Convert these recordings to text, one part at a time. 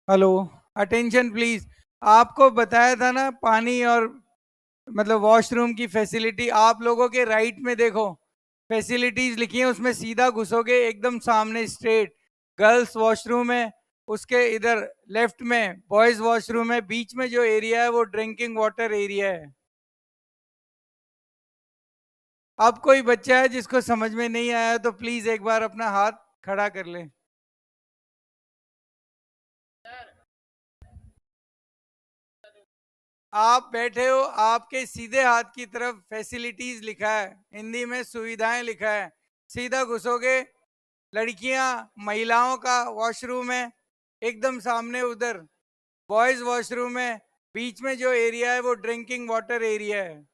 Hello. Attention please. आपको बताया था ना, पानी और मतलब वॉशरूम की फैसिलिटी आप लोगों के राइट में देखो। फैसिलिटीज लिखी हैं, उसमें सीधा घुसोगे एकदम सामने स्ट्रेट गर्ल्स वॉशरूम है। उसके इधर लेफ्ट में बॉयज वॉशरूम है। बीच में जो एरिया है वो ड्रिंकिंग वाटर एरिया है। अब कोई बच्चा है जिसको समझ में नहीं आया तो प्लीज एक बार अपना हाथ खड़ा कर ले। आप बैठे हो, आपके सीधे हाथ की तरफ फैसिलिटीज लिखा है, हिंदी में सुविधाएं लिखा है। सीधा घुसोगे, लड़कियां महिलाओं का वॉशरूम है। एकदम सामने उधर बॉयज वॉशरूम है। बीच में जो एरिया है वो ड्रिंकिंग वाटर एरिया है।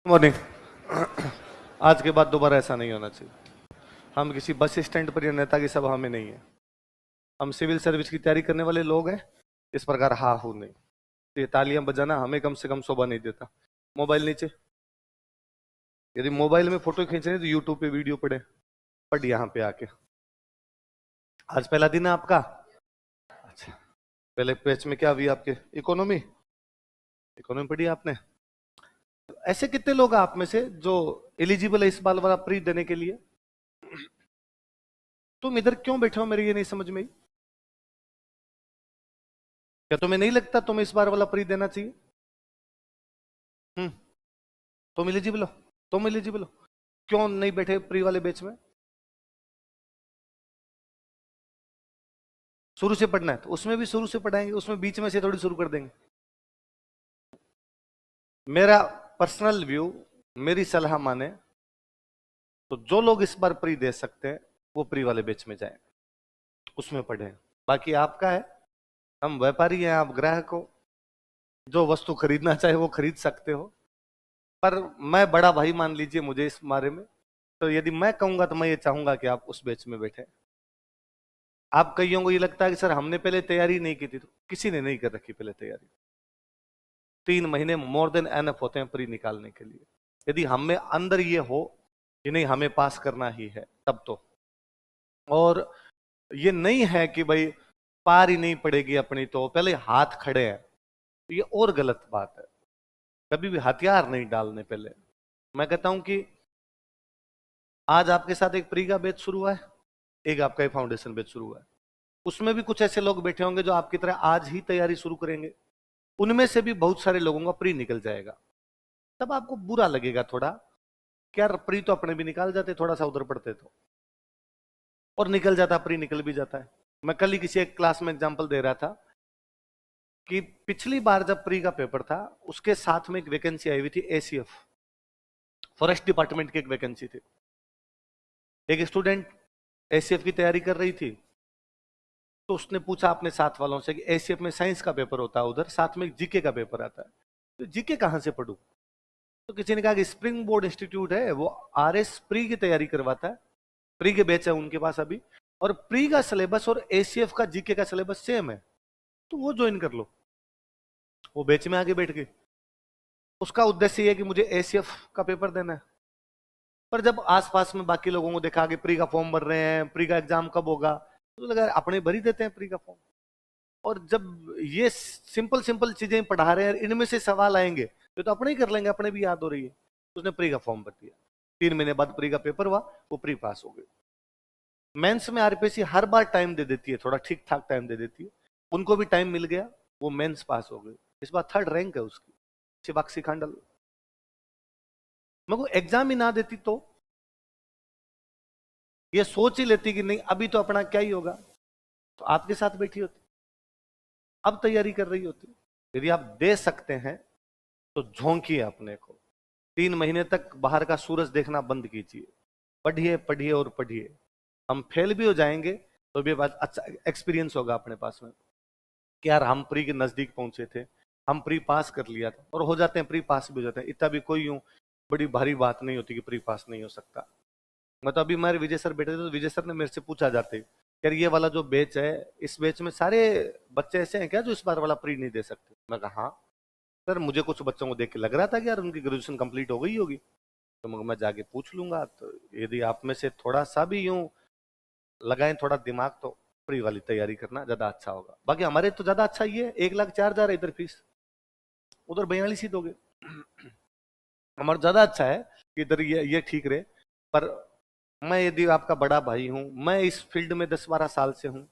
मॉर्निंग। आज के बाद दोबारा ऐसा नहीं होना चाहिए। हम किसी बस स्टैंड पर या नेता की सभा में नहीं है। हम सिविल सर्विस की तैयारी करने वाले लोग हैं। इस प्रकार हा हो नहीं। ये तालियां बजाना हमें कम से कम शोभा नहीं देता। मोबाइल नीचे। यदि मोबाइल में फोटो खींच रहे हैं तो यूट्यूब पे वीडियो पड़े, पढ़ यहाँ पे आके। आज पहला दिन है आपका। अच्छा, पहले पेज में क्या अभी आपके इकोनॉमी इकोनॉमी पढ़ी आपने? ऐसे कितने लोग हैं आप में से जो एलिजिबल है इस बार वाला प्री देने के लिए? तुम इधर क्यों बैठे हो, मेरी ये नहीं समझ में आई। क्या तुम्हें नहीं लगता तुम्हें इस बार वाला प्री देना चाहिए? हम्म। तुम एलिजिबल हो? तुम एलिजिबल हो, क्यों नहीं बैठे प्री वाले बैच में? शुरू से पढ़ना है तो उसमें भी शुरू से पढ़ाएंगे, उसमें बीच में से थोड़ी शुरू कर देंगे। मेरा पर्सनल व्यू, मेरी सलाह माने तो जो लोग इस बार प्री दे सकते हैं वो प्री वाले बैच में जाएं, उसमें पढ़ें। बाकी आपका है, हम व्यापारी हैं, आप ग्राहक हो, जो वस्तु खरीदना चाहे वो खरीद सकते हो। पर मैं बड़ा भाई मान लीजिए मुझे इस बारे में, तो यदि मैं कहूंगा तो मैं ये चाहूंगा कि आप उस बैच में बैठे। आप कईयों को ये लगता है कि सर हमने पहले तैयारी नहीं की थी, तो किसी ने नहीं कर रखी पहले तैयारी। 3 महीने मोर देन एनफ होते हैं प्री निकालने के लिए। यदि हमें अंदर ये हो कि नहीं हमें पास करना ही है तब तो, और ये नहीं है कि भाई पार ही नहीं पड़ेगी अपनी तो पहले हाथ खड़े हैं, तो ये और गलत बात है। कभी भी हथियार नहीं डालने पहले। मैं कहता हूं कि आज आपके साथ एक प्री का बैच शुरू हुआ है, एक आपका फाउंडेशन बैच शुरू हुआ है। उसमें भी कुछ ऐसे लोग बैठे होंगे जो आपकी तरह आज ही तैयारी शुरू करेंगे। उनमें से भी बहुत सारे लोगों का प्री निकल जाएगा, तब आपको बुरा लगेगा थोड़ा, क्या प्री तो अपने भी निकाल जाते थोड़ा सा उधर पढ़ते तो, और निकल जाता, प्री निकल भी जाता है। मैं कल ही किसी एक क्लास में एग्जांपल दे रहा था कि पिछली बार जब प्री का पेपर था उसके साथ में एक वैकेंसी आई हुई थी, एसीएफ फॉरेस्ट डिपार्टमेंट की एक वैकेंसी थी। एक स्टूडेंट एसीएफ की तैयारी कर रही थी, तो उसने पूछा अपने साथ वालों से कि एसीएफ में साइंस का पेपर होता है, उधर साथ में जीके का पेपर आता है, तो जीके कहां से पढ़ूं? तो किसी ने कहा कि स्प्रिंग बोर्ड इंस्टीट्यूट है, वो आरएस प्री की तैयारी करवाता है, प्री के बैच है उनके पास अभी, और प्री का सिलेबस और एसीएफ का जीके का सिलेबस सेम है, तो वो ज्वाइन कर लो। वो बैच में आगे बैठ गई। उसका उद्देश्य ये है कि मुझे एसीएफ का पेपर देना है। पर जब आसपास में बाकी लोगों को देखा कि प्री का फॉर्म भर रहे हैं, प्री का एग्जाम कब होगा, तो लगा अपने भर ही देते हैं प्री का फॉर्म। और जब ये सिंपल सिंपल चीजें पढ़ा रहे हैं, इनमें से सवाल आएंगे तो अपने ही कर लेंगे, अपने भी याद हो रही है। उसने प्री का फॉर्म भर दिया, 3 महीने बाद प्री का पेपर हुआ, वो प्री पास हो गई। मेंस में आरपीएससी हर बार टाइम दे देती है, थोड़ा ठीक ठाक टाइम दे देती है, उनको भी टाइम मिल गया, वो मेंस पास हो गई। इस बार 3rd रैंक है उसकी, शिवाक्षी खांडल। मगर एग्जाम ही ना देती तो ये सोच ही लेती कि नहीं अभी तो अपना क्या ही होगा, तो आपके साथ बैठी होती, अब तैयारी कर रही होती। यदि आप दे सकते हैं तो झोंकिए अपने को, 3 महीने तक बाहर का सूरज देखना बंद कीजिए, पढ़िए पढ़िए और पढ़िए। हम फेल भी हो जाएंगे तो भी बात अच्छा एक्सपीरियंस होगा अपने पास में कि यार हम प्री के नजदीक पहुंचे थे, हम प्री पास कर लिया था, और हो जाते हैं प्री पास भी हो जाते हैं। इतना भी कोई यूं बड़ी भारी बात नहीं होती कि प्री पास नहीं हो सकता। मतलब अभी हमारे विजय सर बैठे थे तो विजय सर ने मेरे से पूछा जाते यार ये वाला जो बैच है, इस बैच में सारे बच्चे ऐसे हैं क्या जो इस बार वाला प्री नहीं दे सकते? मैं कहा हाँ सर, मुझे कुछ बच्चों को देख के लग रहा था कि यार उनकी ग्रेजुएशन कंप्लीट हो गई होगी, तो मैं जाके पूछ लूंगा। तो यदि आप में से थोड़ा सा भी यूं लगाएं थोड़ा दिमाग, तो प्री वाली तैयारी करना ज्यादा अच्छा होगा। बाकी हमारे तो ज्यादा अच्छा ही है, 1,04,000 है इधर फीस, उधर 42 ही दोगे। हमारा ज्यादा अच्छा है कि इधर ये ठीक रहे। पर मैं यदि आपका बड़ा भाई हूं, मैं इस फील्ड में 10-12 साल से हूं,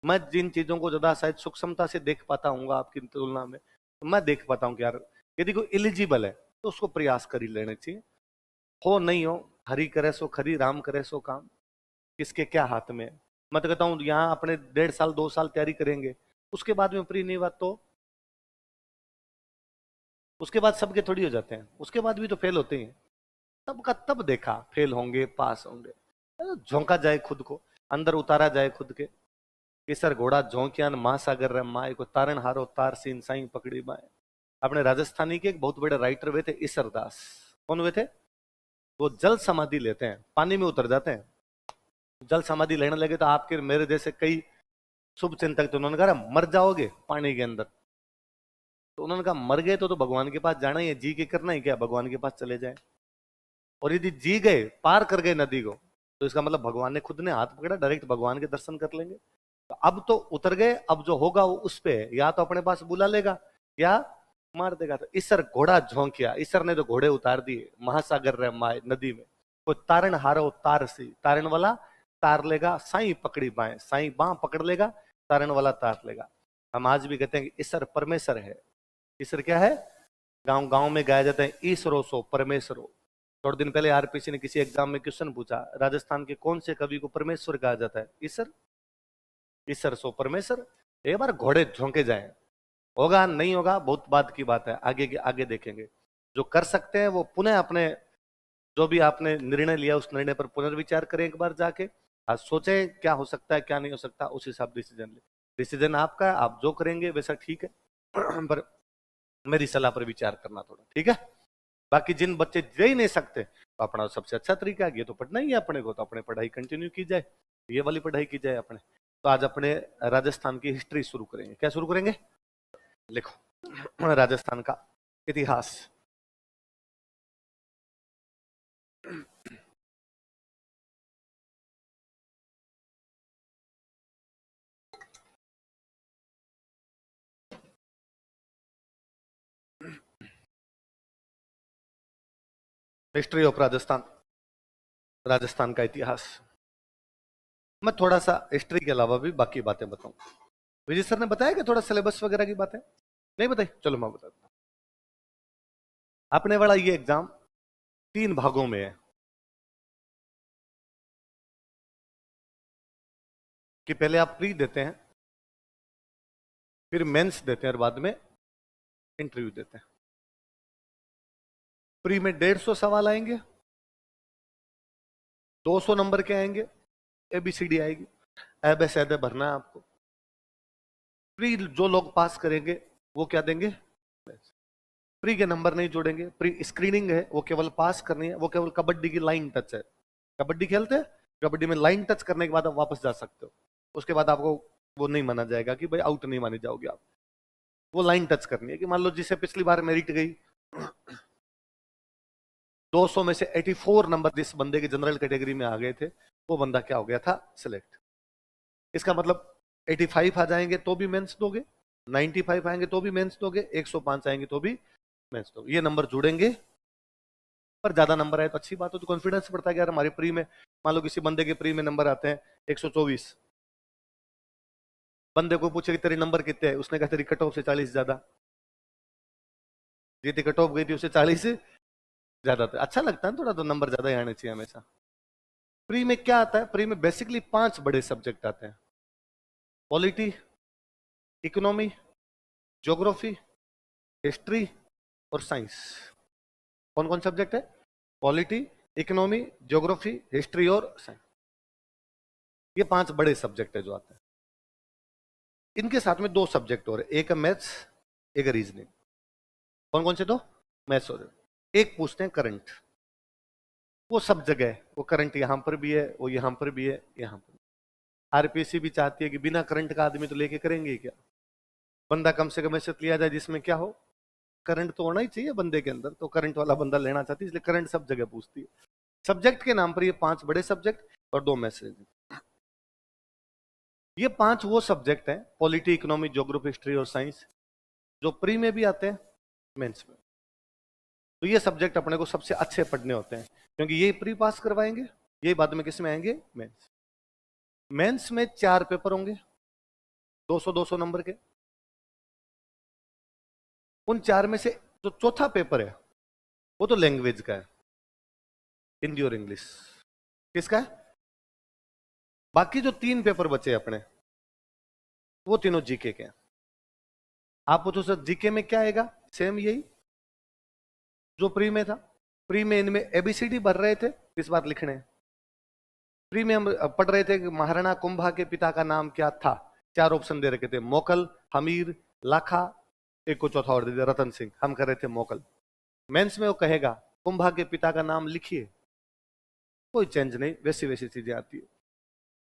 मैं जिन चीजों को ज्यादा शायद सूक्ष्मता से देख पाता हूँ आपकी तुलना में, तो मैं देख पाता हूँ कि यार यदि कोई एलिजिबल है तो उसको प्रयास कर ही लेने चाहिए। हो नहीं हो, हरि करे सो खरी, राम करे सो काम, किसके क्या हाथ में है। मैं तो कहता हूँ यहाँ अपने 1.5 साल 2 साल तैयारी करेंगे, उसके बाद में प्री नहीं हुआ तो उसके बाद सबके थोड़ी हो जाते हैं, उसके बाद भी तो फेल होते हैं। तब का तब देखा, फेल होंगे पास होंगे, झोंका जाए खुद को, अंदर उतारा जाए खुद के। केसर घोड़ा झोंकियान महासागर रे माए को तारण हारो तार सीन साई पकड़ी माए। अपने राजस्थानी के एक बहुत बड़े राइटर हुए थे ईसरदास। कौन हुए थे? वो जल समाधि लेते हैं, पानी में उतर जाते हैं। जल समाधि लेने लगे तो आपके मेरे जैसे कई शुभ चिंतक थे, उन्होंने कहा मर जाओगे पानी के अंदर। तो उन्होंने कहा मर गए तो भगवान के पास जाना ही है, जी के करना ही क्या, भगवान के पास चले जाए। और यदि जी गए, पार कर गए नदी को, तो इसका मतलब भगवान ने खुद ने हाथ पकड़ा, डायरेक्ट भगवान के दर्शन कर लेंगे। तो अब तो उतर गए, अब जो होगा वो उस पे है, या तो अपने पास बुला लेगा या मार देगा। तो ईसर घोड़ा झोंकिया, ईसर ने तो घोड़े उतार दिए महासागर रे माए नदी में। वो तारण हारो तार सी, तारण वाला तार लेगा, साई पकड़ी बाएं, साई बां पकड़ लेगा, तारण वाला तार लेगा। हम आज भी कहते हैं कि ईसर परमेश्वर है। ईसर क्या है? गांव गांव में गाया जाता है ईसरो सो परमेश्वरो। थोड़े दिन पहले आरपीसी ने किसी एग्जाम में क्वेश्चन पूछा, राजस्थान के कौन से कवि को परमेश्वर कहा जाता है? ईसर। ईसर सो परमेश्वर। एक बार घोड़े झोंके जाए, होगा नहीं होगा बहुत बात की बात है, आगे देखेंगे। जो कर सकते हैं वो पुनः अपने जो भी आपने निर्णय लिया उस निर्णय पर पुनर्विचार करें एक बार जाके। आज सोचें क्या हो सकता है क्या नहीं हो सकता, उस हिसाब डिसीजन ले। डिसीजन आपका है, आप जो करेंगे वैसा ठीक है पर मेरी सलाह पर विचार करना थोड़ा, ठीक है। बाकी जिन बच्चे दे ही नहीं सकते तो अपना सबसे अच्छा तरीका है, ये तो पढ़ना ही है अपने को, तो अपने पढ़ाई कंटिन्यू की जाए, ये वाली पढ़ाई की जाए अपने। तो आज अपने राजस्थान की हिस्ट्री शुरू करेंगे। क्या शुरू करेंगे? लिखो राजस्थान का इतिहास। हिस्ट्री ऑफ राजस्थान, राजस्थान का इतिहास। मैं थोड़ा सा हिस्ट्री के अलावा भी बाकी बातें बताऊं। विजय सर ने बताया कि थोड़ा सिलेबस वगैरह की बातें नहीं बताई, चलो मैं बताता हूं। आपने वाला ये एग्जाम 3 भागों में है कि पहले आप प्री देते हैं, फिर मेंस देते हैं और बाद में इंटरव्यू देते हैं। प्री में 150 सवाल आएंगे, 200 नंबर के आएंगे, एबीसीडी आएगी, एबे सैदे भरना है आपको। प्री जो लोग पास करेंगे वो क्या देंगे? प्री के नंबर नहीं जोड़ेंगे, प्री स्क्रीनिंग है, वो केवल पास करनी है, वो केवल कबड्डी की लाइन टच है। कबड्डी खेलते हैं, कबड्डी में लाइन टच करने के बाद आप वापस जा सकते हो, उसके बाद आपको वो नहीं माना जाएगा कि भाई आउट नहीं माने जाओगे आप। वो लाइन टच करनी है कि मान लो जिसे पिछली बार मेरिट गई 200 में से 84 नंबर जिस बंदे के जनरल कैटेगरी में आ गए थे, वो बंदा क्या हो गया था? सिलेक्ट। इसका मतलब 85 आ जाएंगे तो भी मेंस दोगे, 95 आएंगे तो भी मेंस दोगे, 105 आएंगे तो भी मेंस दोगे। ये नंबर जुड़ेंगे, पर ज्यादा नंबर आए तो अच्छी बात हो, तो कॉन्फिडेंस बढ़ता है कि यार हमारे प्री में, मान लो किसी बंदे के प्री में नंबर आते हैं 124, बंदे को पूछे कि तेरे नंबर कितने हैं, उसने कहा तेरी कट ऑफ से 40 ज्यादा, जीती कट ऑफ गई थी उससे 40 ज्यादा था। अच्छा लगता है थोड़ा, तो नंबर ज्यादा ही आने चाहिए हमेशा। प्री में क्या आता है? प्री में बेसिकली 5 बड़े सब्जेक्ट आते हैं, पॉलिटी, इकोनॉमी, ज्योग्राफी, हिस्ट्री और साइंस। कौन कौन सब्जेक्ट है? पॉलिटी, इकोनॉमी, ज्योग्राफी, हिस्ट्री और साइंस। ये 5 बड़े सब्जेक्ट है जो आते हैं। इनके साथ में 2 सब्जेक्ट और है, एक मैथ्स एक रीजनिंग। कौन कौन से 2? मैथ्स और एक पूछते हैं करंट। वो सब जगह है, वो करंट यहां पर भी है, वो यहां पर भी है, यहां पर। आरपीसी भी चाहती है कि बिना करंट का आदमी तो लेके करेंगे क्या, बंदा कम से कम ऐसे लिया जाए जिसमें क्या हो, करंट तो होना ही चाहिए बंदे के अंदर, तो करंट वाला बंदा लेना चाहती है, इसलिए करंट सब जगह पूछती है। सब्जेक्ट के नाम पर ये 5 बड़े सब्जेक्ट और 2 मैसेज। ये 5 वो सब्जेक्ट हैं, पॉलिटी, इकोनॉमी, ज्योग्राफी, हिस्ट्री और साइंस, जो प्री में भी आते हैं, मेंस में। तो ये सब्जेक्ट अपने को सबसे अच्छे पढ़ने होते हैं, क्योंकि ये प्री पास करवाएंगे, ये बाद में किस में आएंगे? मेंस। मेंस में 4 पेपर होंगे 200-200 नंबर के। उन 4 में से जो चौथा पेपर है वो तो लैंग्वेज का है, हिंदी और इंग्लिश। किसका है? बाकी जो 3 पेपर बचे अपने, वो तीनों जीके के हैं। आप पूछो सर जीके में क्या आएगा? सेम यही जो प्री में था। प्री में इनमें एबीसीडी भर रहे थे, इस बार लिखने। प्री में हम पढ़ रहे थे कि महाराणा कुंभा के पिता का नाम क्या था, 4 ऑप्शन दे रखे थे, मोकल, हमीर, लाखा, एक को चौथा और दे दिया रतन सिंह, हम कर रहे थे मोकल। मेंस में वो कहेगा कुंभा के पिता का नाम लिखिए, कोई चेंज नहीं, वैसी वैसी चीजें आती है।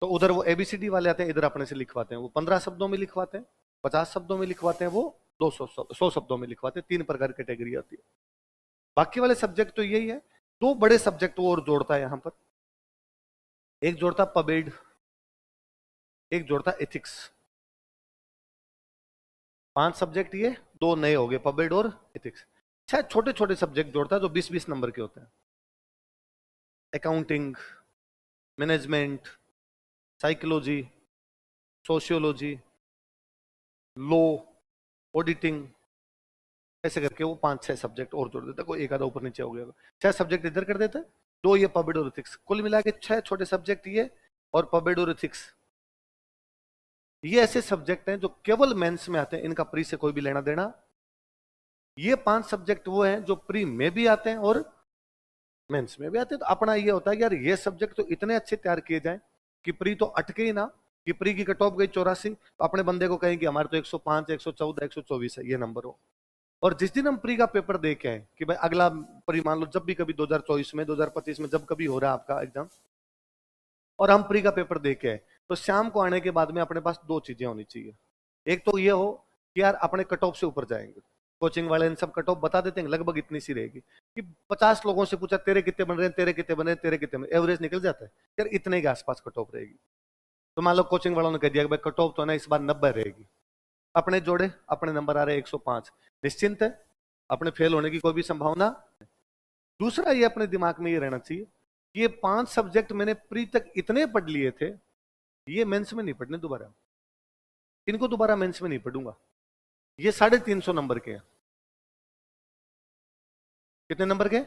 तो उधर वो एबीसीडी वाले आते हैं, इधर अपने से लिखवाते हैं, वो 15 शब्दों में लिखवाते हैं, 50 शब्दों में लिखवाते हैं, वो 100 शब्दों में लिखवाते हैं। 3 प्रकार की कैटेगरी आती है। बाकी वाले सब्जेक्ट तो यही है। 2 बड़े सब्जेक्ट वो और जोड़ता है यहां पर, एक जोड़ता पबेड, एक जोड़ता एथिक्स। 5 सब्जेक्ट ये, 2 नए हो गए, पब्लिक और एथिक्स। शायद छोटे छोटे सब्जेक्ट जोड़ता है जो 20-20 नंबर के होते हैं, accounting, management, psychology, sociology, law, auditing, ऐसे करके वो 5-6 सब्जेक्ट और जोड़ देता, कोई एक आधा ऊपर नीचे हो गया, 6 सब्जेक्ट इधर कर देता है, 2 ये पब्लिक और एथिक्स, कुल मिला के 6 छोटे सब्जेक्ट ये और पब्लिक और एथिक्स। ये ऐसे सब्जेक्ट हैं जो केवल मेंस में आते हैं, इनका प्री से कोई भी लेना देना। ये 5 सब्जेक्ट वो हैं जो प्री में भी आते हैं और मेंस में भी आते हैं। तो अपना ये होता है कि यार ये सब्जेक्ट तो इतने अच्छे तैयार किए जाएं कि प्री तो अटके ही ना, कि प्री की कट ऑफ गई 84, तो अपने बंदे को कहें कि हमारे तो 105, 114, 124 है, ये नंबर हो। और जिस दिन हम प्री का पेपर दे के आए कि भाई अगला प्री मान लो जब भी कभी 2024 में, 2025 में जब कभी हो रहा है आपका एग्जाम, और हम प्री का पेपर दे के आए, तो शाम को आने के बाद में अपने पास 2 चीजें होनी चाहिए। एक तो ये हो कि यार अपने कट ऑफ से ऊपर जाएंगे, कोचिंग वाले इन सब कट ऑफ बता देते हैं, लगभग इतनी सी रहेगी कि 50 लोगों से पूछा तेरे कितने बन रहे हैं, तेरे कितने बन रहे हैं, तेरे कितने बन, एवरेज निकल जाता है यार इतने के आसपास कट ऑफ रहेगी। तो मान लो कोचिंग वालों ने कह दिया कि भाई कट ऑफ तो ना इस बार 90 रहेगी, अपने जोड़े, अपने नंबर आ रहे 105, निश्चिंत है, अपने फेल होने की कोई भी संभावना। दूसरा ये अपने दिमाग में ये रहना चाहिए कि ये 5 सब्जेक्ट मैंने प्री तक इतने पढ़ लिए थे, ये मेंस में नहीं पढ़ने दोबारा, इनको दोबारा मेंस में नहीं पढ़ूंगा। ये 350 नंबर के हैं, कितने नंबर के?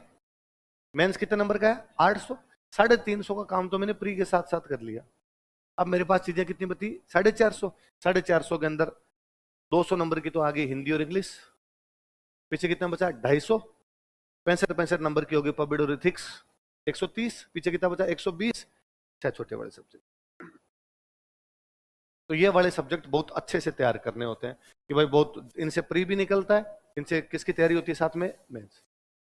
मेंस कितने नंबर का है? 800। 350 का काम तो मैंने प्री के साथ साथ कर लिया। अब मेरे पास चीजें कितनी बची? 450। 450 के अंदर 200 नंबर की तो आ गई हिंदी और इंग्लिश, पीछे कितना बचा? 250। 65 नंबर की होगी पब्लिक और एथिक्स, 130, पीछे कितना बचा? 120। 6 छोटे बड़े सब्जेक्ट। तो ये वाले सब्जेक्ट बहुत अच्छे से तैयार करने होते हैं कि भाई बहुत इनसे प्री भी निकलता है, इनसे किसकी तैयारी होती है साथ में? मेंस।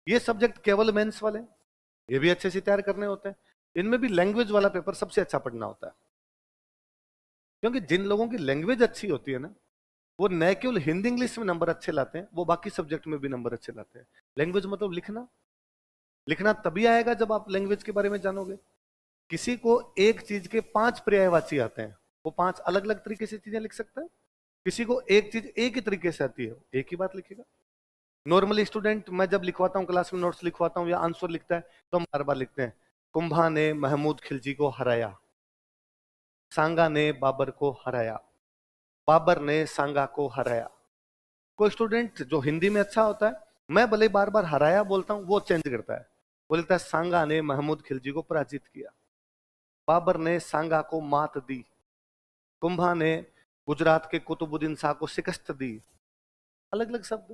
ये सब्जेक्ट केवल मेंस वाले, ये भी अच्छे से तैयार करने होते हैं। इनमें भी लैंग्वेज वाला पेपर सबसे अच्छा पढ़ना होता है, क्योंकि जिन लोगों की लैंग्वेज अच्छी होती है ना, वो न केवल हिंदी इंग्लिश में नंबर अच्छे लाते हैं, वो बाकी सब्जेक्ट में भी नंबर अच्छे लाते हैं। लैंग्वेज मतलब लिखना, लिखना तभी आएगा जब आप लैंग्वेज के बारे में जानोगे। किसी को एक चीज के 5 पर्यायवाची आते हैं, वो 5 अलग अलग तरीके से चीजें लिख सकता है। किसी को एक चीज एक ही तरीके से आती है, एक ही बात लिखेगा। नॉर्मली स्टूडेंट, मैं जब लिखवाता हूँ क्लास में, नोट्स लिखवाता हूँ या आंसर लिखता है, तो हम बार बार लिखते हैं कुंभा ने महमूद खिलजी को हराया, सांगा ने बाबर को हराया, बाबर ने सांगा को हराया। कोई स्टूडेंट जो हिंदी में अच्छा होता है, मैं भले बार बार हराया बोलता हूँ, वो चेंज करता है, बोलता है सांगा ने महमूद खिलजी को पराजित किया, बाबर ने सांगा को मात दी, कुंभा ने गुजरात के कुतुबुद्दीन शाह को शिकस्त दी। अलग अलग शब्द।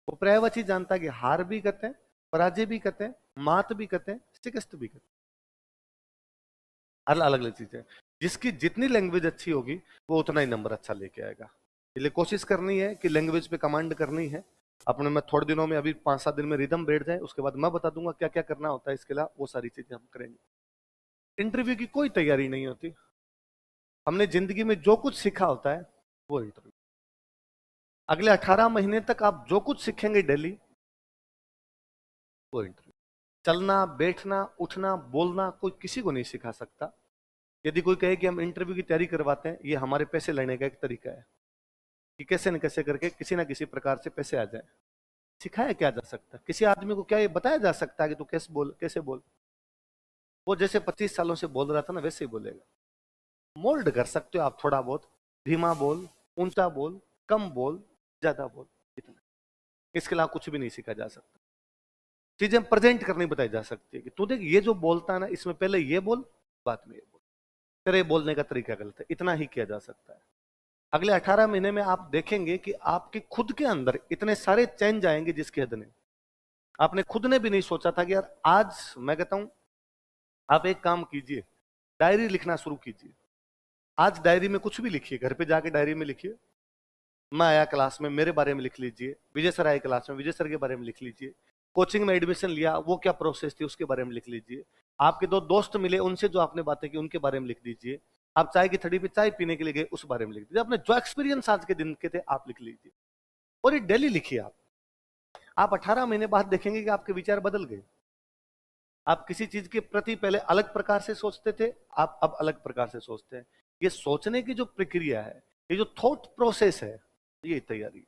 वो पर्यायवाची जानता है कि हार भी कहते हैं, पराजय भी कहते हैं, मात भी कहते हैं, शिकस्त भी कहते हैं, अलग अलग चीजें। जिसकी जितनी लैंग्वेज अच्छी होगी वो उतना ही नंबर अच्छा लेके आएगा। इसलिए कोशिश करनी है कि लैंग्वेज पे कमांड करनी है अपने में। थोड़े दिनों में, अभी 5-7 दिन में रिदम बैठ जाए, उसके बाद मैं बता दूंगा क्या क्या करना होता है, इसके अलावा वो सारी चीजें हम करेंगे। इंटरव्यू की कोई तैयारी नहीं होती, हमने जिंदगी में जो कुछ सीखा होता है वो इंटरव्यू। अगले 18 महीने तक आप जो कुछ सीखेंगे डेली, वो इंटरव्यू। चलना, बैठना, उठना, बोलना कोई किसी को नहीं सिखा सकता। यदि कोई कहे कि हम इंटरव्यू की तैयारी करवाते हैं, ये हमारे पैसे लेने का एक तरीका है कि कैसे न कैसे करके किसी ना किसी प्रकार से पैसे आ जाए। सिखाया क्या जा सकता है? किसी आदमी को क्या ये बताया जा सकता है कि तू कैसे बोल, कैसे बोल? वो जैसे 25 सालों से बोल रहा था ना, वैसे ही बोलेगा। मोल्ड कर सकते हो आप थोड़ा बहुत, धीमा बोल, ऊंचा बोल, कम बोल, ज्यादा बोल, इतना। इसके अलावा कुछ भी नहीं सीखा जा सकता। चीजें प्रेजेंट करनी बताई जा सकती है कि तू देख ये जो बोलता है ना, इसमें पहले ये बोल, बाद में ये बोल, तेरे बोलने का तरीका गलत है, इतना ही किया जा सकता है। अगले 18 महीने में आप देखेंगे कि आपके खुद के अंदर इतने सारे चेंज आएंगे जिसकी हद नहीं। आपने खुद ने भी नहीं सोचा था कि यार आज, मैं कहता हूं आप एक काम कीजिए, डायरी लिखना शुरू कीजिए। आज डायरी में कुछ भी लिखिए, घर पे जाके डायरी में लिखिए, मैं आया क्लास में, मेरे बारे में लिख लीजिए, विजय सर आए क्लास में, विजय सर के बारे में लिख लीजिए, कोचिंग में एडमिशन लिया वो क्या प्रोसेस थी उसके बारे में लिख लीजिए, आपके 2 दोस्त मिले उनसे जो आपने बातें की उनके बारे में लिख दीजिए, आप चाय की थड़ी पे चाय पीने के लिए गए उस बारे में लिख दीजिए, अपने जो एक्सपीरियंस आज के दिन के थे आप लिख लीजिए, और ये डेली लिखिए। आप 18 महीने बाद देखेंगे कि आपके विचार बदल गए। आप किसी चीज के प्रति पहले अलग प्रकार से सोचते थे, आप अब अलग प्रकार से सोचते हैं। ये सोचने की जो प्रक्रिया है, ये जो थॉट प्रोसेस है, ये तैयारी है,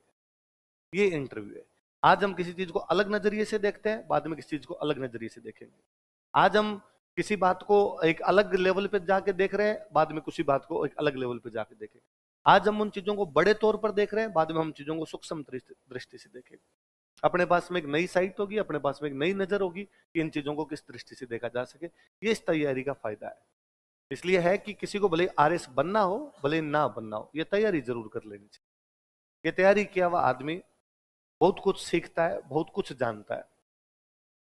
ये इंटरव्यू है। आज हम किसी चीज को अलग नजरिए से देखते हैं, बाद में किसी चीज को अलग नजरिए से देखेंगे। आज हम किसी बात को एक अलग लेवल पे जाके देख रहे हैं, बाद में किसी बात को एक अलग लेवल पे जाके देखेंगे। आज हम उन चीजों को बड़े तौर पर देख रहे हैं, बाद में हम चीजों को सूक्ष्म दृष्टि से देखेंगे। अपने पास में एक नई साइट होगी, अपने पास में एक नई नजर होगी कि इन चीजों को किस दृष्टि से देखा जा सके। ये इस तैयारी का फायदा है। इसलिए है कि किसी को भले आरएस बनना हो, भले ना बनना हो, ये तैयारी जरूर कर लेनी चाहिए। ये तैयारी किया हुआ आदमी बहुत कुछ सीखता है, बहुत कुछ जानता है।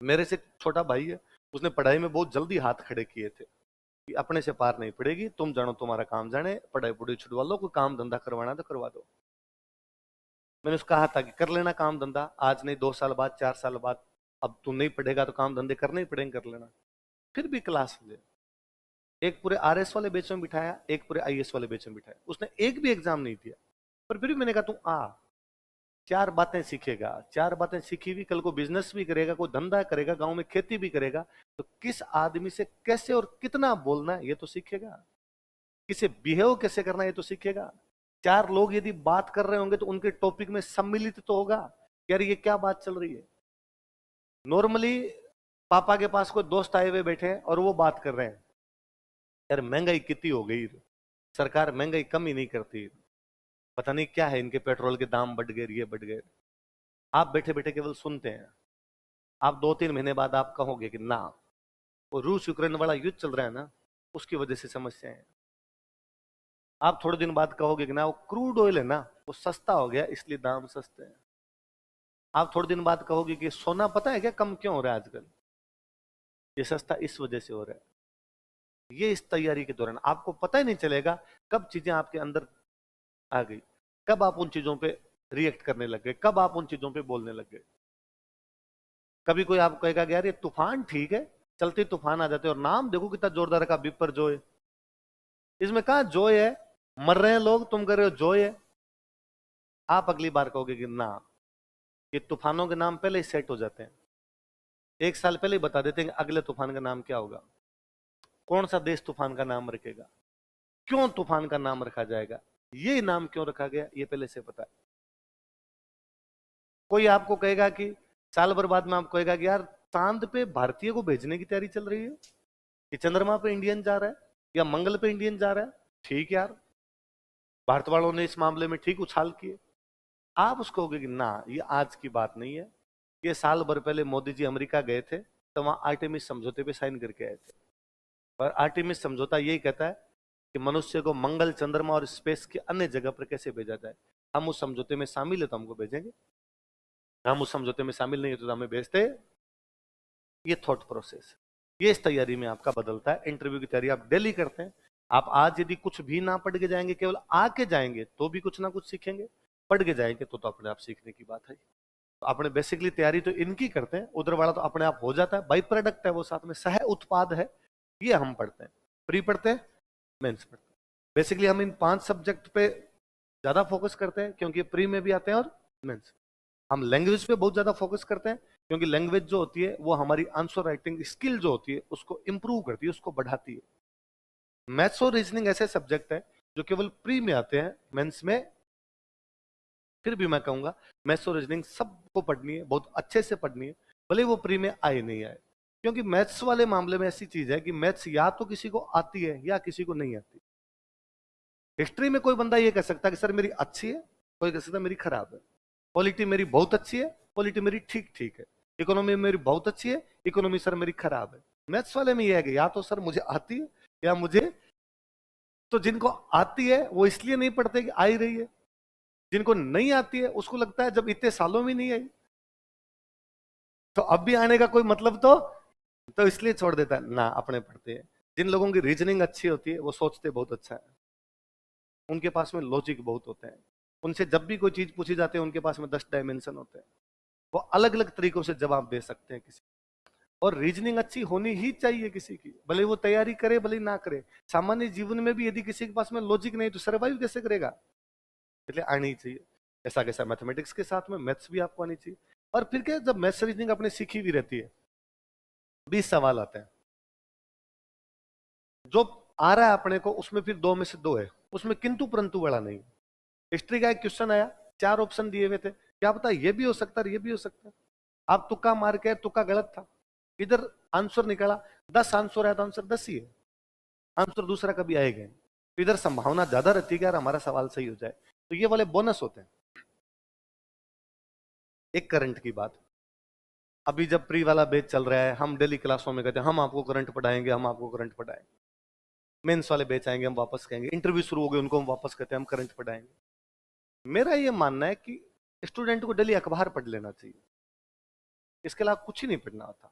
मेरे से छोटा भाई है, उसने पढ़ाई में बहुत जल्दी हाथ खड़े किए थे कि अपने से पार नहीं पड़ेगी, तुम जानो तुम्हारा काम जाने, पढ़ाई पुढ़ाई छुड़वा लो, कोई काम धंधा करवाना तो करवा दो। मैंने उसको कहा था कि कर लेना काम धंधा, आज नहीं 2 साल बाद, 4 साल बाद, अब तू नहीं पढ़ेगा तो काम धंधे करने ही पड़ेंगे, कर लेना। फिर भी क्लास ले, एक पूरे आरएस वाले बैच में बिठाया, एक पूरे आईएएस वाले बैच में बिठाया, उसने एक भी एग्जाम नहीं दिया। पर फिर भी मैंने कहा तू आ, 4 बातें सीखेगा, 4 बातें सीखी हुई, कल को बिजनेस भी करेगा, कोई धंधा करेगा, गांव में खेती भी करेगा, तो किस आदमी से कैसे और कितना बोलना है ये तो सीखेगा, किसे बिहेव कैसे करना है ये तो सीखेगा। 4 लोग यदि बात कर रहे होंगे तो उनके टॉपिक में सम्मिलित तो होगा, यार ये क्या बात चल रही है। नॉर्मली पापा के पास कोई दोस्त आए हुए बैठे हैं और वो बात कर रहे हैं, यार महंगाई कितनी हो गई, सरकार महंगाई कम ही नहीं करती, पता नहीं क्या है, इनके पेट्रोल के दाम बढ़ गए, ये बढ़ गए। आप बैठे बैठे केवल सुनते हैं। आप 2-3 महीने बाद आप कहोगे कि ना, वो रूस यूक्रेन वाला युद्ध चल रहा है ना, उसकी वजह से समस्या है। आप थोड़े दिन बाद कहोगे कि ना, वो क्रूड ऑयल है ना, वो सस्ता हो गया इसलिए दाम सस्ते हैं। आप थोड़े दिन बाद कहोगे कि सोना पता है क्या कम क्यों हो रहा है आजकल, ये सस्ता इस वजह से हो रहा है। ये इस तैयारी के दौरान आपको पता ही नहीं चलेगा कब चीजें आपके अंदर आ गई, कब आप उन चीजों पे रिएक्ट करने लग गए, कब आप उन चीजों पे बोलने लग गए। कभी कोई आपको कहेगा कि यार ये तूफान ठीक है, चलते तूफान आ जाते हैं, और नाम देखो कितना जोरदार का, बिपर जोय। इसमें कहा जोय है, मर रहे हैं लोग, तुम कर रहे हो जोय है। आप अगली बार कहोगे कि ना, ये तूफानों के नाम पहले ही सेट हो जाते हैं, 1 साल पहले ही बता देते हैं कि अगले तूफान का नाम क्या होगा, कौन सा देश तूफान का नाम रखेगा, क्यों तूफान का नाम रखा जाएगा, ये नाम क्यों रखा गया, ये पहले से पता है। कोई आपको कहेगा कि साल भर बाद में आपको कहेगा कि यार चांद पे भारतीय को भेजने की तैयारी चल रही है, कि चंद्रमा पे इंडियन जा रहा है या मंगल पे इंडियन जा रहा है, ठीक यार, भारत वालों ने इस मामले में ठीक उछाल किए। आप उसको कहोगे कि ना, ये आज की बात नहीं है, ये साल भर पहले मोदी जी अमेरिका गए थे तो वहां आर्टेमिस समझौते पे साइन करके आए थे। और आर्टेमिस समझौता यही कहता है कि मनुष्य को मंगल, चंद्रमा और स्पेस के अन्य जगह पर कैसे भेजा जाए। हम उस समझौते में शामिल है तो हमको भेजेंगे, हम उस समझौते में शामिल नहीं है तो हमें भेजते। ये थॉट प्रोसेस, ये इस तैयारी में आपका बदलता है। इंटरव्यू की तैयारी आप डेली करते हैं। आप आज यदि कुछ भी ना पढ़ के जाएंगे, केवल आके जाएंगे तो भी कुछ ना कुछ सीखेंगे, पढ़ के जाएंगे तो अपने आप सीखने की बात है। तो अपने बेसिकली तैयारी तो इनकी करते हैं, उधर वाला तो अपने आप हो जाता है, बाई प्रोडक्ट है वो, साथ में सह उत्पाद है। ये हम पढ़ते हैं, प्री पढ़ते हैं, मेंस पढ़ते हैं। बेसिकली हम इन 5 सब्जेक्ट पे ज्यादा फोकस करते हैं क्योंकि प्री में भी आते हैं और मेंस। हम लैंग्वेज पे बहुत ज्यादा फोकस करते हैं क्योंकि लैंग्वेज जो होती है वो हमारी आंसर राइटिंग स्किल जो होती है उसको इंप्रूव करती है, उसको बढ़ाती है। मैथ्स और रीजनिंग ऐसे सब्जेक्ट है जो केवल प्री में आते हैं, मेंस में फिर भी मैं कहूंगा मैथ्स और रीजनिंग सबको पढ़नी है, बहुत अच्छे से पढ़नी है, भले वो प्री में आए नहीं आए। क्योंकि मैथ्स वाले मामले में ऐसी चीज है कि मैथ्स या तो किसी को आती है या किसी को नहीं आती। हिस्ट्री में कोई बंदा ये कह सकता है कि सर मेरी अच्छी है, कोई कह सकता है मेरी खराब है। पॉलिटी मेरी बहुत अच्छी है, पॉलिटी मेरी ठीक ठीक है। इकोनॉमी मेरी बहुत अच्छी है, इकोनॉमी सर मेरी खराब है। मैथ्स वाले में ये है कि या तो सर मुझे आती है या मुझे, तो जिनको आती है वो इसलिए नहीं पढ़ते कि आ ही रही है, जिनको नहीं आती है उसको लगता है जब इतने सालों में नहीं आई तो अब भी आने का कोई मतलब तो इसलिए छोड़ देता है ना, अपने पढ़ते हैं। जिन लोगों की रीजनिंग अच्छी होती है वो सोचते बहुत अच्छा है, उनके पास में लॉजिक बहुत होते हैं, उनसे जब भी कोई चीज पूछी जाती है उनके पास में 10 डायमेंशन होते हैं, वो अलग अलग तरीकों से जवाब दे सकते हैं किसी। और रीजनिंग अच्छी होनी ही चाहिए किसी की, भले वो तैयारी करे भले ना करे। सामान्य जीवन में भी यदि किसी के पास में लॉजिक नहीं तो सर्वाइव कैसे करेगा, इसलिए आनी चाहिए। ऐसा कैसा मैथमेटिक्स के साथ में मैथ्स भी आपको आनी चाहिए। और फिर क्या, जब मैथ्स रीजनिंग अपने सीखी भी रहती है, 20 सवाल आते हैं, जो आ रहा है अपने को उसमें फिर 2 में से 2 है, उसमें किंतु परंतु वाला नहीं। हिस्ट्री का एक क्वेश्चन आया, 4 ऑप्शन दिए हुए थे, क्या पता ये भी हो सकता है, ये भी हो सकता है। आप तुक्का मार के, तुक्का गलत था, इधर आंसर निकला 10 आंसर है तो आंसर 10 ही है, आंसर दूसरा कभी आएगा नहीं। तो इधर संभावना ज्यादा रहती है कि यार हमारा सवाल सही हो जाए, तो ये वाले बोनस होते हैं। एक करंट की बात, अभी जब प्री वाला बैच चल रहा है, हम डेली क्लासों में कहते हैं हम आपको करंट पढ़ाएंगे, हम आपको करंट पढ़ाएंगे। मेंस वाले बैच आएंगे, हम वापस कहेंगे, इंटरव्यू शुरू हो गए, उनको हम वापस कहते हैं हम करंट पढ़ाएंगे। मेरा ये मानना है कि स्टूडेंट को डेली अखबार पढ़ लेना चाहिए, इसके अलावा कुछ ही नहीं पढ़ना होता।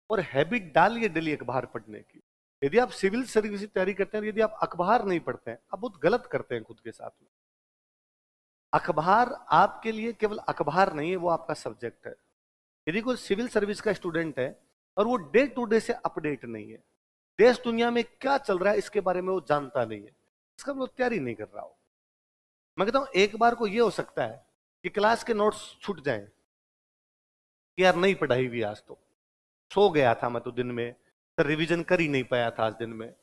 और हैबिट डालिए डेली अखबार पढ़ने की। यदि आप सिविल सर्विस की तैयारी करते हैं, यदि आप अखबार नहीं पढ़ते हैं, आप बहुत गलत करते हैं खुद के साथ में। अखबार आपके लिए केवल अखबार नहीं है, वो आपका सब्जेक्ट है। यदि कोई सिविल सर्विस का स्टूडेंट है और वो डे टू डे से अपडेट नहीं है, देश दुनिया में क्या चल रहा है इसके बारे में वो जानता नहीं है, इसका वो तैयारी नहीं कर रहा हो। मैं कहता हूं एक बार को ये हो सकता है कि क्लास के नोट्स छूट जाएं कि यार नहीं पढ़ाई हुई आज, तो सो गया था मैं तो दिन में, सर रिवीजन कर ही नहीं पाया था आज दिन में।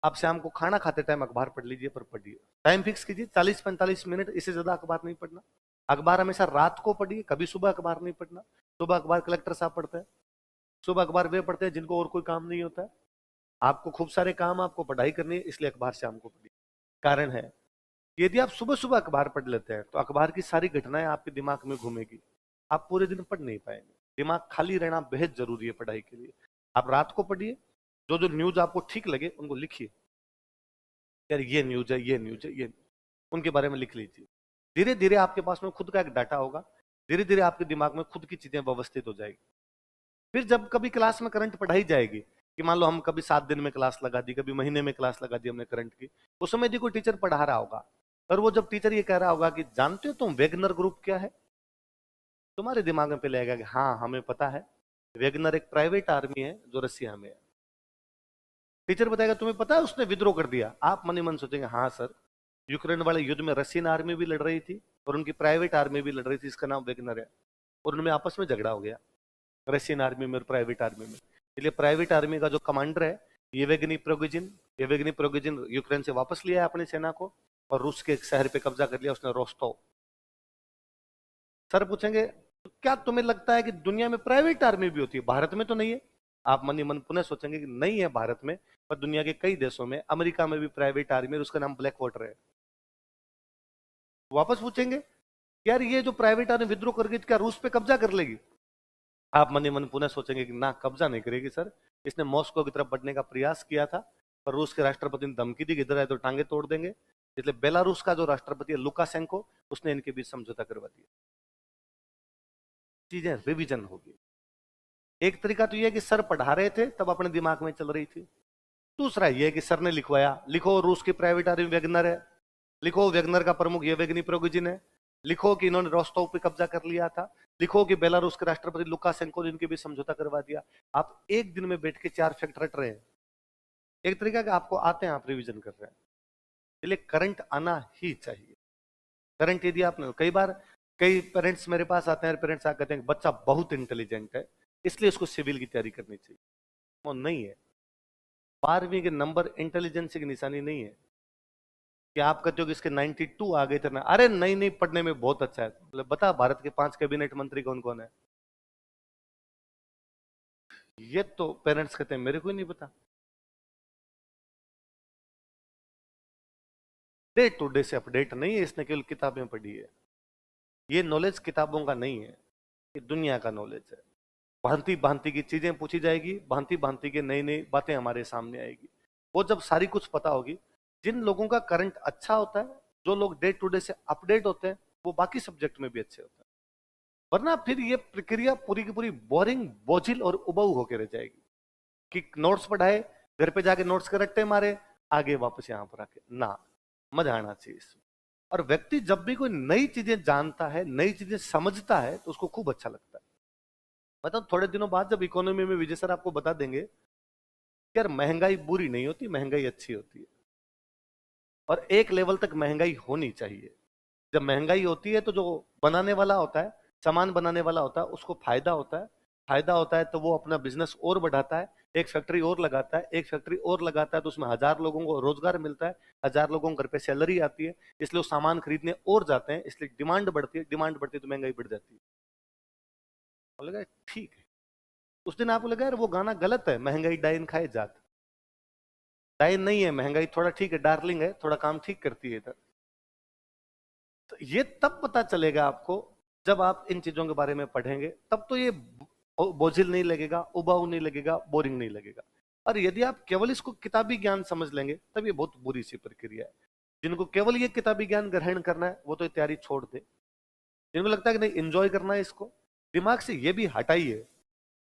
आप शाम को खाना खाते टाइम अखबार पढ़ लीजिए, पर पढ़िए, टाइम फिक्स कीजिए 40-45 मिनट, इससे ज्यादा अखबार नहीं पढ़ना। अखबार हमेशा रात को पढ़िए, कभी सुबह अखबार नहीं पढ़ना। सुबह अखबार कलेक्टर साहब पढ़ते हैं, सुबह अखबार वे पढ़ते हैं जिनको और कोई काम नहीं होता है। आपको खूब सारे काम, आपको पढ़ाई करनी है, इसलिए अखबार शाम को पढ़िए। कारण है यदि आप सुबह सुबह अखबार पढ़ लेते हैं तो अखबार की सारी घटनाएं आपके दिमाग में घूमेगी, आप पूरे दिन पढ़ नहीं पाएंगे। दिमाग खाली रहना बेहद जरूरी है पढ़ाई के लिए। आप रात को पढ़िए, जो जो न्यूज आपको ठीक लगे उनको लिखिए, यार ये न्यूज है, ये न्यूज है, ये उनके बारे में लिख लीजिए। धीरे धीरे आपके पास में खुद का एक डाटा होगा, धीरे धीरे आपके दिमाग में खुद की चीजें व्यवस्थित हो जाएगी। फिर जब कभी क्लास में करंट पढ़ाई जाएगी, कि मान लो हम कभी 7 दिन में क्लास लगा दी, कभी महीने में क्लास लगा दी हमने करंट की, उस समय यदि कोई टीचर पढ़ा रहा होगा और वो जब टीचर ये कह रहा होगा कि जानते हो तुम वेगनर ग्रुप क्या है, तुम्हारे दिमाग में पहले आएगा कि हाँ हमें पता है, वेगनर एक प्राइवेट आर्मी है जो रसिया में है। टीचर बताएगा तुम्हें पता है उसने विद्रोह कर दिया, आप मन ही मन सोचेंगे हाँ सर, यूक्रेन वाले युद्ध में रशियन आर्मी भी लड़ रही थी और उनकी प्राइवेट आर्मी भी लड़ रही थी, इसका नाम वेगनर है, और उनमें आपस में झगड़ा हो गया रशियन आर्मी में और प्राइवेट आर्मी में। इसलिए प्राइवेट आर्मी का जो कमांडर है येवेगनी प्रोगोजिन यूक्रेन से वापस लिया है अपनी सेना को और रूस के एक शहर पे कब्जा कर लिया उसने, रोस्टोव। सर पूछेंगे तो क्या तुम्हें लगता है कि दुनिया में प्राइवेट आर्मी भी होती है, भारत में तो नहीं है? आप मन ही मन पुनः सोचेंगे कि नहीं है भारत में, पर दुनिया के कई देशों में, अमेरिका में भी प्राइवेट आर्मी है, उसका नाम ब्लैक वाटर है। वापस पूछेंगे यार ये जो प्राइवेट आर्मी विद्रोह कर गई क्या रूस पे कब्जा कर लेगी? आप मन ही मन पुनः सोचेंगे कि ना, कब्जा नहीं करेगी सर, इसने मॉस्को की तरफ बढ़ने का प्रयास किया था, पर रूस के राष्ट्रपति ने धमकी दी कि इधर आए तो टांगे तोड़ देंगे, इसलिए बेलारूस का जो राष्ट्रपति है लुकाशेंको, उसने इनके बीच समझौता करवा दिया, चीजें रिवीजन होगी। एक तरीका तो यह है कि सर पढ़ा रहे थे तब अपने दिमाग में चल रही थी, दूसरा यह है कि सर ने लिखवाया, लिखो रूस की प्राइवेट आर्मी वेगनर है, लिखो वेगनर का प्रमुख येवेगनी प्रिगोजिन है, लिखो कि इन्होंने रोस्टोव पे कब्जा कर लिया था, लिखो कि बेलारूस के राष्ट्रपति लुकाशेंको ने इनके भी समझौता करवा दिया। आप एक दिन में बैठ के 4 फैक्ट रट रहे हैं। एक तरीका कि आपको आते हैं, आप रिवीजन कर रहे हैं, इसलिए करंट आना ही चाहिए। करंट यदि आपने, कई बार कई पेरेंट्स मेरे पास आते हैं, पेरेंट्स आकर कहते हैं बच्चा बहुत इंटेलिजेंट है इसलिए उसको सिविल की तैयारी करनी चाहिए। वो नहीं है, 12वीं के नंबर इंटेलिजेंस की निशानी नहीं है कि आप कहते हो कि इसके 92 आ गए थे ना, अरे नहीं नहीं पढ़ने में बहुत अच्छा है, मतलब बता भारत के 5 कैबिनेट मंत्री कौन कौन है? ये तो पेरेंट्स कहते हैं मेरे को ही नहीं पता। डे टू डे से अपडेट नहीं है, इसने केवल किताबें पढ़ी है। ये नॉलेज किताबों का नहीं है, ये दुनिया का नॉलेज है। भांति भांति की चीजें पूछी जाएगी, भांति भांति की नई नई बातें हमारे सामने आएगी। वो जब सारी कुछ पता होगी, जिन लोगों का करंट अच्छा होता है, जो लोग डे टू डे से अपडेट होते हैं, वो बाकी सब्जेक्ट में भी अच्छे होते हैं। वरना फिर ये प्रक्रिया पूरी की पूरी बोरिंग, बोझिल और उबाऊ होकर रह जाएगी कि नोट्स पढ़ाए, घर पे जाके नोट्स के रट्टे मारे, आगे वापस यहाँ पर आके ना, मजा आना चाहिए इसमें। और व्यक्ति जब भी कोई नई चीजें जानता है, नई चीजें समझता है, तो उसको खूब अच्छा लगता है। मतलब थोड़े दिनों बाद जब इकोनॉमी में विजय सर आपको बता देंगे यार महंगाई बुरी नहीं होती, महंगाई अच्छी होती है, और एक लेवल तक महंगाई होनी चाहिए। जब महंगाई होती है तो जो बनाने वाला होता है, सामान बनाने वाला होता है, उसको फायदा होता है, फायदा होता है तो वो अपना बिजनेस और बढ़ाता है, एक फैक्ट्री और लगाता है, एक फैक्ट्री और लगाता है, तो उसमें 1000 लोगों को रोजगार मिलता है, 1000 लोगों को घर पे सैलरी आती है, इसलिए वो सामान खरीदने और जाते हैं, इसलिए डिमांड बढ़ती है, डिमांड बढ़ती है तो महंगाई बढ़ जाती है। आपको लगा ठीक है, उस दिन आपको लगा यार वो गाना गलत है, महंगाई डाइन खाए जात, डाइन नहीं है महंगाई, थोड़ा ठीक है, डार्लिंग है, थोड़ा काम ठीक करती है इधर। तो ये तब पता चलेगा आपको जब आप इन चीजों के बारे में पढ़ेंगे, तब तो ये बोझिल नहीं लगेगा, उबाऊ नहीं लगेगा, बोरिंग नहीं लगेगा। और यदि आप केवल इसको किताबी ज्ञान समझ लेंगे तब ये बहुत बुरी सी प्रक्रिया है। जिनको केवल ये किताबी ज्ञान ग्रहण करना है वो तो तैयारी छोड़ दे, जिनको लगता है कि नहीं एंजॉय करना है इसको, दिमाग से ये भी हटाइए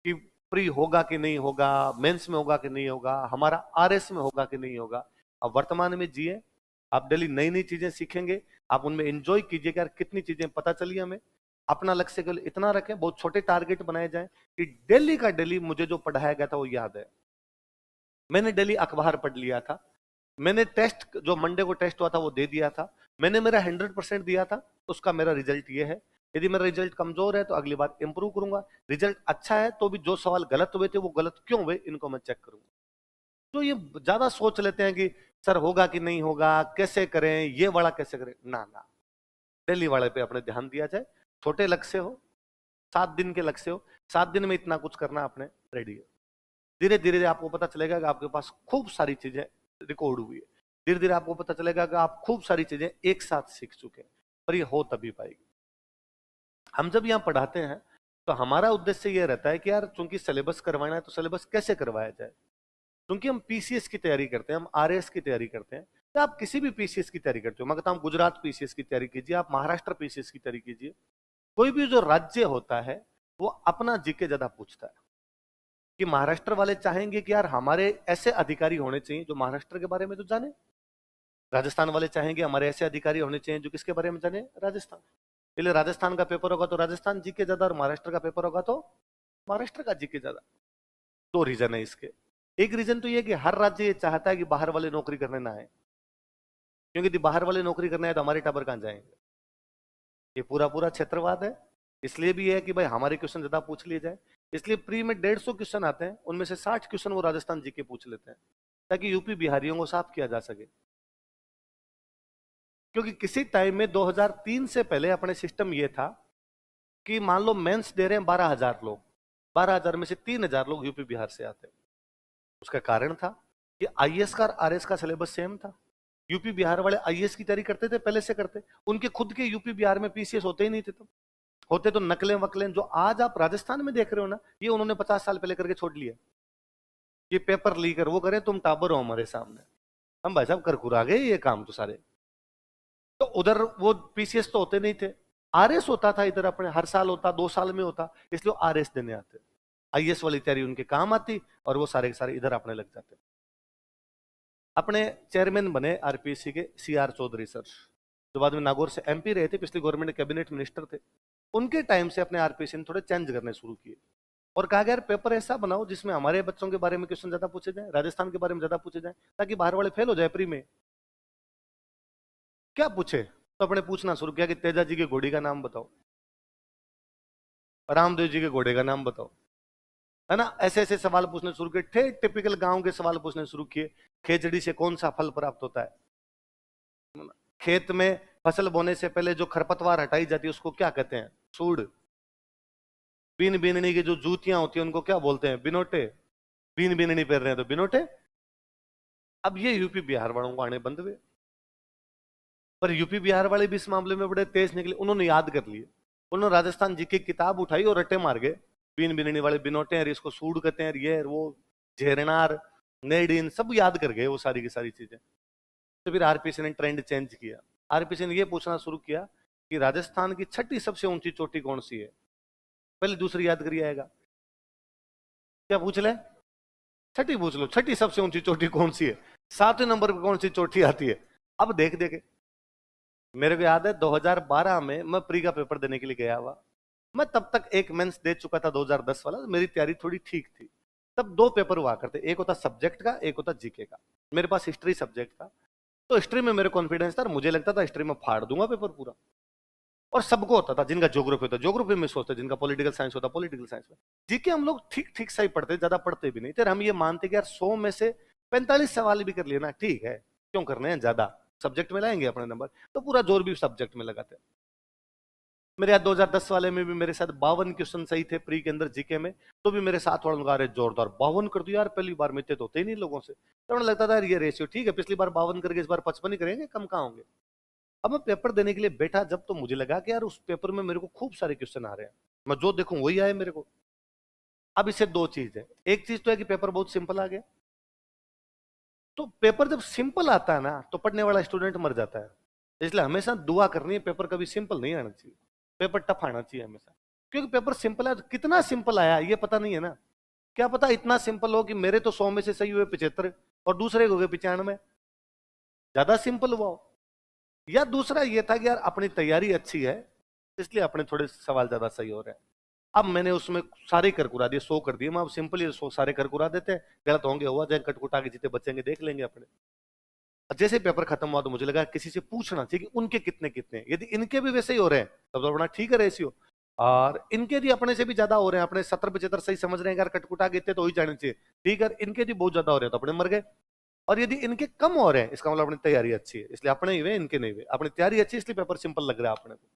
कि प्री होगा कि नहीं होगा, मेंस में होगा कि नहीं होगा, हमारा आरएस में होगा कि नहीं होगा। अब वर्तमान में जिए, आप डेली नई नई चीजें सीखेंगे, आप उनमें एंजॉय कीजिए कि यार कितनी चीजें पता चली हमें। अपना लक्ष्य केवल इतना रखें, बहुत छोटे टारगेट बनाए जाएं कि डेली का डेली मुझे जो पढ़ाया गया था वो याद है। मैंने डेली अखबार पढ़ लिया था, मैंने टेस्ट जो मंडे को टेस्ट हुआ था वो दे दिया था, मैंने मेरा 100% दिया था, उसका मेरा रिजल्ट ये है। यदि मेरा रिजल्ट कमजोर है तो अगली बार इंप्रूव करूंगा, रिजल्ट अच्छा है तो भी जो सवाल गलत हुए थे वो गलत क्यों हुए इनको मैं चेक करूंगा। तो ये ज्यादा सोच लेते हैं कि सर होगा कि नहीं होगा, कैसे करें, ये वाला कैसे करें, ना ना, डेली वाले पे अपने ध्यान दिया जाए। छोटे लक्ष्य हो, 7 दिन के लक्ष्य हो, 7 दिन में इतना कुछ करना अपने रेडी है। धीरे धीरे आपको पता चलेगा कि आपके पास खूब सारी चीजें रिकॉर्ड हुई है, धीरे धीरे आपको पता चलेगा कि आप खूब सारी चीजें एक साथ सीख चुके हैं, पर ये हो तभी पाएगी। हम जब यहाँ पढ़ाते हैं तो हमारा उद्देश्य ये रहता है कि यार चूंकि सिलेबस करवाना है तो सिलेबस कैसे करवाया जाए। क्योंकि हम पीसीएस की तैयारी करते हैं, हम आरएएस की तैयारी करते हैं, तो आप किसी भी पीसीएस की तैयारी करते हो, मैं कहता हूँ गुजरात पीसीएस की तैयारी कीजिए, आप महाराष्ट्र पीसीएस की तैयारी कीजिए, कोई भी जो राज्य होता है वो अपना जीके ज्यादा पूछता है। कि महाराष्ट्र वाले चाहेंगे कि यार हमारे ऐसे अधिकारी होने चाहिए जो महाराष्ट्र के बारे में तो जाने, राजस्थान वाले चाहेंगे हमारे ऐसे अधिकारी होने चाहिए जो किसके बारे में जाने, राजस्थान। इसलिए राजस्थान का पेपर होगा तो राजस्थान जीके ज्यादा, और महाराष्ट्र का पेपर होगा तो महाराष्ट्र का जीके ज्यादा। दो रीजन है इसके। एक रीजन तो ये कि हर राज्य ये चाहता है कि बाहर वाले नौकरी करने ना आए, क्योंकि यदि बाहर वाले नौकरी करने आए तो हमारे टाबर कहां जाएंगे। ये पूरा पूरा क्षेत्रवाद है। इसलिए भी है कि भाई हमारे क्वेश्चन ज्यादा पूछ लिए जाए, इसलिए प्री में 150 क्वेश्चन आते हैं, उनमें से 60 क्वेश्चन वो राजस्थान जीके पूछ लेते हैं ताकि यूपी बिहारियों को साफ किया जा सके। क्योंकि किसी टाइम में 2003 से पहले अपने सिस्टम ये था कि मान लो मेंस दे रहे हैं 12,000 लोग, 12,000 में से 3,000 लोग यूपी बिहार से आते हैं। उसका कारण था कि आईएएस का और आरएएस का सिलेबस सेम था। यूपी बिहार वाले आईएएस की तैयारी करते थे, पहले से करते, उनके खुद के यूपी बिहार में पीसीएस होते ही नहीं थे, तो होते तो नकलें वकलें जो आज आप राजस्थान में देख रहे हो ना, ये उन्होंने 50 साल पहले करके छोड़ लिया। ये पेपर लीक कर वो करें, तुम टाबर हो हमारे सामने, हम भाई साहब करकुरा गए ये काम तो सारे। तो उधर वो पीसीएस तो होते नहीं थे, आरएस होता था इधर अपने, हर साल होता, 2 साल में होता, इसलिए आरएस देने आते, आईएएस वाली तैयारी उनके काम आती और वो सारे के सारे इधर अपने लग जाते। अपने चेयरमैन बने आरपीएससी के सीआर चौधरी सर, जो बाद में नागौर से एमपी रहे थे, पिछली गवर्नमेंट कैबिनेट मिनिस्टर थे। उनके टाइम से अपने आरपीएससी ने थोड़े चेंज करने शुरू किए और कहा गया यार पेपर ऐसा बनाओ जिसमें हमारे बच्चों के बारे में क्वेश्चन ज्यादा पूछे जाए, राजस्थान के बारे में ज्यादा पूछे जाए, ताकि बाहर वाले फेल हो जाए प्री में। क्या पूछे, तो अपने पूछना शुरू किया कि तेजा जी के घोड़ी का नाम बताओ, रामदेव जी के घोड़े का नाम बताओ, है ना, ऐसे ऐसे सवाल पूछने शुरू किए, थे टिपिकल गांव के सवाल पूछने शुरू किए। खेजड़ी से कौन सा फल प्राप्त होता है, खेत में फसल बोने से पहले जो खरपतवार हटाई जाती है उसको क्या कहते हैं, सूड़। बीन बीननी की जो जूतियां होती है उनको क्या बोलते हैं, बिनोटे। बीन बीननी पहन रहे हैं तो बिनोटे। अब ये यूपी बिहार वालों को आने बंद हुए, पर यूपी बिहार वाले भी इस मामले में बड़े तेज निकले, उन्होंने याद कर लिए, उन्होंने राजस्थान जी की किताब उठाई और रट्टे मार गए, बीन बिननी वाले बिनोटे हैं, इसको सूड कहते हैं, ये वो झेरनार नेडिन सब याद कर गए वो सारी की सारी चीजें। तो फिर आरपीसी ने ट्रेंड चेंज किया, आरपीसी ने ये पूछना शुरू किया कि राजस्थान की छठी सबसे ऊंची चोटी कौन सी है, पहले दूसरी याद करिए आएगा, क्या पूछ ले, छठी पूछ लो, छठी सबसे ऊंची चोटी कौन सी है, 7वें नंबर पर कौन सी चोटी आती है। अब देख देखे, मेरे को याद है 2012 में मैं प्री का पेपर देने के लिए गया हुआ, मैं तब तक एक मेंस दे चुका था 2010 वाला, मेरी तैयारी थोड़ी ठीक थी। तब 2 पेपर हुआ करते, एक होता सब्जेक्ट का, एक होता जीके का। मेरे पास हिस्ट्री सब्जेक्ट था, तो हिस्ट्री में मेरे कॉन्फिडेंस था, मुझे लगता था हिस्ट्री में फाड़ दूंगा पेपर पूरा। और सबको होता था, जिनका ज्योग्राफी होता ज्योग्राफी में सोचते, जिनका पॉलिटिकल साइंस होता पॉलिटिकल साइंस में। जीके हम लोग ठीक ठीक सही पढ़ते, ज्यादा पढ़ते भी नहीं थे। हम ये मानते कि यार 100 में से 45 सवाल भी कर लेना ठीक है, क्यों करने हैं ज्यादा, सब्जेक्ट में लाएंगे अपने नंबर, तो पूरा जोर भी सब्जेक्ट में लगाते। मेरे याद 2010 वाले में भी मेरे साथ 52 क्वेश्चन सही थे प्री के अंदर जीके में, तो भी मेरे साथ वालों रहे जोरदार 52 कर दिया यार, पहली बार में इतने तो होते ही नहीं लोगों से। तो उन्हें लगता था यार ये रेशियो ठीक है, पिछली बार 52 करके इस बार 55 ही करेंगे, कम कहाँ होंगे। अब मैं पेपर देने के लिए बैठा जब, तो मुझे लगा कि यार उस पेपर में मेरे को खूब सारे क्वेश्चन आ रहे हैं, मैं जो देखूं वही आए मेरे को। अब इससे दो चीज है, एक चीज तो है कि पेपर बहुत सिंपल आ गया, तो पेपर जब सिंपल आता है ना तो पढ़ने वाला स्टूडेंट मर जाता है। इसलिए हमेशा दुआ करनी है पेपर कभी सिंपल नहीं आना चाहिए, पेपर टफ आना चाहिए हमेशा, क्योंकि पेपर सिंपल है तो कितना सिंपल आया ये पता नहीं है ना। क्या पता इतना सिंपल हो कि मेरे तो 100 में से सही हुए 75 और दूसरे हो गए 95, ज्यादा सिंपल हुआ हो। या दूसरा ये था कि यार अपनी तैयारी अच्छी है इसलिए अपने थोड़े सवाल ज्यादा सही हो रहे हैं। अब मैंने उसमें सारे करकुरा दिए, 100 कर दिए, मैं अब सिंपल ही 100 सारे करकुरा देते हैं, गलत होंगे हुआ जाए, कटकुटा के जितने बचेंगे देख लेंगे अपने। जैसे पेपर खत्म हुआ तो मुझे लगा किसी से पूछना चाहिए कि उनके कितने कितने, यदि इनके भी वैसे ही हो रहे हैं तब तो अपना ठीक है रेशियो, और इनके यदि अपने से भी ज्यादा हो रहे हैं, अपने 70-75 सही समझ रहे हैं यार, कटकुटा के इतने तो ही जाने चाहिए ठीक है, इनके यदि बहुत ज्यादा हो रहे हैं तो अपने मर गए। और यदि इनके कम हो रहे हैं इसका मतलब अपनी तैयारी अच्छी है, इसलिए अपने ही हुए इनके नहीं हुए, अपनी तैयारी अच्छी इसलिए पेपर सिंपल लग रहा है अपने को।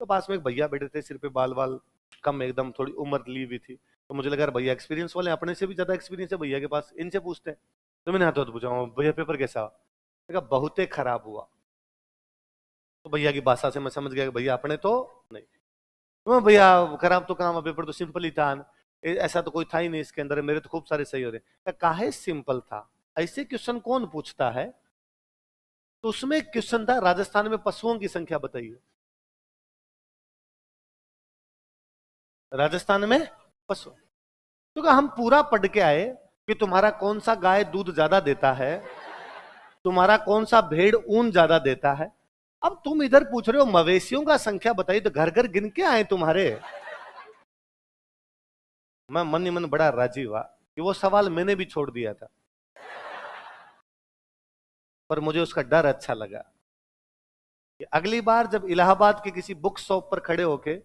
तो पास में एक भैया बैठे थे, सिर पे बाल बाल कम एकदम, थोड़ी उम्र ली हुई थी, तो मुझे लगा भैया एक्सपीरियंस वाले, अपने से भी ज्यादा एक्सपीरियंस है भैया के पास, इनसे पूछते हैं। तो मैंने हाथों पूछा भैया पेपर कैसा हुआ, मैंने कहा बहुत ही खराब हुआ। तो भैया की भाषा से मैं समझ गया कि भैया अपने तो नहीं। तो मैं भैया खराब तो कहाँ, पेपर तो सिंपल ही था, ऐसा तो कोई था ही नहीं इसके अंदर, मेरे तो खूब सारे सही हो रहे। काहे सिंपल था, ऐसे क्वेश्चन कौन पूछता है। तो उसमें एक क्वेश्चन था राजस्थान में पशुओं की संख्या बताइए, राजस्थान में पशु। तो हम पूरा पढ़ के आए कि तुम्हारा कौन सा गाय दूध ज्यादा देता है, तुम्हारा कौन सा भेड़ ऊन ज्यादा देता है। अब तुम इधर पूछ रहे हो मवेशियों का संख्या बताइए, तो घर घर गिन के आए तुम्हारे। मैं मन ही मन बड़ा राजी हुआ कि वो सवाल मैंने भी छोड़ दिया था, पर मुझे उसका डर अच्छा लगा कि अगली बार जब इलाहाबाद के किसी बुक शॉप पर खड़े होके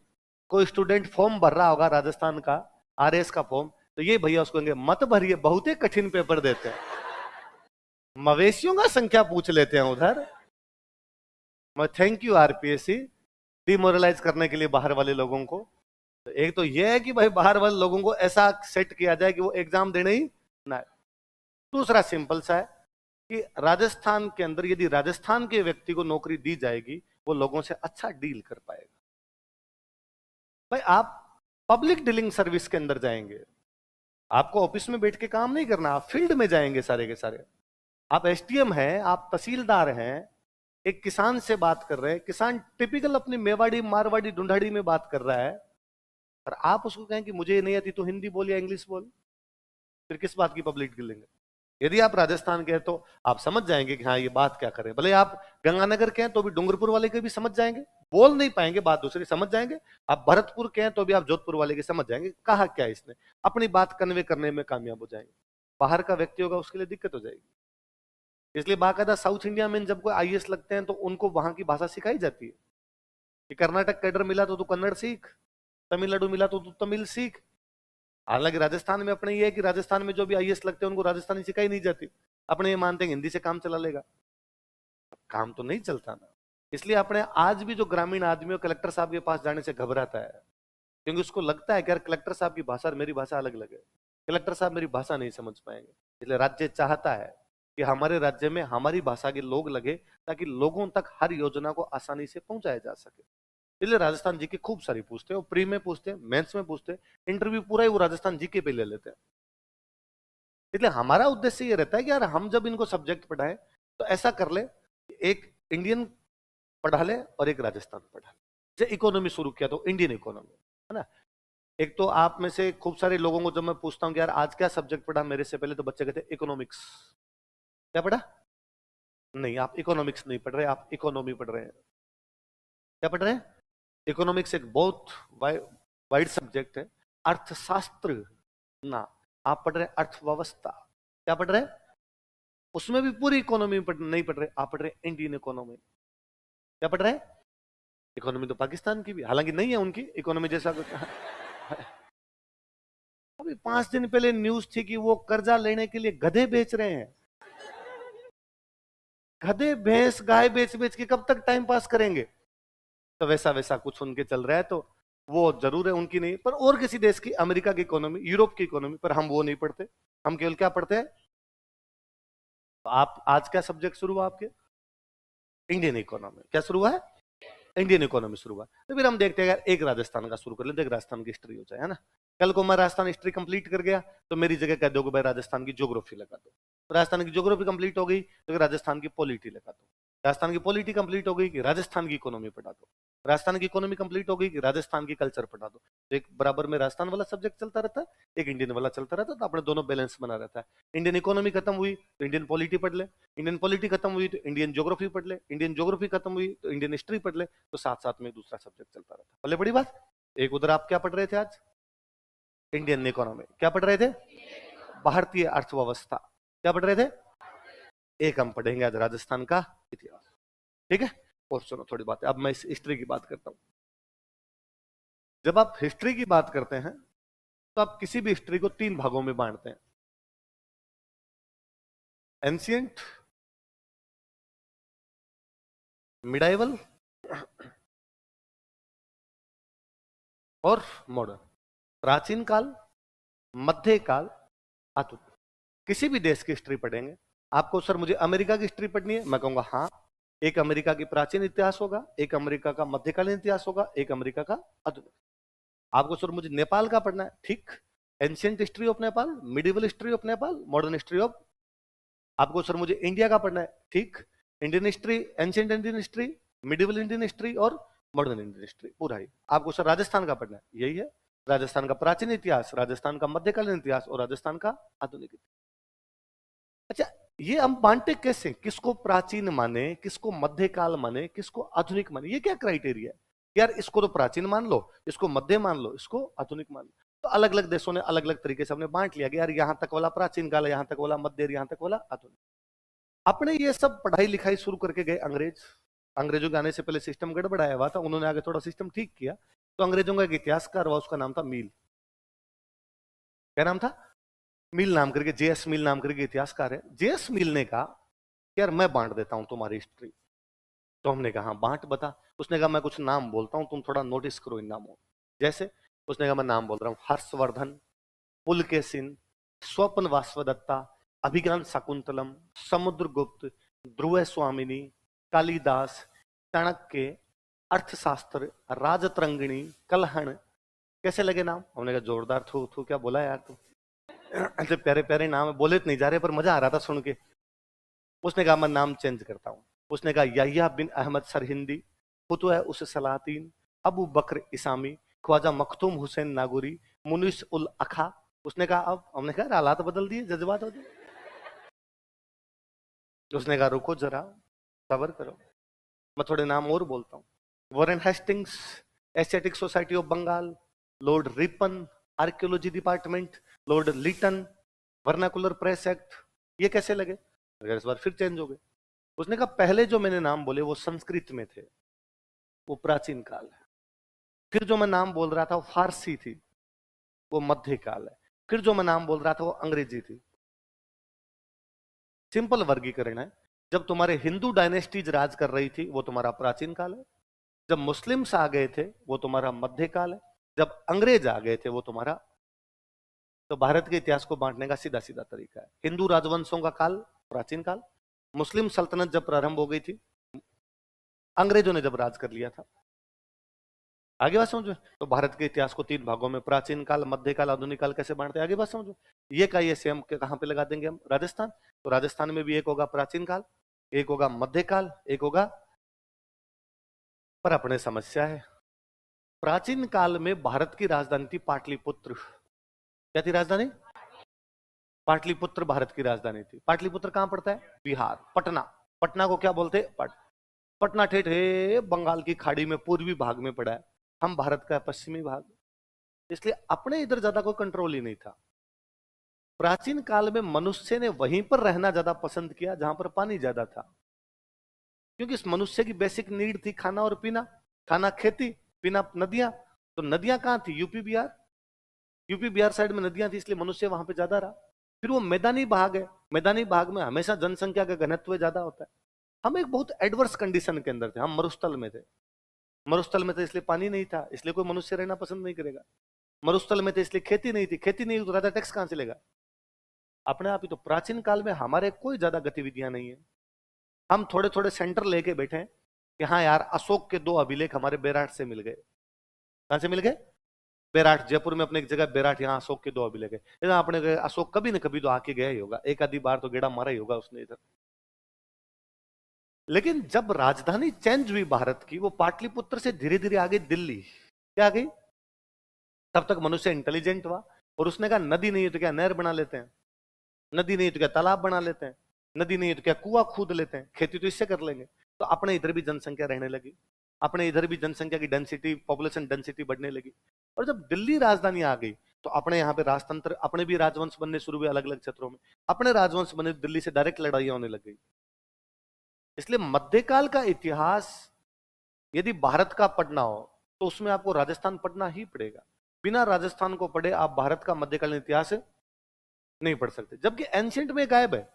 कोई स्टूडेंट फॉर्म भर रहा होगा राजस्थान का, आरएस का फॉर्म, तो ये भैया उसको कहेंगे मत भरिए, बहुत ही कठिन पेपर देते हैं, मवेशियों का संख्या पूछ लेते हैं उधर। मैं थैंक यू आरपीएससी डिमोरलाइज करने के लिए बाहर वाले लोगों को। तो एक तो ये है कि भाई बाहर वाले लोगों को ऐसा सेट किया जाए कि वो एग्जाम देने ही ना। दूसरा सिंपल सा है कि राजस्थान के अंदर यदि राजस्थान के व्यक्ति को नौकरी दी जाएगी वो लोगों से अच्छा डील कर पाएगा। भाई आप पब्लिक डीलिंग सर्विस के अंदर जाएंगे, आपको ऑफिस में बैठ के काम नहीं करना, आप फील्ड में जाएंगे सारे के सारे। आप एसडीएम हैं, आप तहसीलदार हैं, एक किसान से बात कर रहे हैं, किसान टिपिकल अपनी मेवाड़ी मारवाड़ी ढूंढाड़ी में बात कर रहा है, और आप उसको कहें कि मुझे ये नहीं आती तो हिंदी बोल या इंग्लिश बोल, फिर किस बात की पब्लिक डीलिंग है। यदि आप राजस्थान के हैं तो आप समझ जाएंगे कि हाँ ये बात क्या करें, भले आप गंगानगर के हैं तो भी डूंगरपुर वाले के भी समझ जाएंगे, बोल नहीं पाएंगे बात दूसरी समझ जाएंगे। आप भरतपुर के हैं तो भी आप जोधपुर वाले के समझ जाएंगे कहा क्या है इसने, अपनी बात कन्वे करने में कामयाब हो जाएंगे। बाहर का व्यक्ति होगा उसके लिए दिक्कत हो जाएगी। इसलिए बाकायदा साउथ इंडिया में जब कोई आईएएस लगते हैं तो उनको वहां की भाषा सिखाई जाती है कि कर्नाटक कैडर मिला तो तू कन्नड़ सीख, तमिलनाडु मिला तो तू तमिल सीख। हालांकि राजस्थान में अपने ये है कि राजस्थान में जो भी आईएएस लगते हैं उनको राजस्थानी सिखाई नहीं जाती, अपने ये मानते हैं हिंदी से काम चला लेगा, काम तो नहीं चलता ना। इसलिए अपने आज भी जो ग्रामीण आदमी है कलेक्टर साहब के पास जाने से घबराता है, क्योंकि उसको लगता है कि यार कलेक्टर साहब की भाषा और मेरी भाषा अलग अलग है, कलेक्टर साहब मेरी भाषा नहीं समझ पाएंगे। इसलिए राज्य चाहता है कि हमारे राज्य में हमारी भाषा के लोग लगे ताकि लोगों तक हर योजना को आसानी से पहुंचाया जा सके। इसलिए राजस्थान जीके खूब सारी पूछते हैं, प्री में पूछते हैं, मेंस में पूछते हैं, इंटरव्यू पूरा ही वो राजस्थान जीके पे ले लेते हैं। इसलिए हमारा उद्देश्य ये रहता है कि यार हम जब इनको सब्जेक्ट पढ़ाएं तो ऐसा कर ले, एक इंडियन पढ़ा ले और एक राजस्थान पढ़ा ले। जैसे इकोनॉमी शुरू किया तो इंडियन इकोनॉमी है ना, एक तो आप में से खूब सारे लोगों को जब मैं पूछता हूँ कि यार आज क्या सब्जेक्ट पढ़ा मेरे से पहले, तो बच्चे कहते हैं इकोनॉमिक्स। क्या पढ़ा? नहीं आप इकोनॉमिक्स नहीं पढ़ रहे, आप इकोनॉमी पढ़ रहे हैं। क्या पढ़ रहे हैं? इकोनॉमिक्स एक बहुत वाइड सब्जेक्ट है, अर्थशास्त्र ना, आप पढ़ रहे हैं अर्थव्यवस्था। क्या पढ़ रहे हैं? उसमें भी पूरी इकोनॉमी नहीं पढ़ रहे, आप पढ़ रहे हैं इंडियन इकोनॉमी। क्या पढ़ रहे हैं? इकोनॉमी तो पाकिस्तान की भी, हालांकि नहीं है उनकी इकोनॉमी जैसा कुछ। अभी 5 दिन पहले न्यूज थी कि वो कर्जा लेने के लिए गधे बेच रहे हैं। गधे भैंस गाय बेच बेच के कब तक टाइम पास करेंगे? तो वैसा वैसा कुछ उनके चल रहा है, तो वो जरूर है उनकी नहीं, पर और किसी देश की, अमेरिका की इकोनॉमी, यूरोप की इकोनॉमी, पर हम वो नहीं पढ़ते। हम केवल क्या पढ़ते हैं? तो आप आज क्या सब्जेक्ट शुरू हुआ आपके? Indian economy. क्या शुरू हुआ है? इंडियन इकोनॉमी शुरू हुआ। तो फिर हम देखते हैं यार, एक राजस्थान का शुरू कर लेते हैं, राजस्थान की हिस्ट्री हो जाए, है ना। कल को मैं राजस्थान हिस्ट्री कंप्लीट कर गया तो मेरी जगह कह दोगे भाई राजस्थान की ज्योग्राफी लगा दो। तो राजस्थान की ज्योग्राफी कंप्लीट हो गई तो राजस्थान की पॉलिटी लगा दो। राजस्थान की पॉलिटी कंप्लीट हो गई कि राजस्थान की इकोनॉमी पढ़ा दो। राजस्थान की इकोनॉमी कंप्लीट हो गई कि राजस्थान की कल्चर पढ़ा दो। तो एक बराबर में राजस्थान वाला सब्जेक्ट चलता रहता है, एक इंडियन वाला चलता रहता है, तो अपने दोनों बैलेंस बना रहता है। इंडियन इकोनॉमी खत्म हुई तो इंडियन पॉलिटी पढ़ ले, इंडियन पॉलिटी खत्म हुई तो इंडियन ज्योग्राफी पढ़ ले, इंडियन ज्योग्राफी खत्म हुई तो इंडियन हिस्ट्री पढ़ ले, तो साथ साथ में दूसरा सब्जेक्ट चलता रहता है। भले बड़ी बात। एक उधर आप क्या पढ़ रहे थे आज? Indian economy. क्या पढ़ रहे थे? भारतीय अर्थव्यवस्था। क्या पढ़ रहे थे? एक हम पढ़ेंगे आज राजस्थान का इतिहास। ठीक है। और सुनो थोड़ी बात है, अब मैं इस हिस्ट्री की बात करता हूं। जब आप हिस्ट्री की बात करते हैं तो आप किसी भी हिस्ट्री को 3 भागों में बांटते हैं। एंशियंट, मिडाइवल और मॉडर्न। प्राचीन काल, मध्य काल, आधुनिक। किसी भी देश की हिस्ट्री पढ़ेंगे, आपको सर मुझे अमेरिका की हिस्ट्री पढ़नी है, मैं कहूंगा हाँ, एक अमेरिका की प्राचीन इतिहास होगा, एक अमेरिका का मध्यकालीन इतिहास होगा, एक अमेरिका का आधुनिक। आपको सर मुझे नेपाल का पढ़ना है, ठीक, ancient history of Nepal, medieval history of Nepal, modern history of. आपको सर मुझे इंडिया का पढ़ना है, ठीक, Indian history, ancient Indian history, medieval Indian history और मॉडर्न इंडियन हिस्ट्री, पूरा ही। आपको सर राजस्थान का पढ़ना है, यही है, राजस्थान का प्राचीन इतिहास, राजस्थान का मध्यकालीन इतिहास और राजस्थान का आधुनिक इतिहास। अच्छा, ये हम बांटे कैसे? किसको प्राचीन माने, किसको मध्यकाल माने, किसको आधुनिक माने? ये क्या क्राइटेरिया है? यार इसको तो प्राचीन मान लो, इसको मध्य मान लो, इसको आधुनिक मान लो। तो अलग अलग देशों ने अलग अलग तरीके से हमने बांट लिया कि यार यहाँ तक वाला प्राचीन काल है, यहाँ तक वाला मध्य, यहाँ तक वाला आधुनिक। अपने ये सब पढ़ाई लिखाई शुरू करके गए अंग्रेज। अंग्रेजों के आने से पहले सिस्टम गड़बड़ाया हुआ था, उन्होंने आगे थोड़ा सिस्टम ठीक किया। तो अंग्रेजों का एक इतिहासकार हुआ, उसका नाम था मील। क्या नाम था? मिल नाम करके, जेएस मिल नाम करके इतिहासकार है। जेएस मिल ने कहा यार मैं बांट देता हूं तुम्हारी हिस्ट्री। तो हमने कहा हाँ बांट, बता। उसने कहा मैं कुछ नाम बोलता हूं, तुम थोड़ा नोटिस करो इन नामों। जैसे उसने कहा मैं नाम बोल रहा हूं, हर्षवर्धन, पुलकेशिन, स्वपन वासवदत्ता, अभिज्ञान शकुंतलम, समुद्रगुप्त, ध्रुव स्वामिनी, कालिदास, चाणक्य, अर्थशास्त्र, राजतरंगिणी, कलहण। कैसे लगे नाम? हमने कहा जोरदार। थू थू क्या बोला यार तू, ऐसे प्यारे प्यारे नाम बोले तो नहीं जा रहे, पर मजा आ रहा था सुन के। उसने कहा मैं नाम चेंज करता हूं। उसने कहा यहिया बिन अहमद सरहिंदी, फुतुह उस सलातीन, अबू बकर इसामी, ख्वाजा मखतूम हुसैन नागुरी, मुनिस उल अखा। उसने कहा अब, हमने कहा हालात बदल दिए, जज्बात हो दिए। उसने कहा रुको जरा, सबर करो, मैं थोड़े नाम और बोलता हूँ। Warren Hastings, aesthetic society of Bengal, Lord Ripon, archaeology department, Lord Lytton, vernacular press act. ये कैसे लगे? अगर इस बार फिर चेंज हो गए। उसने कहा पहले जो मैंने नाम बोले वो संस्कृत में थे, वो प्राचीन काल है। फिर जो मैं नाम बोल रहा था वो फारसी थी, वो मध्य काल है। फिर जो मैं नाम बोल रहा था वो अंग्रेजी थी। सिंपल वर्गीकरण है। जब तुम्हारे हिंदू डायनेस्टीज राज कर रही थी वो तुम्हारा प्राचीन काल है, जब मुस्लिम्स आ गए थे वो तुम्हारा मध्य काल है, जब अंग्रेज आ गए थे वो तुम्हारा। तो भारत के इतिहास को बांटने का सीधा सीधा तरीका है, हिंदू राजवंशों का काल प्राचीन काल, मुस्लिम सल्तनत जब प्रारंभ हो गई थी, अंग्रेजों ने जब राज कर लिया था। आगे बात समझो। तो भारत के इतिहास को 3 भागों में, प्राचीन काल, मध्य काल, आधुनिक काल कैसे बांटते हैं, आगे बात समझो। ये का ये सेम कहां पे लगा देंगे हम? राजस्थान। तो राजस्थान में भी एक होगा प्राचीन काल, एक होगा मध्य काल, एक होगा। पर अपने समस्या है, प्राचीन काल में भारत की राजधानी थी पाटलिपुत्र। क्या थी राजधानी? पाटलिपुत्र भारत की राजधानी थी। पाटलिपुत्र कहां पड़ता है? बिहार। पटना, पटना को क्या बोलते हैं? पटना ठेठ है बंगाल की खाड़ी में पूर्वी भाग में पड़ा है, हम भारत का पश्चिमी भाग, इसलिए अपने इधर ज्यादा कोई कंट्रोल ही नहीं था। प्राचीन काल में मनुष्य ने वहीं पर रहना ज्यादा पसंद किया जहां पर पानी ज्यादा था, क्योंकि इस मनुष्य की बेसिक नीड थी खाना और पीना। खाना खेती, पीना नदियां। तो नदियां कहां थी? UP Bihar. UP Bihar side में नदियां थी, इसलिए मनुष्य वहां पे ज्यादा रहा। फिर वो मैदानी भाग है, मैदानी भाग में हमेशा जनसंख्या का घनत्व ज्यादा होता है। हम एक बहुत एडवर्स कंडीशन के अंदर थे, हम मरुस्थल में थे। मरुस्थल में थे इसलिए पानी नहीं था, इसलिए कोई मनुष्य रहना पसंद नहीं करेगा। मरुस्थल में थे इसलिए खेती नहीं थी, खेती नहीं तो राजा टैक्स कहां से लेगा? अपने आप ही। तो प्राचीन काल में हमारे कोई ज्यादा गतिविधियां नहीं है। हम थोड़े थोड़े सेंटर लेके बैठे हैं कि हाँ यार, अशोक के 2 अभिलेख हमारे बेराट से मिल गए। कहां से मिल गए? बेराट। जयपुर में अपने एक जगह बेराट, यहाँ अशोक के 2 अभिलेख है। इधर अपने अशोक कभी न कभी तो आके गया ही होगा, एक आधी बार तो गेड़ा मारा ही होगा उसने इधर। लेकिन जब राजधानी चेंज हुई भारत की, वो पाटलिपुत्र से धीरे धीरे आ गई दिल्ली। क्या आ गई? तब तक मनुष्य इंटेलिजेंट हुआ और उसने कहा नदी नहीं है तो क्या नहर बना लेते हैं, नदी नहीं है तो क्या तालाब बना लेते हैं, नदी नहीं है तो क्या कुआं खोद लेते हैं, खेती तो इससे कर लेंगे। तो अपने इधर भी जनसंख्या रहने लगी, अपने इधर भी जनसंख्या की डेंसिटी, पॉपुलेशन डेंसिटी बढ़ने लगी। और जब दिल्ली राजधानी आ गई तो अपने यहाँ पे राजतंत्र, अपने भी राजवंश बनने शुरू हुए अलग अलग क्षेत्रों में। अपने राजवंश बने, दिल्ली से डायरेक्ट लड़ाइयां होने लग गई। इसलिए मध्यकाल का इतिहास यदि भारत का पढ़ना हो तो उसमें आपको राजस्थान पढ़ना ही पड़ेगा। बिना राजस्थान को पढ़े आप भारत का मध्यकालीन इतिहास नहीं पढ़ सकते। जबकि एंशियंट में गायब है।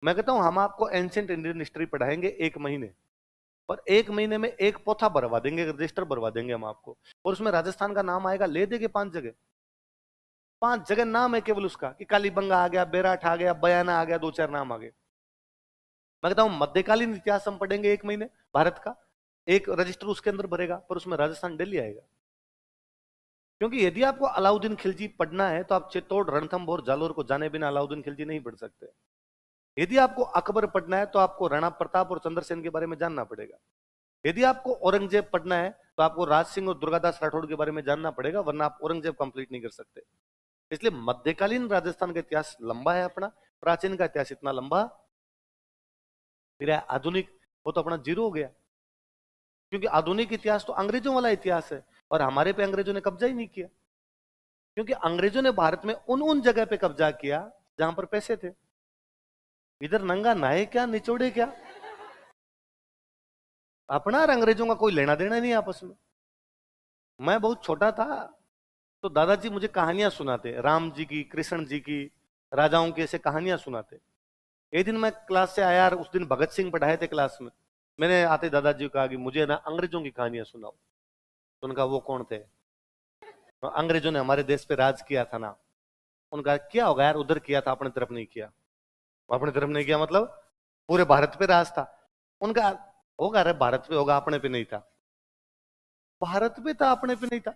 मैं कहता हूं हम आपको एंशियंट इंडियन हिस्ट्री पढ़ाएंगे 1 महीने, और 1 महीने में एक पोथा भरवा देंगे, रजिस्टर भरवा देंगे हम आपको, और उसमें राजस्थान का नाम आएगा, ले देंगे 5 जगह। 5 जगह नाम है केवल उसका, कि कालीबंगा आ गया, बेराठ आ गया, बयाना आ गया, 2-4 नाम आ गए। मैं कहता हूं मध्यकालीन इतिहास हम पढ़ेंगे 1 महीने भारत का, एक रजिस्टर उसके अंदर भरेगा, पर उसमें राजस्थान दिल्ली आएगा। क्योंकि यदि आपको अलाउद्दीन खिलजी पढ़ना है तो आप चित्तौड़, रणथंभौर, जालोर को जाने बिना अलाउद्दीन खिलजी नहीं पढ़ सकते। यदि आपको अकबर पढ़ना है तो आपको राणा प्रताप और चंद्रसेन के बारे में जानना पड़ेगा। यदि आपको औरंगजेब पढ़ना है तो आपको राज सिंह और दुर्गादास राठौड़ के बारे में जानना पड़ेगा, वरना आप औरंगजेब कंप्लीट नहीं कर सकते। इसलिए मध्यकालीन राजस्थान का इतिहास लंबा है अपना, प्राचीन का इतिहास इतना लंबा। फिर आधुनिक, वो तो अपना जीरो हो गया। क्योंकि आधुनिक इतिहास तो अंग्रेजों वाला इतिहास है, और हमारे पे अंग्रेजों ने कब्जा ही नहीं किया। क्योंकि अंग्रेजों ने भारत में उन उन जगह पे कब्जा किया जहां पर पैसे थे। इधर नंगा नहाए क्या, निचोड़े क्या, अपना और अंग्रेजों का कोई लेना देना नहीं आपस में। मैं बहुत छोटा था तो दादाजी मुझे कहानियां सुनाते, राम जी की, कृष्ण जी की, राजाओं की, ऐसे कहानियां सुनाते। एक दिन मैं क्लास से आया और उस दिन भगत सिंह पढ़ाए थे क्लास में। मैंने आते दादाजी को कहा कि मुझे ना अंग्रेजों की कहानियां सुनाओ। तो उनका वो कौन थे? तो अंग्रेजों ने हमारे देश पे राज किया था ना। उनका क्या होगा यार, उधर किया था, अपने तरफ नहीं किया। अपने तरफ नहीं किया मतलब पूरे भारत पे राज था उनका। होगा, अरे भारत पे होगा, अपने पे नहीं था। भारत पे था, अपने पे नहीं था।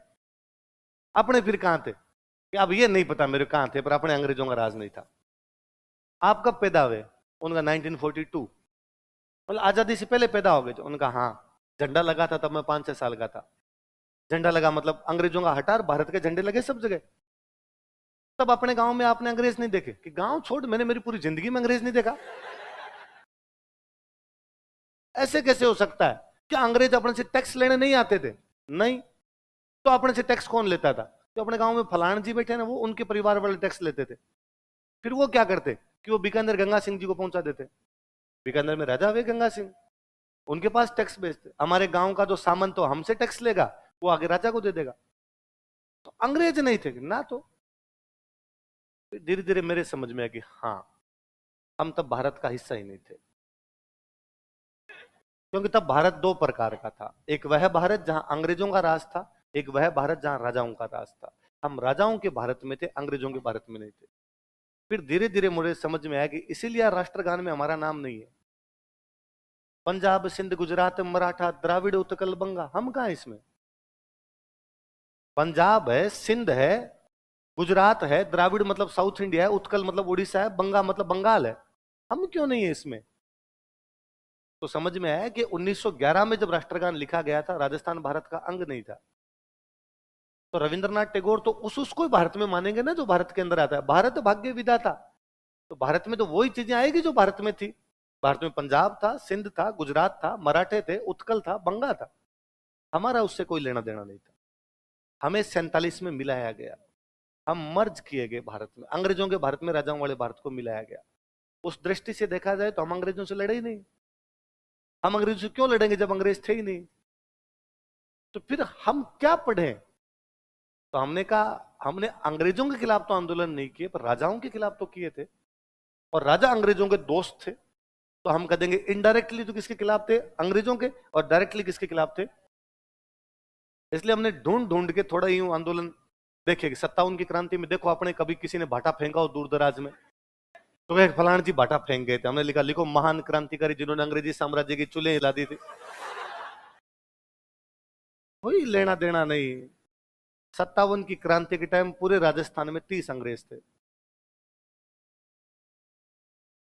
अपने फिर कहां थे? कि अब ये नहीं पता मेरे कहां थे, पर अपने अंग्रेजों का राज नहीं था। आप कब पैदा हुए? उनका 1942, मतलब आजादी से पहले पैदा हो गए थे। उनका हाँ, झंडा लगा था तब मैं 5-6 साल का था। झंडा लगा मतलब अंग्रेजों का हटा, भारत के झंडे लगे सब जगह। तब अपने गांव में आपने अंग्रेज नहीं देखे? कि गांव छोड़, मैंने मेरी पूरी जिंदगी में अंग्रेज नहीं देखा। ऐसे कैसे हो सकता है? क्या अंग्रेज अपने से टैक्स लेने नहीं आते थे? नहीं। तो अपने से टैक्स कौन लेता था? तो अपने गांव में फलान जी बैठे ना, वो उनके परिवार वाले टैक्स लेते थे। फिर वो क्या करते कि वो बीकानेर गंगा सिंह जी को पहुंचा देते। बीकानेर में राजा हुए गंगा सिंह, उनके पास टैक्स भेजते। हमारे गांव का जो सामान तो हमसे टैक्स लेगा, वो आगे राजा को दे देगा। तो अंग्रेज नहीं थे ना। तो धीरे धीरे मेरे समझ में आया कि हाँ, हम तब भारत का हिस्सा ही नहीं थे। क्योंकि तब भारत 2 प्रकार का था, एक वह भारत जहां अंग्रेजों का राज था, एक वह भारत जहां राजाओं का राज था। हम राजाओं के भारत में थे, अंग्रेजों के भारत में नहीं थे। फिर धीरे धीरे मुझे समझ में आया कि इसीलिए राष्ट्रगान में हमारा नाम नहीं है। पंजाब, सिंध, गुजरात, मराठा, द्राविड़, उत्कल, बंगा, हम कहां इसमें? पंजाब है, सिंध है, गुजरात है, द्राविड़ मतलब साउथ इंडिया है, उत्कल मतलब उड़ीसा है, बंगा मतलब बंगाल है। हम क्यों नहीं है इसमें? तो समझ में आया कि 1911 में जब राष्ट्रगान लिखा गया था, राजस्थान भारत का अंग नहीं था। तो रविंद्रनाथ टैगोर तो उसको ही भारत में मानेंगे ना जो भारत के अंदर आता है। भारत भाग्य विधाता, तो भारत में तो वही चीजें आएगी जो भारत में थी। भारत में पंजाब था, सिंध था, गुजरात था, मराठे थे, उत्कल था, बंगा था। हमारा उससे कोई लेना देना नहीं था। हमें 47 में मिलाया गया, हम मर्ज किए गए भारत में। अंग्रेजों के भारत में, राजाओं वाले भारत को मिलाया गया। उस दृष्टि से देखा जाए तो हम अंग्रेजों से लड़े ही नहीं। हम अंग्रेजों से क्यों लड़ेंगे जब अंग्रेज थे ही नहीं? तो फिर हम क्या पढ़े? तो हमने कहा हमने अंग्रेजों के खिलाफ तो आंदोलन नहीं किए, पर राजाओं के खिलाफ तो किए थे, और राजा अंग्रेजों के दोस्त थे। तो हम कह देंगे इनडायरेक्टली तो किसके खिलाफ थे? अंग्रेजों के। और डायरेक्टली किसके खिलाफ थे? इसलिए हमने ढूंढ ढूंढ के थोड़ा यूं आंदोलन देखे कि 57 की क्रांति में देखो अपने कभी किसी ने भाटा फेंका हो दूर दराज में, तो एक फलान जी भाटा फेंक गए थे, हमने लिखा लिखो महान क्रांतिकारी जिन्होंने अंग्रेजी साम्राज्य की चूल्हे हिला दी थी। कोई लेना देना नहीं। 57 की क्रांति के टाइम पूरे राजस्थान में 30 अंग्रेज थे।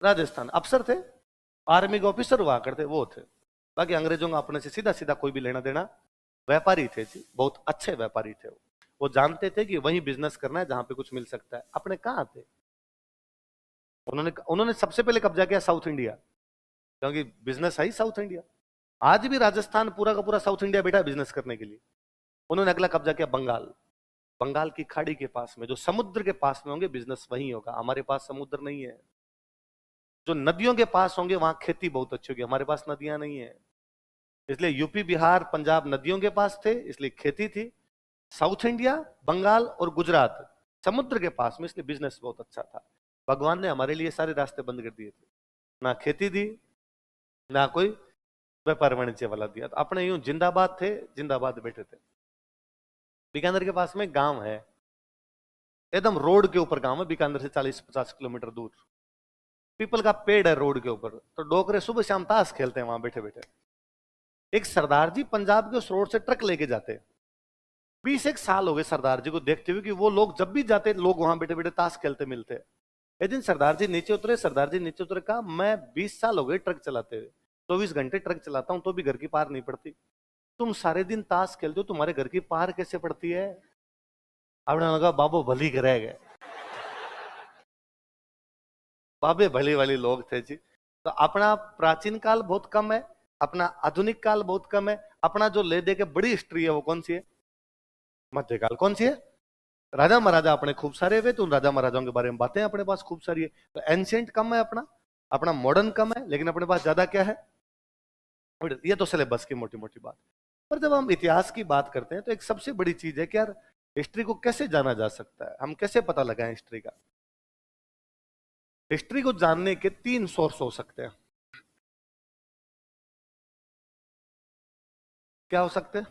राजस्थान अफसर थे, आर्मी के ऑफिसर हुआ करते वो थे। बाकी अंग्रेजों का अपने से सीधा सीधा कोई भी लेना देना। व्यापारी थे जी, बहुत अच्छे व्यापारी थे वो जानते थे कि वही बिजनेस करना है जहां पे कुछ मिल सकता है। अपने कहां थे? उन्होंने उन्होंने सबसे पहले कब्जा किया साउथ इंडिया, क्योंकि बिजनेस है ही साउथ इंडिया। आज भी राजस्थान पूरा का पूरा साउथ इंडिया बैठा है बिजनेस करने के लिए। उन्होंने अगला कब्जा किया बंगाल। बंगाल की खाड़ी के पास में, जो समुद्र के पास में होंगे बिजनेस वही होगा। हमारे पास समुद्र नहीं है। जो नदियों के पास होंगे वहां खेती बहुत अच्छी होगी, हमारे पास नदियां नहीं है। इसलिए यूपी बिहार पंजाब नदियों के पास थे, इसलिए खेती थी। साउथ इंडिया बंगाल और गुजरात समुद्र के पास में, इसलिए बिजनेस बहुत अच्छा था। भगवान ने हमारे लिए सारे रास्ते बंद कर दिए थे, ना खेती दी ना कोई व्यापार वाणिज्य वाला दिया। तो अपने यूं जिंदाबाद थे, जिंदाबाद बैठे थे। बीकानेर के पास में गांव है, एकदम रोड के ऊपर गांव है, बीकानेर से 40-50 किलोमीटर दूर। पीपल का पेड़ है रोड के ऊपर, तो डोकरे सुबह शाम ताश खेलते हैं वहां बैठे बैठे। एक सरदार जी पंजाब के उस रोड से ट्रक लेके जाते हैं। 20 साल हो गए सरदार जी को देखते हुए कि वो लोग जब भी जाते लोग वहां बैठे बैठे ताश खेलते मिलते। एक दिन सरदार जी नीचे उतरे, सरदार जी नीचे उतरे, कहा मैं 20 साल हो गए ट्रक चलाते हुए, 24 घंटे ट्रक चलाता हूं तो भी घर की पार नहीं पड़ती। तुम सारे दिन ताश खेलते हो, तुम्हारे घर की पार कैसे पड़ती है? आपने लगा बाबू भली रह गए। बाबे भले वाले लोग थे जी। तो अपना प्राचीन काल बहुत कम है, अपना आधुनिक काल बहुत कम है। अपना जो ले दे के बड़ी हिस्ट्री है वो कौन सी है? मध्यकाल। कौन सी है? राजा महाराजा अपने खूब सारे हुए, तो उन राजा महाराजाओं के बारे में बातें अपने पास खूब सारी है। तो एंशियंट कम है अपना, अपना मॉडर्न कम है, लेकिन अपने पास ज्यादा क्या है? ये तो सिलेबस की मोटी मोटी बात। पर जब हम इतिहास की बात करते हैं तो एक सबसे बड़ी चीज है कि यार हिस्ट्री को कैसे जाना जा सकता है, हम कैसे पता लगाएं हिस्ट्री का? हिस्ट्री को जानने के 3 सोर्स हो सकते हैं। क्या हो सकते हैं?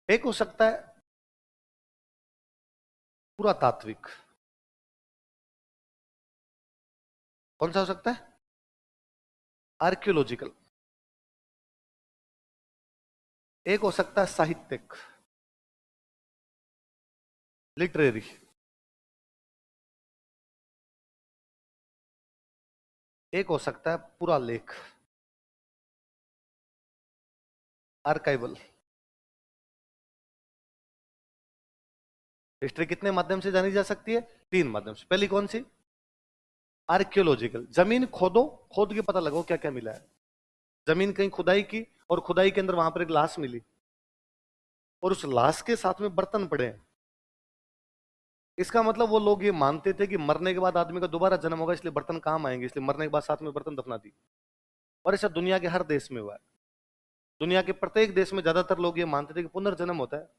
एक हो सकता है पुरातात्विक। कौन सा हो सकता है? आर्कियोलॉजिकल। एक हो सकता है साहित्यिक, लिटरेरी। एक हो सकता है पूरा लेख, आर्काइवल। हिस्ट्री कितने माध्यम से जानी जा सकती है? 3 माध्यम से। पहली कौन सी? आर्कियोलॉजिकल। जमीन खोदो, खोद के पता लगाओ क्या क्या मिला है। जमीन कहीं खुदाई की और खुदाई के अंदर वहां पर एक लाश मिली और उस लाश के साथ में बर्तन पड़े हैं। इसका मतलब वो लोग ये मानते थे कि मरने के बाद आदमी का दोबारा जन्म होगा, इसलिए बर्तन काम आएंगे, इसलिए मरने के बाद साथ में बर्तन दफना दी। और ऐसा दुनिया के हर देश में हुआ है। दुनिया के प्रत्येक देश में ज्यादातर लोग ये मानते थे कि पुनर्जन्म होता है।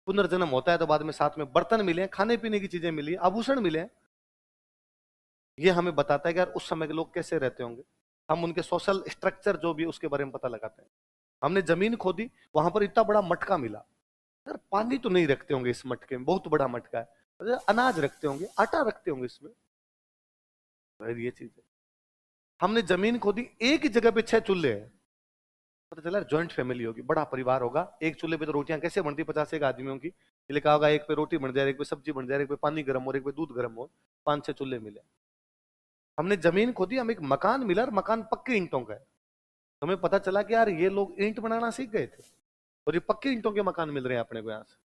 पुनर्जन्म होता है तो बाद में साथ में बर्तन मिले, खाने पीने की चीजें मिली, आभूषण मिले। ये हमें बताता है कि यार उस समय के लोग कैसे रहते होंगे। हम उनके सोशल स्ट्रक्चर जो भी उसके बारे में पता लगाते हैं। हमने जमीन खोदी, वहां पर इतना बड़ा मटका मिला। यार पानी तो नहीं रखते होंगे इस मटके में, बहुत बड़ा मटका है। अनाज रखते होंगे, आटा रखते होंगे इसमें। ये चीज है। हमने जमीन खोदी, एक ही जगह पे 6 चूल्हे हैं। पता चला जॉइंट फैमिली होगी, बड़ा परिवार होगा। एक चूल्हे पे तो रोटियां कैसे बनती? 50 आदमियों की। लिखा होगा एक पे रोटी बन जाए, एक पे सब्जी बन जाए, एक पे पानी गर्म हो, एक पे दूध गर्म हो। 5-6 चूल्हे मिले। हमने जमीन खोदी, हमें एक मकान मिला और मकान पक्के ईंटों का है। हमें पता चला कि यार ये लोग ईंट बनाना सीख गए थे और ये पक्के ईंटों के मकान मिल रहे हैं अपने को यहाँ से।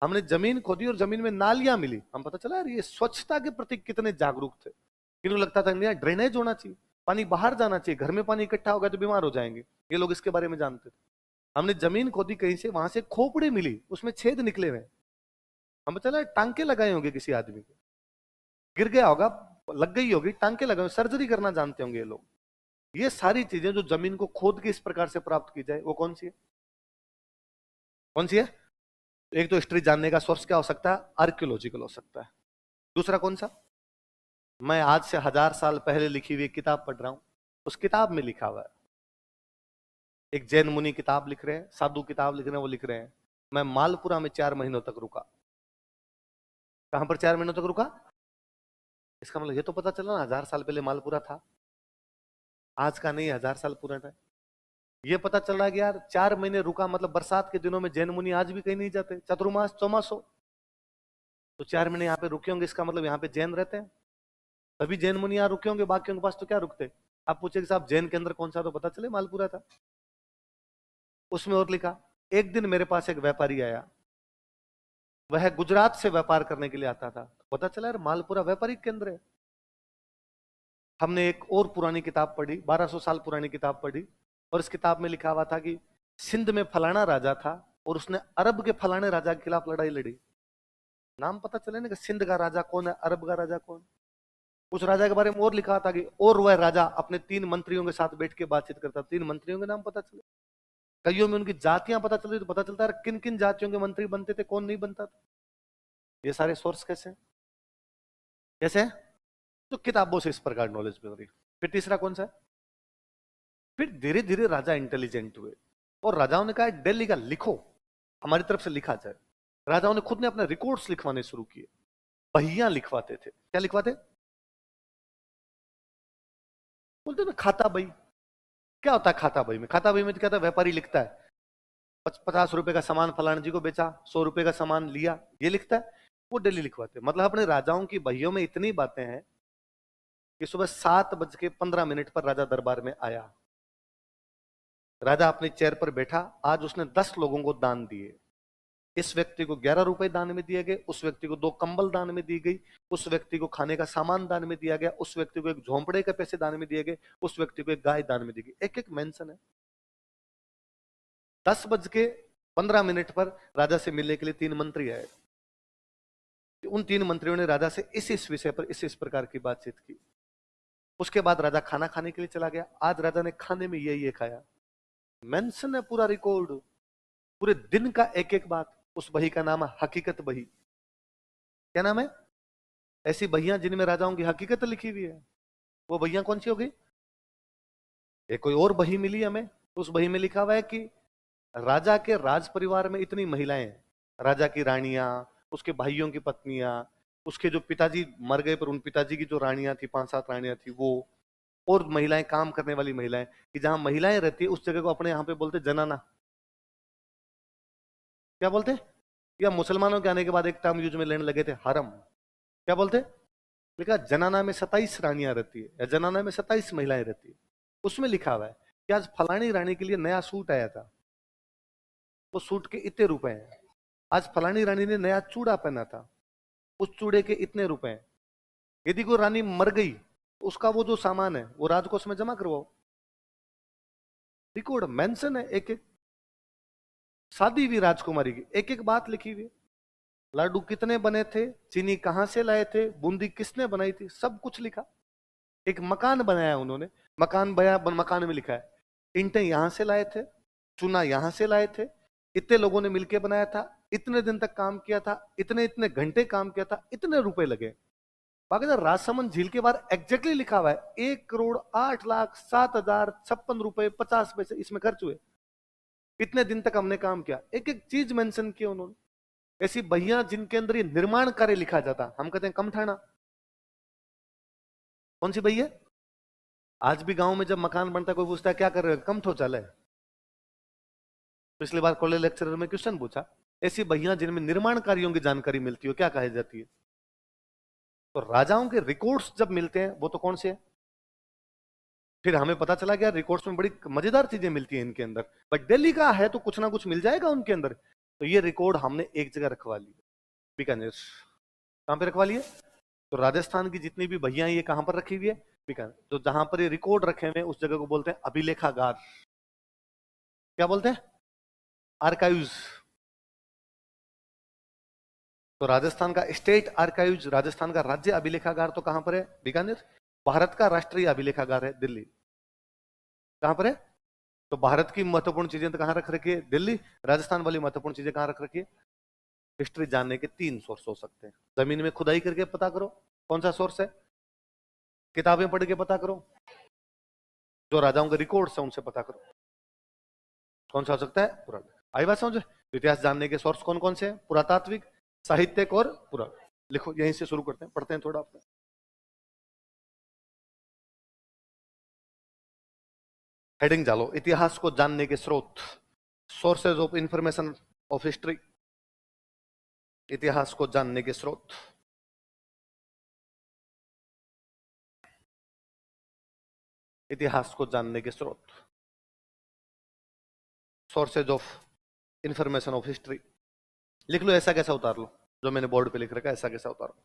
हमने जमीन खोदी और जमीन में नालियां मिली। हम पता चला यार ये स्वच्छता के प्रति कितने जागरूक थे। किन्हों लगता था यार ड्रेनेज होना चाहिए, पानी बाहर जाना चाहिए, घर में पानी इकट्ठा हो गया तो बीमार हो जाएंगे। ये लोग इसके बारे में जानते थे। हमने जमीन खोदी कहीं से, वहां से खोपड़ी मिली, उसमें छेद निकले हुए। हम चला टांके लगाए होंगे किसी आदमी के, गिर गया होगा, लग गई होगी, टांके लगाए, सर्जरी करना जानते होंगे ये लोग। ये सारी चीजें जो जमीन को खोद के इस प्रकार से प्राप्त की जाए, वो कौन सी है? कौन सी है? एक तो हिस्ट्री जानने का सोर्स क्या हो सकता है? आर्कियोलॉजिकल हो सकता है। दूसरा कौन सा? मैं आज से 1000 साल पहले लिखी हुई किताब पढ़ रहा हूं, उस किताब में लिखा हुआ है। एक जैन मुनि किताब लिख रहे हैं, साधु किताब लिख रहे हैं, वो लिख रहे हैं मैं मालपुरा में 4 महीनों तक रुका। कहां पर 4 महीनों तक रुका? इसका मतलब ये तो पता चला ना 1000 साल पहले मालपुरा था, आज का नहीं, 1000 साल पुराना है। ये पता चल रहा है कि यार 4 महीने रुका, मतलब बरसात के दिनों में जैन मुनि आज भी कहीं नहीं जाते, चतुर्मास चौमासो, तो 4 महीने यहाँ पे रुके होंगे, इसका मतलब यहाँ पे जैन रहते हैं, तभी जैन मुनि यहाँ रुके होंगे, बाकियों के पास तो क्या रुकते। आप पूछे कि साहब जैन के अंदर कौन सा, तो पता चले मालपुरा था। उसमें और लिखा, एक दिन मेरे पास एक व्यापारी आया, वह गुजरात से व्यापार करने के लिए आता था, तो पता चला यार मालपुरा व्यापारिक केंद्र है। हमने एक और पुरानी किताब पढ़ी, 1200 साल पुरानी किताब पढ़ी, और इस किताब में लिखा हुआ था कि सिंध में फलाना राजा था और उसने अरब के फलाने राजा के खिलाफ लड़ाई लड़ी। नाम पता चले ना कि सिंध का राजा कौन है, अरब का राजा कौन। उस राजा के बारे में और लिखा था कि और वह राजा अपने 3 मंत्रियों के साथ बैठ के बातचीत करता। 3 मंत्रियों के नाम पता चले, कईयों में उनकी जातियां पता चल रही, तो पता चलता है किन किन जातियों के मंत्री बनते थे, कौन नहीं बनता था। ये सारे सोर्स कैसे कैसे? तो किताबों से इस प्रकार नॉलेज मिल रही। फिर तीसरा कौन सा है? फिर धीरे धीरे राजा इंटेलिजेंट हुए और राजाओं ने कहा दिल्ली का लिखो, हमारी तरफ से लिखा जाए। राजाओं ने खुद ने अपने रिकॉर्ड्स लिखवाने शुरू किए, बहियां लिखवाते थे। क्या लिखवाते? बोलते ना खाता बही। क्या होता है खाता बही में? खाता बही में तो क्या होता है, व्यापारी लिखता है 50 रुपए का सामान फलाना जी को बेचा, 100 रुपए का सामान लिया, ये लिखता है, वो डेली लिखवाते। मतलब अपने राजाओं की बहियों में इतनी बातें हैं कि सुबह 7:15 पर राजा दरबार में आया। राजा अपने चेयर पर बैठा, आज उसने 10 लोगों को दान दिए। इस व्यक्ति को 11 रुपए दान में दिए गए, उस व्यक्ति को 2 कंबल दान में दी गई, उस व्यक्ति को खाने का सामान दान में दिया गया, उस व्यक्ति को एक झोंपड़े के पैसे दान में दिए गए, उस व्यक्ति को एक गाय दान में दी गई। एक एक मेंशन है। 10:15 पर राजा से मिलने के लिए 3 मंत्री आए। उन 3 मंत्रियों ने राजा से इस विषय पर इस प्रकार की बातचीत की। उसके बाद राजा खाना खाने के लिए चला गया। आज राजा ने खाने में ये खाया, मेंशन है पूरा रिकॉर्ड, पूरे दिन का एक एक बात। उस बही का नाम है हकीकत बही। क्या नाम है? ऐसी बहियां जिनमें राजाओं की हकीकत लिखी हुई है। वो बहियां कौन सी होगी? एक कोई और बही मिली हमें, उस बही में लिखा हुआ है कि राजा के राज परिवार में इतनी महिलाएं हैं, राजा की रानियां, उसके भाइयों की पत्नियां, उसके जो पिताजी मर गए पर उन पिताजी की जो रानियां थी, 5-7 रानियां थी वो, और महिलाएं, काम करने वाली महिलाएं, कि जहां महिलाएं रहती है उस जगह को अपने यहां पे बोलते जनाना। क्या बोलते? या मुसलमानों के आने के बाद एक टर्म यूज में लेने लगे थे, हरम। क्या बोलते? लिखा जनाना में 27 रानियां रहती है, या जनाना में 27 महिलाएं रहती है। उसमें लिखा हुआ है कि आज फलानी रानी के लिए नया सूट आया था, वो सूट के इतने रुपए हैं। आज फलानी रानी ने नया चूड़ा पहना था, उस चूड़े के इतने रुपए हैं। यदि कोई रानी मर गई तो उसका वो जो सामान है वो राजकोष में जमा करवाओ। रिकॉर्ड मेंशन है, एक एक शादी हुई राजकुमारी की एक एक बात लिखी हुई। लाडू कितने बने थे, चीनी कहां से लाए थे, बूंदी किसने बनाई थी, सब कुछ लिखा। एक मकान बनाया उन्होंने, मकान में लिखा है ईंटें यहां से लाए थे, चूना यहां से लाए थे, इतने लोगों ने मिलकर बनाया था, इतने दिन तक काम किया था, इतने इतने घंटे काम किया था, इतने रुपए लगे। बाकी राजसमंद झील के बाहर एग्जैक्टली लिखा हुआ है 1,08,07,056 रुपए 50 पैसे इसमें खर्च हुए, इतने दिन तक हमने काम किया। एक एक चीज मेंशन की उन्होंने। ऐसी बहियां जिनके अंदर ये निर्माण कार्य लिखा जाता, हम कहते हैं कमठाना। कौन सी बही है? आज भी गांव में जब मकान बनता है कोई पूछता है क्या कर रहे हो, कम ठो चले। पिछली बार कॉलेज लेक्चरर में क्वेश्चन पूछा, ऐसी बहियां जिनमें निर्माण कार्यों की जानकारी मिलती हो क्या कही जाती है? तो राजाओं के रिकॉर्ड्स जब मिलते हैं वो तो कौन से हैं? फिर हमें पता चला गया रिकॉर्ड्स में बड़ी मजेदार चीजें मिलती हैं इनके अंदर, बट दिल्ली का है तो कुछ ना कुछ मिल जाएगा उनके अंदर। तो ये रिकॉर्ड हमने एक जगह रखवा ली, बीकानेर। कहां पे रखवा लिए? तो राजस्थान की जितनी भी बहियां ये कहां पर रखी हुई है? बीकानेर। तो जहां पर ये रिकॉर्ड रखे हुए उस जगह को बोलते हैं अभिलेखागार। क्या बोलते हैं? आर्काइव्स। तो राजस्थान का स्टेट आर्काइव्स, राजस्थान का राज्य अभिलेखागार तो कहां पर है? बीकानेर। भारत का राष्ट्रीय अभिलेखागार है दिल्ली। कहां पर है? तो भारत की महत्वपूर्ण चीजें तो कहां रख रखी है? दिल्ली। राजस्थान वाली महत्वपूर्ण चीजें कहां रख रखी है? हिस्ट्री जानने के 3 सोर्स हो सकते हैं। जमीन में खुदाई करके पता करो कौन सा सोर्स है, किताबें पढ़ के पता करो, जो राजाओं के रिकॉर्ड्स हैं उनसे पता करो। कौन सा हो सकता है? पुराण। आई बात समझ? इतिहास जानने के सोर्स कौन कौन से हैं? पुरातात्विक, साहित्यिक और पुराण। लिखो, यहीं से शुरू करते हैं, पढ़ते हैं थोड़ा अपने। हेडिंग डालो, इतिहास को जानने के स्रोत, sources of information of history. इतिहास को जानने के स्रोत, इतिहास को जानने के स्रोत, sources of information of history. लिख लो, ऐसा कैसा उतार लो, जो मैंने बोर्ड पे लिख रखा है ऐसा कैसा उतार लो।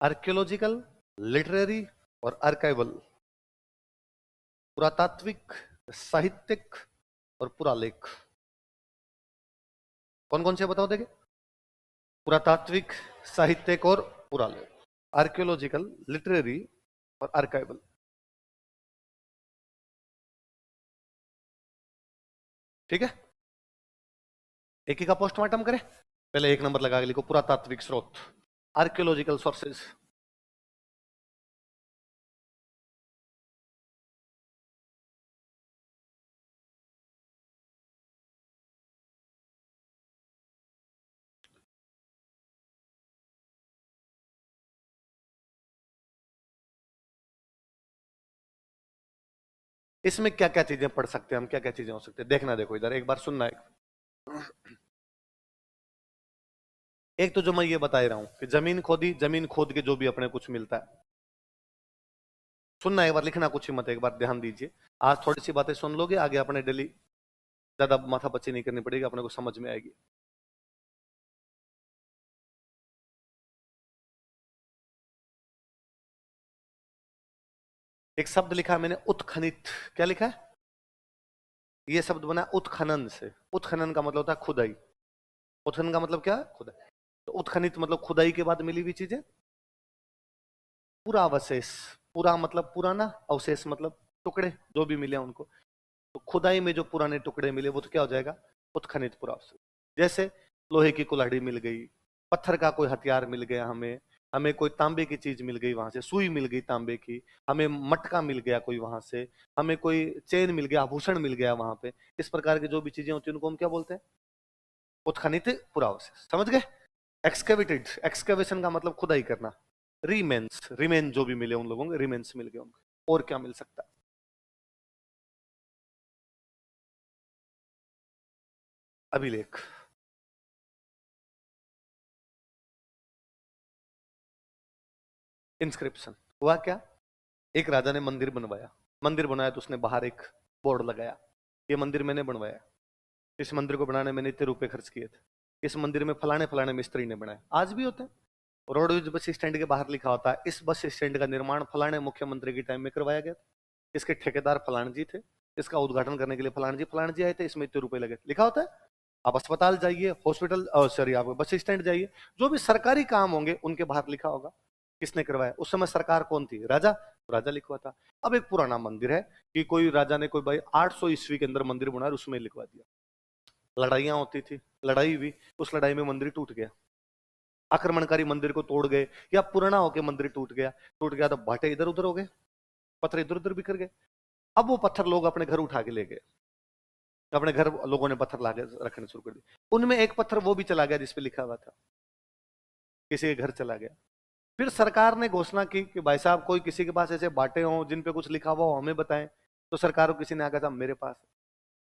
आर्कियोलॉजिकल, लिटरेरी और आर्काइवल, पुरातात्विक, साहित्यिक और पुरालेख। कौन कौन से बताओ देखे? पुरातात्विक, साहित्यिक और पुरालेख, आर्कियोलॉजिकल, लिटरेरी और आर्काइवल। ठीक है, एक ही का पोस्टमार्टम करें। पहले 1 नंबर लगा के लिखो, पुरातात्विक स्रोत, आर्कियोलॉजिकल सोर्सेज। इसमें क्या क्या चीजें पढ़ सकते हैं हम, क्या क्या चीजें हो सकती है, देखना। देखो इधर एक बार सुनना। एक तो जो मैं ये बता ही रहा हूं कि जमीन खोदी, जमीन खोद के जो भी अपने कुछ मिलता है, सुनना एक बार, लिखना कुछ ही मत, एक बार ध्यान दीजिए। आज थोड़ी सी बातें सुन लोगे, आगे अपने डेली ज्यादा माथा पच्ची नहीं करनी पड़ेगी, अपने को समझ में आएगी। एक शब्द लिखा है मैंने, उत्खनित। क्या लिखा है? ये शब्द बना उत्खनन से। उत्खनन का मतलब होता है खुदाई। उत्खनन का मतलब क्या है? खुदाई। तो उत्खनित मतलब खुदाई के बाद मिली हुई चीजें। पुरावशेष, पूरा मतलब पुराना, अवशेष मतलब टुकड़े जो भी मिले उनको। तो खुदाई में जो पुराने टुकड़े मिले वो तो क्या हो जाएगा? उत्खनित पुरावशेष। जैसे लोहे की कुल्हाड़ी मिल गई, पत्थर का कोई हथियार मिल गया हमें, हमें कोई तांबे की चीज मिल गई वहां से, सुई मिल गई तांबे की, हमें मटका मिल गया कोई वहां से, हमें कोई चेन मिल गया, आभूषण मिल गया वहां पे। इस प्रकार की जो भी चीजें होती है उनको हम क्या बोलते हैं? उत्खनित पुरावशेष। समझ गए? एक्सकेवेटेड, एक्सकेवेशन का मतलब खुदाई करना। रिमेन्स, रिमेन जो भी मिले उन लोगों को रिमेन्स मिल गए उनको। और क्या मिल सकता है? अभिलेख। इंस्क्रिप्शन। हुआ क्या? एक राजा ने मंदिर बनवाया, मंदिर बनाया तो उसने बाहर एक बोर्ड लगाया, ये मंदिर मैंने बनवाया, इस मंदिर को बनाने मैंने इतने रुपए खर्च किए थे, इस मंदिर में फलाने फलाने मिस्त्री ने बनाया। आज भी होते हैं, रोडवेज बस स्टैंड के बाहर लिखा होता है, इस बस स्टैंड का निर्माण फलाने मुख्यमंत्री के टाइम में करवाया गया था, इसके ठेकेदार फलान जी थे, इसका उद्घाटन करने के लिए फलान जी आए थे, इसमें इतने रुपए लगे, लिखा होता है। आप अस्पताल जाइए, हॉस्पिटल, सॉरी आप बस स्टैंड जाइए, जो भी सरकारी काम होंगे उनके बाहर लिखा होगा किसने करवाया। उस समय सरकार कौन थी? राजा। तो राजा लिखवा था। अब एक पुराना मंदिर है कि कोई राजा ने कोई भाई 800 ईस्वी के अंदर मंदिर बनाया, उसमें लिखवा दिया। लड़ाइयां होती थी, लड़ाई हुई, उस लड़ाई में मंदिर टूट गया, आक्रमणकारी मंदिर को तोड़ गए, या पुराना होकर मंदिर टूट गया तो भाटे इधर उधर हो गए, पत्थर इधर उधर बिखर गए। अब वो पत्थर लोग अपने घर उठा के ले गए, अपने घर लोगों ने पत्थर लाके रखने शुरू कर दिए। उनमें एक पत्थर वो भी चला गया जिसपे लिखा हुआ था, किसी के घर चला गया। फिर सरकार ने घोषणा की कि भाई साहब कोई किसी के पास ऐसे बाटे हों जिन पे कुछ लिखा हुआ हो हमें बताएं। तो सरकार को किसी ने आया था मेरे पास।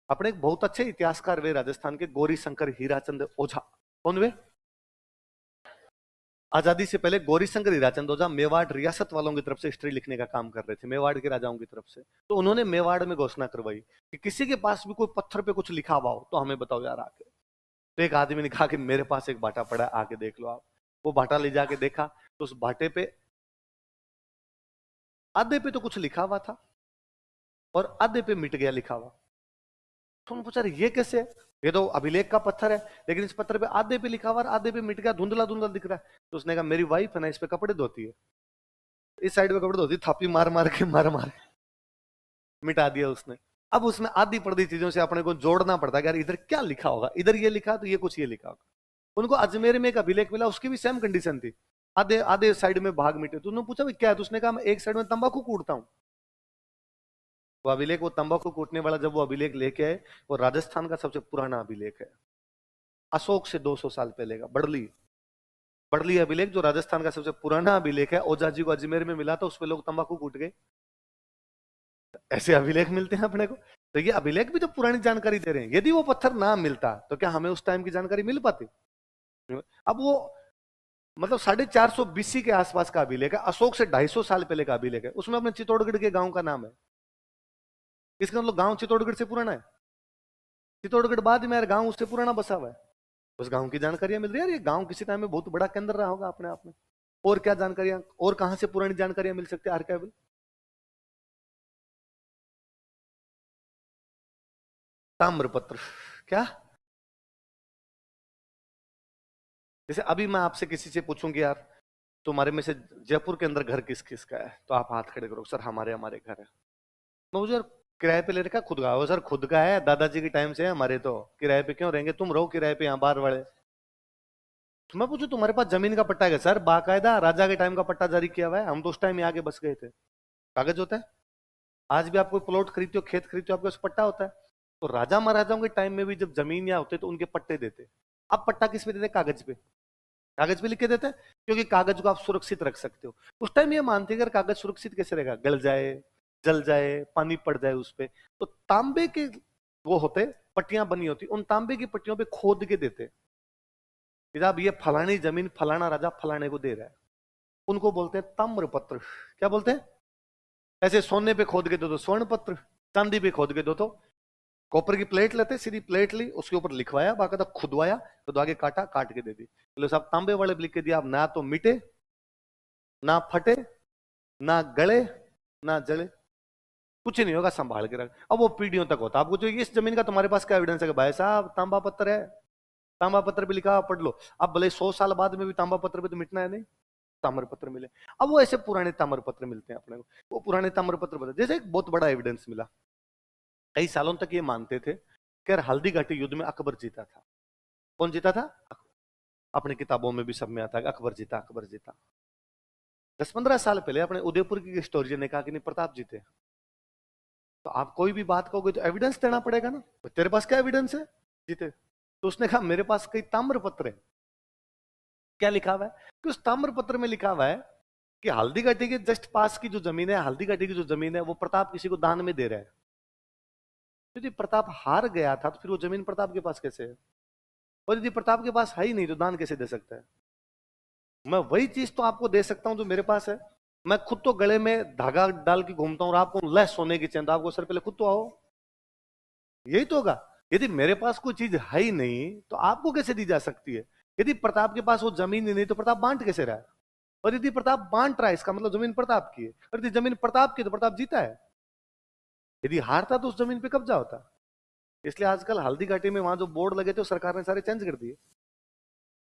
अपने एक बहुत अच्छे इतिहासकार वे राजस्थान के गौरी शंकर हीराचंद ओझा। कौन वे? आजादी से पहले गौरी शंकर हीराचंद ओझा मेवाड़ रियासत वालों की तरफ से हिस्ट्री लिखने का काम कर रहे थे, मेवाड़ के राजाओं की तरफ से। तो उन्होंने मेवाड़ में घोषणा करवाई कि किसी के पास भी कोई पत्थर पे कुछ लिखा हुआ हो तो हमें बताओ यार आके। तो एक आदमी ने कहा कि मेरे पास एक बाटा पड़ा है, आके देख लो आप। वो बाटा ले जाके देखा तो उस बाटे पे आधे पे तो कुछ लिखा हुआ था और आधे पे मिट गया लिखा हुआ। तो उन्होंने पूछा ये कैसे है? ये तो अभिलेख का पत्थर है, लेकिन इस पत्थर पे आधे पे लिखा हुआ और आधे पे मिट गया, धुंधला धुंधला दिख रहा है। तो उसने कहा मेरी वाइफ है ना, इस पे कपड़े धोती है, इस साइड पे कपड़े धोती है, थापी मार मार के मिटा दिया उसने। अब उसमें आधी पड़ती चीजों से अपने को जोड़ना पड़ता है कि यार इधर क्या लिखा होगा, इधर ये लिखा तो ये कुछ ये लिखा होगा। उनको अजमेर में एक अभिलेख मिला, उसकी भी सेम कंडीशन थी, आधे आधे साइड में भाग मिटे। तो उन्होंने पूछा भाई क्या है? तो उसने कहा मैं एक साइड में तंबाकू कूटता हूँ। वो अभिलेख, वो तंबाकू कूटने वाला जब वो अभिलेख लेके आए, वो राजस्थान का सबसे पुराना अभिलेख है, अशोक से 200 साल पहले का बड़ली बड़ली अभिलेख, जो राजस्थान का सबसे पुराना अभिलेख है। ओझा जी को अजमेर में मिला था, उसमें लोग तंबाकू कूट गए। ऐसे अभिलेख मिलते हैं अपने को। तो ये अभिलेख भी तो पुरानी जानकारी दे रहे हैं। यदि वो पत्थर ना मिलता तो क्या हमें उस टाइम की जानकारी मिल पाती? अब वो मतलब 450 BC के आसपास का अभिलेख है, अशोक से 250 साल पहले का अभिलेख है। उसमें अपने चित्तौड़गढ़ के गांव का नाम है। इसका मतलब गांव चित्तौड़गढ़ से पुराना है। चित्तौड़गढ़ बाद में यार गांव उससे पुराना बसा हुआ है। उस गांव की जानकारियां मिल रही है यार, ये गांव किसी टाइम में बहुत बड़ा केंद्र रहा होगा अपने आप में। और क्या जानकारियां, और कहां से पुरानी जानकारियां मिल सकती है आर्काइवल? ताम्रपत्र। क्या? जैसे अभी मैं आपसे किसी से पूछूंगी यार तुम्हारे में से जयपुर के अंदर घर किस किस का है, तो आप हाथ खड़े करो, सर हमारे हमारे घर है। मैं मुझे किराए पे ले रखा, खुद का हो सर, खुद का है, दादाजी के टाइम से है हमारे, तो किराए पे क्यों रहेंगे, तुम रहो किराए पे यहाँ बाहर वाले। तो मैं पूछू तुम्हारे पास जमीन का पट्टा है? सर बाकायदा राजा के टाइम का पट्टा जारी किया हुआ है, हम तो उस टाइम ही आगे बस गए थे। कागज होता है। आज भी आप कोई प्लॉट खरीदते हो, खेत खरीदते हो, आपके पास पट्टा होता है। तो राजा महाराजाओं के टाइम में भी जब जमीन या होते तो उनके पट्टे देते। अब पट्टा किस पे देते? कागज पे। कागज पे लिख के देते हैं क्योंकि कागज को आप सुरक्षित रख सकते हो। उस टाइम ये मानते हैं अगर कागज सुरक्षित कैसे रहेगा, गल जाए, जल जाए, पानी पड़ जाए उस पे, तो तांबे के वो होते पट्टियां बनी होती, उन तांबे की पट्टियों पे खोद के देते कि अब ये फलानी जमीन फलाना राजा फलाने को दे रहा है। उनको बोलते हैं ताम्रपत्र। क्या बोलते हैं? ऐसे सोने पे खोद के दो तो स्वर्ण पत्र, चांदी पे खोद के दो तो कॉपर की प्लेट लेते, सीधी प्लेट ली, उसके ऊपर लिखवाया, बाकायदा खुदवाया, तो आगे काटा, काट के दे दी। बोले साहब तांबे वाले लिख के दिया, अब ना तो मिटे, ना फटे, ना गले, ना जले, कुछ नहीं होगा, संभाल के रख। अब वो पीढ़ियों तक होता। आपको जो इस जमीन का तुम्हारे पास क्या एविडेंस है कि भाई साहब तांबा पत्थर है, तांबा पत्थर पे लिखा, पढ़ लो। अब भले 100 साल बाद में भी तांबा पत्थर पे तो मिटना है नहीं, ताम्र पत्र मिले। अब वो ऐसे पुराने ताम्र पत्र मिलते हैं अपने को, वो पुराने ताम्र पत्र बता। जैसे एक बहुत बड़ा एविडेंस मिला, कई सालों तक ये मानते थे कि यार हल्दी घाटी युद्ध में अकबर जीता था। कौन जीता था? अपने किताबों में भी सब में आता है अकबर जीता, अकबर जीता। 10-15 साल पहले अपने उदयपुर की हिस्टोरियन ने कहा कि नहीं प्रताप जीते। तो आप कोई भी बात कहोगे तो एविडेंस देना पड़ेगा ना, तो तेरे पास क्या एविडेंस है जीते? तो उसने कहा मेरे पास कई ताम्र पत्र है। क्या लिखा हुआ है? कि उस ताम्र पत्र में लिखा हुआ है कि हल्दी घाटी के जस्ट पास की जो जमीन है, हल्दी घाटी की जो जमीन है, वो प्रताप किसी को दान में दे रहा है। यदि प्रताप हार गया था तो फिर वो जमीन प्रताप के पास कैसे है? और यदि प्रताप के पास है ही नहीं तो दान कैसे दे सकता है? मैं वही चीज तो आपको दे सकता हूं जो मेरे पास है। मैं खुद तो गले में धागा डाल के घूमता हूं और आपको लह सोने की चैन, तो आपको सर पहले खुद तो आओ, यही तो होगा। यदि मेरे पास कोई चीज है ही नहीं तो आपको कैसे दी जा सकती है? यदि प्रताप के पास वो जमीन ही नहीं तो प्रताप बांट कैसे रहा है? और यदि प्रताप बांट रहा है इसका मतलब जमीन प्रताप की है, और यदि जमीन प्रताप की तो प्रताप जीता है। यदि हारता तो उस जमीन पे कब्जा होता। इसलिए आजकल हल्दी घाटी में वहां जो बोर्ड लगे थे सरकार ने सारे चेंज कर दिए,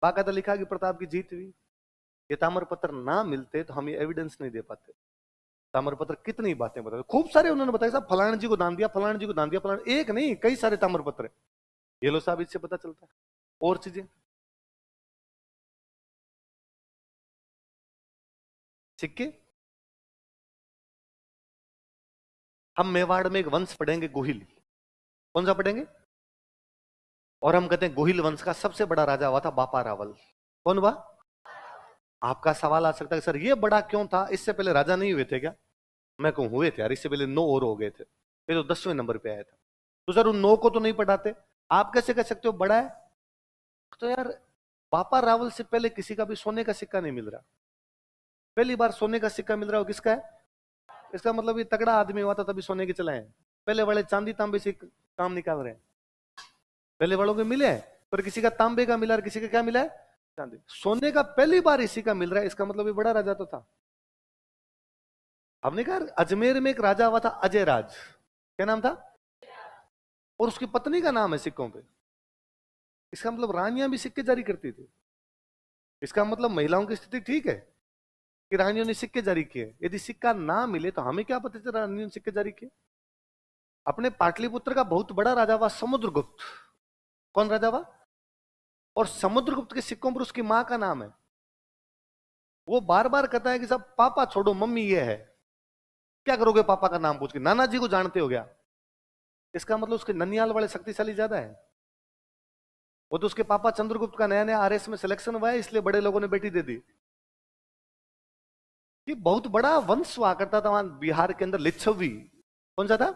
बाकायदा लिखा कि प्रताप की जीत हुई। ये ताम्र पत्र ना मिलते तो हम ये एविडेंस नहीं दे पाते। ताम्र पत्र कितनी बातें बताते, खूब सारे उन्होंने बताया साहब फलाने जी को दान दिया, फलाने जी को दान दिया, फलाने, एक नहीं कई सारे ताम्र पत्र है। ये लो साहब, इससे पता चलता है। और चीजें सिक्के, हम मेवाड़ में एक वंश पढ़ेंगे गोहिल। कौन सा पढ़ेंगे? और हम कहते हैं गोहिल वंश का सबसे बड़ा राजा हुआ था बापा रावल। कौन हुआ? आपका सवाल आ सकता है सर ये बड़ा क्यों था, इससे पहले राजा नहीं हुए थे क्या? मैं कहूं हुए थे यार, इससे पहले 9 और हो गए थे, ये तो 10वें नंबर पे आया था। तो सर उन 9 को तो नहीं पढ़ाते, आप कैसे कह सकते हो बड़ा है? तो यार बापा रावल से पहले किसी का भी सोने का सिक्का नहीं मिल रहा। पहली बार सोने का सिक्का मिल रहा हो किसका है? इसका मतलब ये तगड़ा आदमी हुआ था तभी सोने के चलाए हैं। पहले वाले चांदी तांबे से काम निकाल रहे हैं, पहले वालों के मिले हैं। पर किसी का तांबे का मिला और किसी का क्या मिला है, चांदी। सोने का पहली बार इसी का मिल रहा है, इसका मतलब ये बड़ा राजा तो था। हमने कहा अजमेर में एक राजा हुआ था अजय राज, क्या नाम था, और उसकी पत्नी का नाम है सिक्कों पे। इसका मतलब रानियां भी सिक्के जारी करती थी। इसका मतलब महिलाओं की स्थिति ठीक है कि रानियों ने सिक्के जारी किए। यदि सिक्का ना मिले तो हमें क्या पता चला रानियों ने सिक्के जारी किए। अपने पाटलिपुत्र का बहुत बड़ा राजा हुआ समुद्रगुप्त। कौन राजा हुआ, और समुद्रगुप्त के सिक्कों पर उसकी मां का नाम है। वो बार बार कहता है कि सब पापा छोड़ो, मम्मी ये है। क्या करोगे पापा का नाम पूछ के, नाना जी को जानते हो गया। इसका मतलब उसके ननियाल वाले शक्तिशाली ज्यादा है। वो तो उसके पापा चंद्रगुप्त का नया नया आरएस में सिलेक्शन हुआ है, इसलिए बड़े लोगों ने बेटी दे दी। कि बहुत बड़ा वंश हुआ करता था वहां बिहार के अंदर, लिच्छवी। कौन सा था,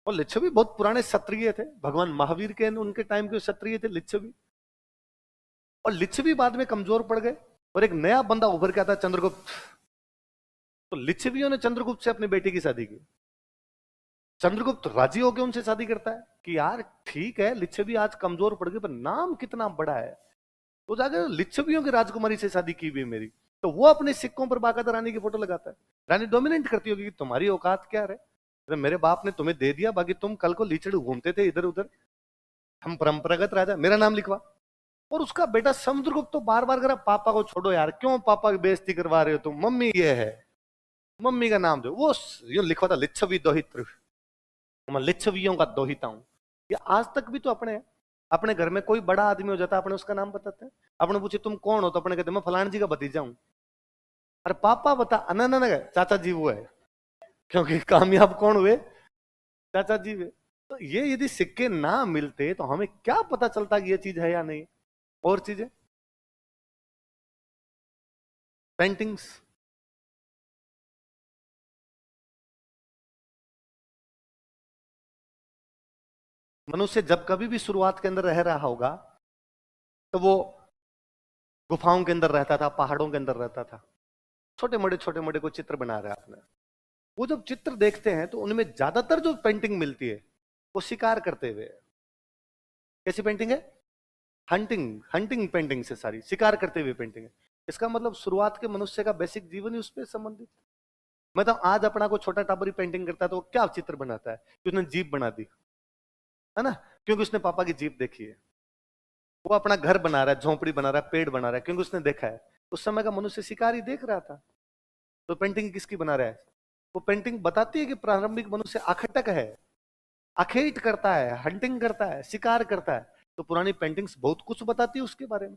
और लिच्छवी बहुत पुराने क्षत्रिय थे, भगवान महावीर के उनके टाइम के क्षत्रिय थे लिच्छवी। और लिच्छवी बाद में कमजोर पड़ गए और एक नया बंदा उभर के आता चंद्रगुप्त। तो लिच्छवियों ने चंद्रगुप्त से अपनी बेटी की शादी की। चंद्रगुप्त राजी होकर उनसे शादी करता है कि यार ठीक है, लिच्छवी आज कमजोर पड़ गई पर नाम कितना बड़ा है। तो जाकर लिच्छवियों की राजकुमारी से शादी की हुई मेरी। तो वो अपने सिक्कों पर बाकायदा रानी की फोटो लगाता है। रानी डोमिनेट करती होगी कि तुम्हारी औकात क्या है, अरे मेरे बाप ने तुम्हें दे दिया, बाकी तुम कल को लीचड़ घूमते थे इधर उधर, हम परंपरागत राजा, मेरा नाम लिखवा। और उसका बेटा समुद्रगुप्त तो बार बार करा, पापा को छोड़ो यार, क्यों पापा की बेइज्जती करवा रहे हो तुम, मम्मी ये है, मम्मी का नाम दो। वो यूं लिखवा था लिच्छवी दोहित्र, मैं लिच्छवियों का दोहिता हूं। ये आज तक भी तो अपने घर में कोई बड़ा आदमी हो जाता है, अपने उसका नाम बताते हैं। अपने पूछे तुम कौन हो, तो अपने कहते मैं फलान जी का भतीजा हूं। अरे पापा बता, अनन चाचा जी वो है, क्योंकि कामयाब कौन हुए, चाचा जी हुए। तो ये यदि सिक्के ना मिलते तो हमें क्या पता चलता कि ये चीज है या नहीं। और चीजें, पेंटिंग्स, मनुष्य जब कभी भी शुरुआत के अंदर रह रहा होगा तो वो गुफाओं के अंदर रहता था, पहाड़ों के अंदर रहता था, छोटे मोटे को चित्र बना रहा है आपने। वो जब चित्र देखते हैं तो उनमें ज्यादातर जो पेंटिंग मिलती है वो शिकार करते हुए है। कैसी पेंटिंग है, हंटिंग, हंटिंग पेंटिंग से सारी शिकार करते हुए पेंटिंग है। इसका मतलब शुरुआत के मनुष्य का बेसिक जीवन ही उस पर संबंधित। मतलब आज अपना को छोटा टाबरी पेंटिंग करता है तो वो क्या चित्र बनाता है कि उसने जीप बना दी, है ना, क्योंकि उसने पापा की जीप देखी है। वो अपना घर बना रहा है, झोंपड़ी बना रहा है, पेड़ बना रहा है, क्योंकि उसने देखा है। उस समय का मनुष्य शिकारी देख रहा था। तो पेंटिंग किसकी बना रहा है, वो पेंटिंग बताती है कि प्रारंभिक मनुष्य आखटक है, अखेट करता है, हंटिंग करता है, शिकार करता है। तो पुरानी पेंटिंग्स बहुत कुछ बताती है उसके बारे में।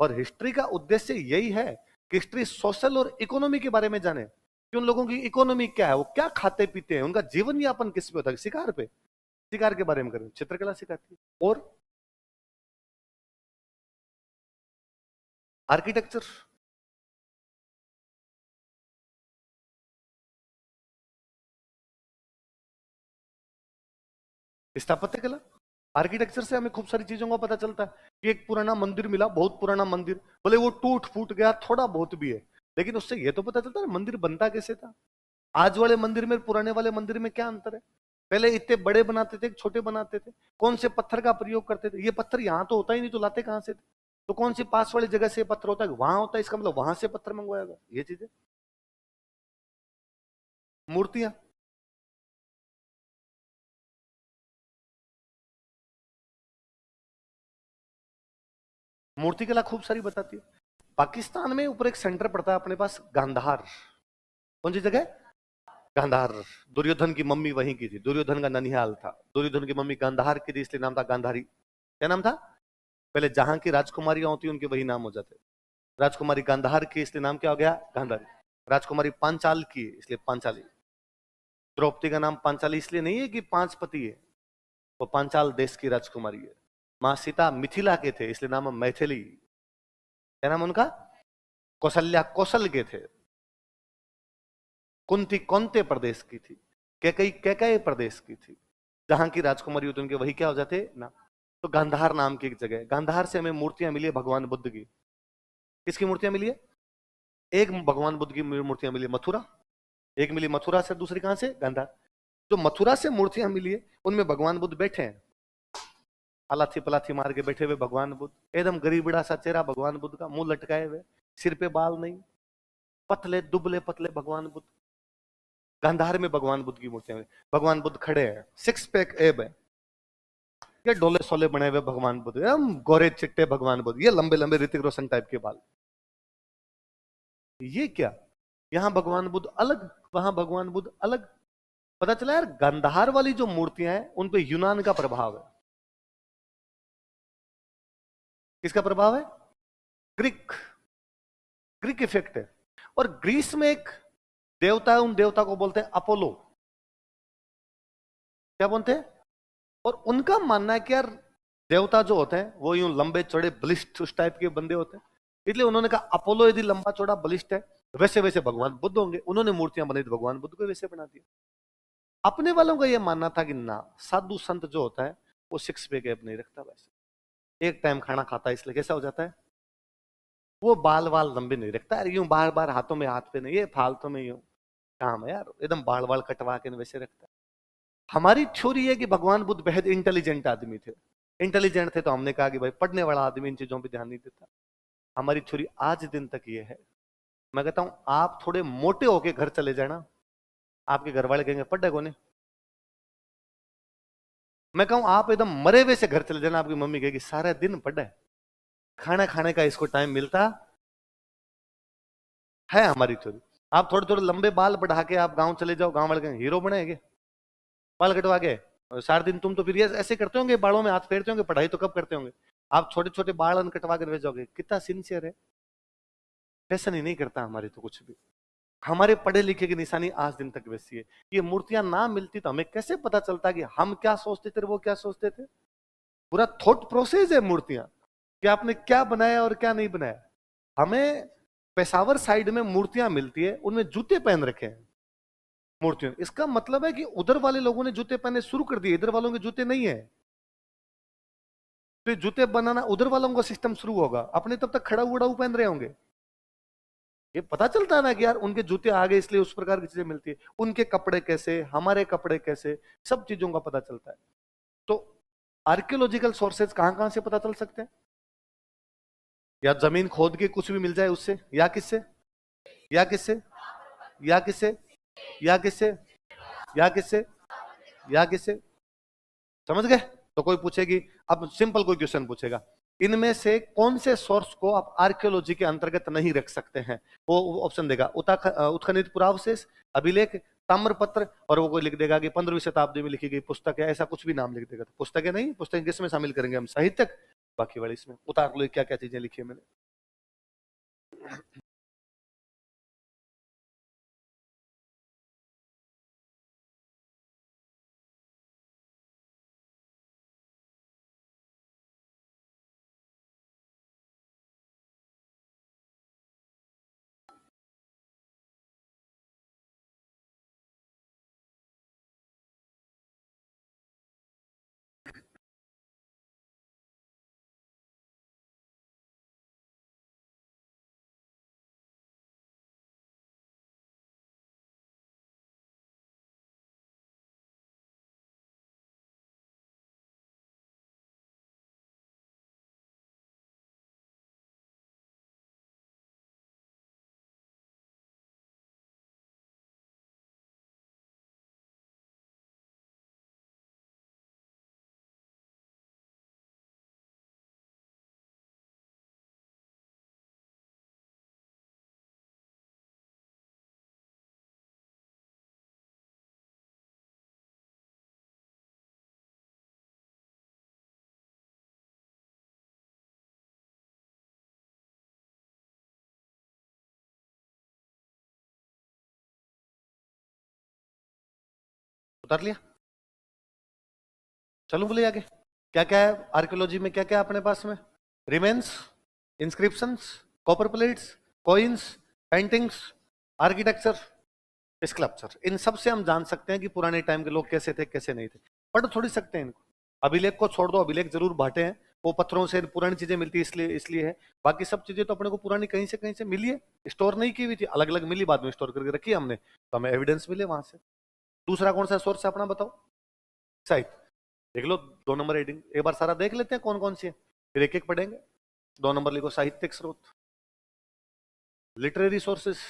और हिस्ट्री का उद्देश्य यही है कि हिस्ट्री सोशल और इकोनॉमी के बारे में जाने कि उन लोगों की इकोनॉमी क्या है, वो क्या खाते पीते हैं, उनका जीवन यापन किस पे होता है, शिकार पे, शिकार के बारे में करें। चित्रकला सिखाती है। और आर्किटेक्चर, स्थापत्य कला, आर्किटेक्चर से हमें खूब सारी चीजों का पता चलता है कि एक पुराना मंदिर मिला, बहुत पुराना मंदिर, बोले वो टूट फूट गया थोड़ा बहुत भी है, लेकिन उससे ये तो पता चलता है मंदिर बनता कैसे था। आज वाले मंदिर में पुराने वाले मंदिर में क्या अंतर है। पहले इतने बड़े बनाते थे, छोटे बनाते थे, कौन से पत्थर का प्रयोग करते थे, ये पत्थर यहाँ तो होता ही नहीं, तो लाते कहां से थे। तो कौन सी पास वाली जगह से पत्थर होता है, वहां होता है, इसका मतलब वहां से पत्थर मंगवाया गया। ये चीजें, मूर्तियां, मूर्तिकला खूब सारी बताती है। पाकिस्तान में ऊपर एक सेंटर पड़ता है अपने पास, गांधार। कौन सी जगह, गांधार। दुर्योधन की मम्मी वहीं की थी, दुर्योधन का ननिहाल था। दुर्योधन की मम्मी गांधार की थी, इसलिए नाम था गांधारी। क्या नाम था, पहले जहां की राजकुमारियां होती उनके वही नाम हो जाते। राजकुमारी गांधार की, इसलिए नाम क्या हो गया, गांधारी। राजकुमारी पांचाल की, इसलिए पांचाली। द्रौपदी का नाम पांचाली इसलिए नहीं है कि पांच पति है, वो पांचाल देश की राजकुमारी है। मां सीता मिथिला के थे, इसलिए नाम मैथिली। क्या नाम उनका, कौशल्या कौशल के थे। कुंती कौनते प्रदेश की थी, कैकई कैकय प्रदेश की थी। जहां की राजकुमारी होती उनके वही क्या हो जाते ना। तो गांधार नाम की एक जगह है। गांधार से हमें मूर्तियां मिली है भगवान बुद्ध की। किसकी मूर्तियां मिली है, एक भगवान बुद्ध की मूर्तियां मिली मथुरा, एक मिली मथुरा से, दूसरी कहां से, गांधार। जो मथुरा से मूर्तियां मिली है उनमें भगवान बुद्ध बैठे हैं। हलाथी पलाथी मार के बैठे हुए भगवान बुद्ध, एकदम गरीबड़ा सा चेहरा भगवान बुद्ध का, मुंह लटकाए हुए, सिर पे बाल नहीं, पतले दुबले पतले भगवान बुद्ध। गांधार में भगवान बुद्ध की मूर्तियां, भगवान बुद्ध खड़े हैं, सिक्स पैक एब है, ये डोले सोले बने हुए भगवान बुद्ध, हम गोरे चिट्टे भगवान बुद्ध, ये लंबे लंबे ऋतिक रोशन टाइप के बाल। ये क्या, यहां भगवान बुद्ध अलग, वहां भगवान बुद्ध अलग। पता चला यार, गांधार वाली जो मूर्तियां हैं उन पे यूनान का प्रभाव है। किसका प्रभाव है? ग्रीक, ग्रीक इफेक्ट है। और ग्रीस में एक देवता है, उन देवता को बोलते हैं अपोलो। क्या बोलते हैं? और उनका मानना है कि यार देवता जो होते हैं वो यूं लंबे चौड़े बलिष्ठ उस टाइप के बंदे होते हैं, इसलिए उन्होंने कहा अपोलो यदि लंबा चौड़ा बलिष्ठ है वैसे वैसे भगवान बुद्ध होंगे। उन्होंने मूर्तियां बनाई तो भगवान बुद्ध को वैसे बना दिया। अपने वालों का यह मानना था कि ना, साधु संत जो होता है वो सिक्स पैक एब नहीं रखता, वैसे एक टाइम खाना खाता है इसलिए कैसा हो जाता है, वो बाल वाल लंबे नहीं रखता है, यूं बार बार हाथों में हाथ पे नहीं, ये फालतू में यूं काम है यार, एकदम बाल वाल कटवा के वैसे रखता है। हमारी थ्योरी है कि भगवान बुद्ध बेहद इंटेलिजेंट आदमी थे। इंटेलिजेंट थे तो हमने कहा कि भाई पढ़ने वाला आदमी इन चीजों पे ध्यान नहीं देता। हमारी थ्योरी आज दिन तक ये है। मैं कहता हूं आप थोड़े मोटे होके घर चले जाना, आपके घर वाले कहेंगे पढ़े कोने। मैं कहूं आप एकदम मरे हुए से घर चले जाना, आपकी मम्मी कहेगी सारा दिन पढ़े, खाना खाने का इसको टाइम मिलता है। हमारी थ्योरी, आप थोड़े थोड़े लंबे बाल बढ़ा के आप गांव चले जाओ, गांव वाले कहेंगे हीरो बनेंगे बाल कटवा के। और सारा दिन तुम तो फिर ये ऐसे करते होंगे, बालों में हाथ फेरते होंगे, पढ़ाई तो कब करते होंगे। आप छोटे छोटे बाल कटवा कर भेजोगे, कितना सिंसियर है। फैशन ही नहीं करता हमारे तो कुछ भी। हमारे पढ़े लिखे की निशानी आज दिन तक वैसी है। ये मूर्तियां ना मिलती तो हमें कैसे पता चलता कि हम क्या सोचते थे वो क्या सोचते थे। पूरा थॉट प्रोसेस है मूर्तियां, कि आपने क्या बनाया और क्या नहीं बनाया। हमें पेशावर साइड में मूर्तियां मिलती है, उनमें जूते पहन रखे हैं मूर्तियों। इसका मतलब है कि उधर वाले लोगों ने जूते पहने शुरू कर दिए, इधर वालों के जूते नहीं है। तो ये जूते बनाना उधर वालों का सिस्टम शुरू होगा, अपने तब तक खड़ा उड़ाऊ पहन रहे होंगे। ये पता चलता है ना कि यार उनके जूते आ गए इसलिए उस प्रकार की चीजें मिलती है। उनके कपड़े कैसे, हमारे कपड़े कैसे, सब चीजों का पता चलता है। तो आर्कियोलॉजिकल सोर्सेज कहां कहां से पता चल सकते हैं? या जमीन खोद के कुछ भी मिल जाए उससे, या किससे, या किससे, या किससे, या किससे, या किससे, या किससे, समझ गए? तो कोई पूछेगी, अब सिंपल कोई क्वेश्चन पूछेगा, इनमें से कौन से सोर्स को आप आर्कियोलॉजी के अंतर्गत नहीं रख सकते हैं? वो ऑप्शन देगा उत्खनित पुरावशेष, अभिलेख, ताम्रपत्र, और वो कोई लिख देगा कि 15वीं शताब्दी में लिखी गई पुस्तक है, ऐसा कुछ भी नाम लिख देगा। तो पुस्तकें नहीं, पुस्तकें किसमें शामिल करेंगे हम? साहित्यक। बाकी वाली इसमें उतार लो क्या क्या चीजें लिखी है मैंने। उतार लिया, चलो बोले आगे। क्या क्या है आर्कियोलॉजी में, क्या क्या है अपने पास में? Remains, inscriptions, copper plates, coins, paintings, architecture, sculpture. इन सब से हम जान सकते हैं कि पुराने टाइम के लोग कैसे थे कैसे नहीं थे। पढ़ थोड़ी सकते हैं इनको। अभिलेख को छोड़ दो, अभिलेख जरूर बांटे हैं, वो पत्थरों से पुरानी चीजें मिलती है इसलिए इसलिए है। बाकी सब चीजें तो अपने को पुरानी कहीं से मिली है, स्टोर नहीं की हुई थी, अलग अलग मिली, बाद में स्टोर करके रखी है हमने, तो हमें एविडेंस मिले वहां से। दूसरा कौन सा सोर्स है अपना बताओ? साहित्य। देख लो 2 नंबर हेडिंग, एक बार सारा देख लेते हैं कौन कौन सी है, फिर एक एक पढ़ेंगे। 2 नंबर लिखो साहित्यिक स्रोत, लिटरेरी सोर्सेस।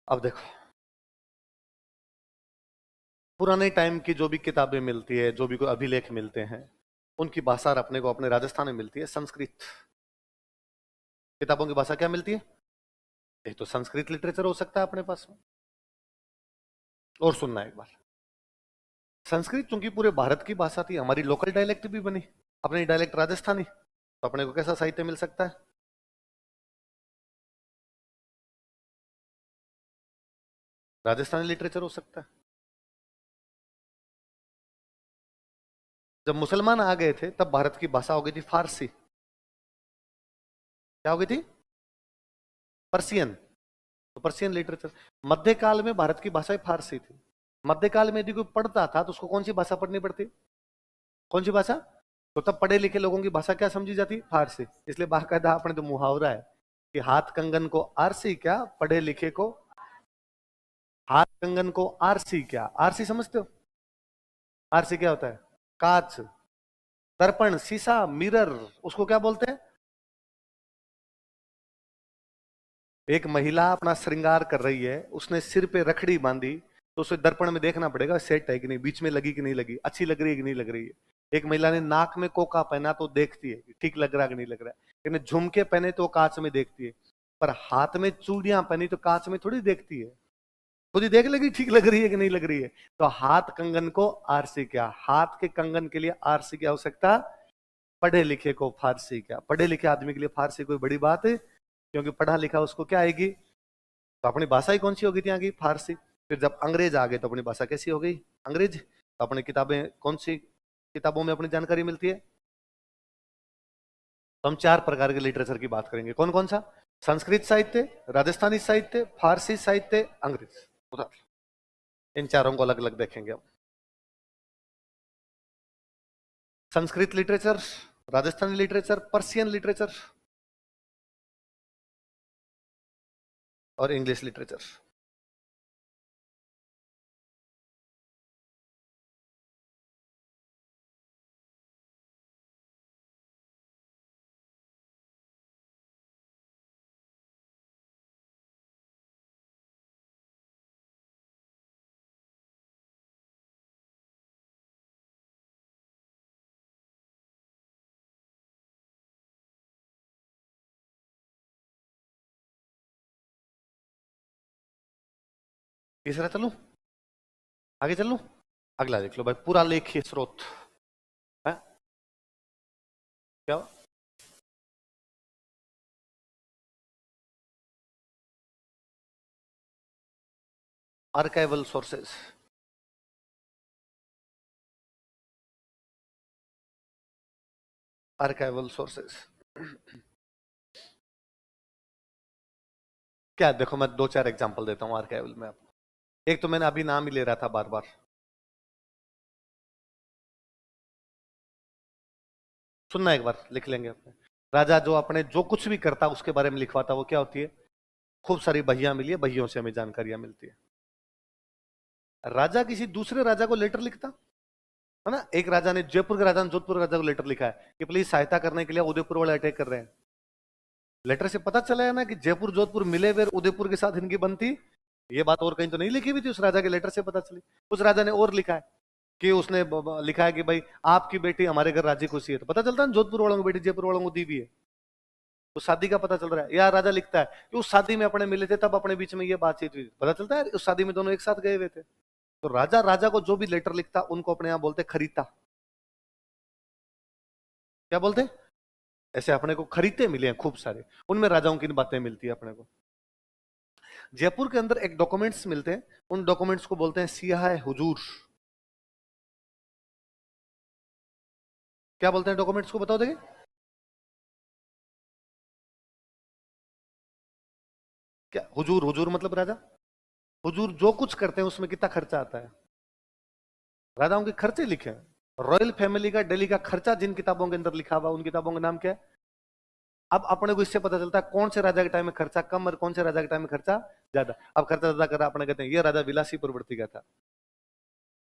अब देखो पुराने टाइम की जो भी किताबें मिलती है, जो भी कोई अभिलेख मिलते हैं, उनकी भाषा अपने को अपने राजस्थान में मिलती है संस्कृत। किताबों की भाषा क्या मिलती है? एक तो संस्कृत लिटरेचर हो सकता है अपने पास में। और सुनना एक बार, संस्कृत चूंकि पूरे भारत की भाषा थी, हमारी लोकल डायलेक्ट भी बनी, अपनी डायलेक्ट राजस्थानी, तो अपने को कैसा साहित्य मिल सकता है? राजस्थानी लिटरेचर हो सकता है। जब मुसलमान आ गए थे तब भारत की भाषा हो गई थी फारसी। क्या हो गई थी? पर्सियन। तो पर्सियन लिटरेचर। मध्यकाल में भारत की भाषा फारसी थी। मध्यकाल में यदि कोई पढ़ता था तो उसको कौन सी भाषा पढ़नी पड़ती? कौन सी भाषा? तो तब पढ़े लिखे लोगों की भाषा क्या समझी जाती? फारसी। इसलिए बाकायदा अपने तो मुहावरा है कि हाथ कंगन को आरसी क्या, पढ़े लिखे को हाथ कंगन को आरसी क्या। आरसी समझते हो? आरसी क्या होता है? कांच, दर्पण, शीशा, मिरर, उसको क्या बोलते हैं? एक महिला अपना श्रृंगार कर रही है, उसने सिर पे रखड़ी बांधी, तो उसे दर्पण में देखना पड़ेगा सेट है कि नहीं, बीच में लगी कि नहीं लगी, अच्छी लग रही है कि नहीं लग रही है। एक महिला ने नाक में कोका पहना तो देखती है कि ठीक लग रहा है कि नहीं लग रहा है, लेकिन झुमके पहने तो कांच में देखती है। पर हाथ में चूड़ियां पहनी तो कांच में थोड़ी देखती है, खुद ही देख लेगी ठीक लग रही है कि नहीं लग रही है। तो हाथ कंगन को आरसी क्या, हाथ के कंगन के लिए आरसी क्या हो सकता? पढ़े लिखे को फारसी क्या। पढ़े लिखे आदमी के लिए फारसी कोई बड़ी बात है, क्योंकि पढ़ा लिखा उसको क्या आएगी? तो अपनी भाषा ही कौन सी होगी थी आगे? फारसी। फिर जब अंग्रेज आ गए तो अपनी भाषा कैसी हो गई? अंग्रेज। तो अपनी किताबें कौन सी किताबों में अपनी जानकारी मिलती है? तो हम 4 प्रकार के लिटरेचर की बात करेंगे। कौन कौन सा? संस्कृत साहित्य, राजस्थानी साहित्य, फारसी साहित्य, अंग्रेज। इन चारों को अलग अलग देखेंगे हम। Sanskrit literature, Rajasthani literature, Persian literature और इंग्लिश लिटरेचर। तीसरा चलूं? आगे चलूं? अगला देख लो भाई, पूरा लेखीय स्रोत है क्या? Archival sources. आर्काइवल सोर्सेस क्या? देखो मैं 2-4 एग्जांपल देता हूं आर्काइवल में आपको। एक तो मैंने अभी नाम ही ले रहा था बार बार, सुनना एक बार, लिख लेंगे अपने। राजा जो अपने जो कुछ भी करता उसके बारे में लिखवाता, वो क्या होती है? खूब सारी बहियां मिली है, बहियों से हमें जानकारियां मिलती है। राजा किसी दूसरे राजा को लेटर लिखता है ना। एक राजा ने, जयपुर के राजा ने जोधपुर के राजा को लेटर लिखा है कि प्लीज सहायता करने के लिए उदयपुर वाले अटैक कर रहे हैं। लेटर से पता चला है ना कि जयपुर जोधपुर मिले फिर उदयपुर के साथ इनकी बनती। ये बात और कहीं तो नहीं लिखी हुई थी, उस राजा के लेटर से पता चली। उस राजा ने और लिखा है कि उसने लिखा है कि भाई आपकी बेटी हमारे घर राजी खुशी है, तो पता चलता है जोधपुर वालों की बेटी जयपुर वालों को दी भी है, तो शादी का पता चल रहा है। या राजा लिखता है कि उस शादी में अपने मिले थे तब अपने बीच में ये बातचीत हुई, पता चलता है उस शादी में दोनों एक साथ गए हुए थे। तो राजा राजा को जो भी लेटर लिखता उनको अपने यहां बोलते खरीदता। क्या बोलते? ऐसे अपने को खरीदते मिले हैं खूब सारे, उनमें राजाओं की बातें मिलती है अपने को। जयपुर के अंदर एक डॉक्यूमेंट्स मिलते हैं, उन डॉक्यूमेंट्स को बोलते हैं सियाह हुजूर। क्या बोलते हैं डॉक्यूमेंट्स को, बताओ देखिए। क्या हुजूर? हुजूर मतलब राजा। हुजूर जो कुछ करते हैं उसमें कितना खर्चा आता है? राजाओं के खर्चे लिखे हैं। रॉयल फैमिली का दिल्ली का खर्चा जिन किताबों के अंदर लिखा हुआ उन किताबों का नाम क्या है? अब अपने को इससे पता चलता है कौन से राजा के टाइम में खर्चा कम और कौन से राजा के टाइम में खर्चा ज्यादा। अब खर्चा ज्यादा करा, अपने कहते हैं ये राजा विलासी प्रवृत्ति का था,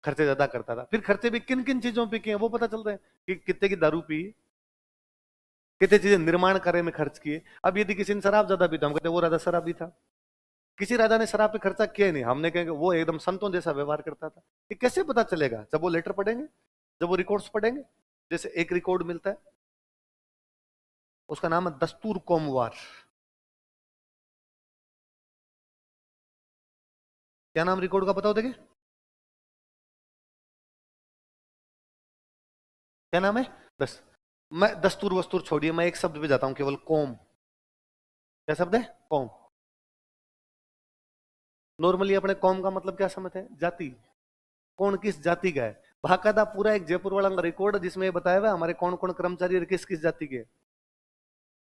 खर्चे ज्यादा करता था। फिर खर्चे भी किन किन चीजों पे किए वो पता चलता है कि कितने की दारू पी, कितने चीजें निर्माण कार्य में खर्च किए। अब यदि किसी ने शराब ज्यादा पी तो हम कहते हैं वो राजा शराबी था। किसी राजा ने शराब पे खर्चा किया ही नहीं, हमने कहेंगे वो एकदम संतों जैसा व्यवहार करता था। ये कैसे पता चलेगा? जब वो लेटर पढ़ेंगे, जब वो रिकॉर्ड्स पढ़ेंगे। जैसे एक रिकॉर्ड मिलता है, उसका नाम है दस्तूर कोमवार। क्या नाम रिकॉर्ड का पता होता है क्या? क्या नाम है? दस मैं दस्तूर वस्तूर छोड़िए, मैं एक शब्द पे जाता हूं केवल, कौम। क्या शब्द है? कौम। नॉर्मली अपने कौम का मतलब क्या समझते हैं? जाति। कौन किस जाति का है, बाकायदा पूरा एक जयपुर वाला रिकॉर्ड जिसमें ये बताया हुआ है हमारे कौन कौन कर्मचारी और किस किस जाति के।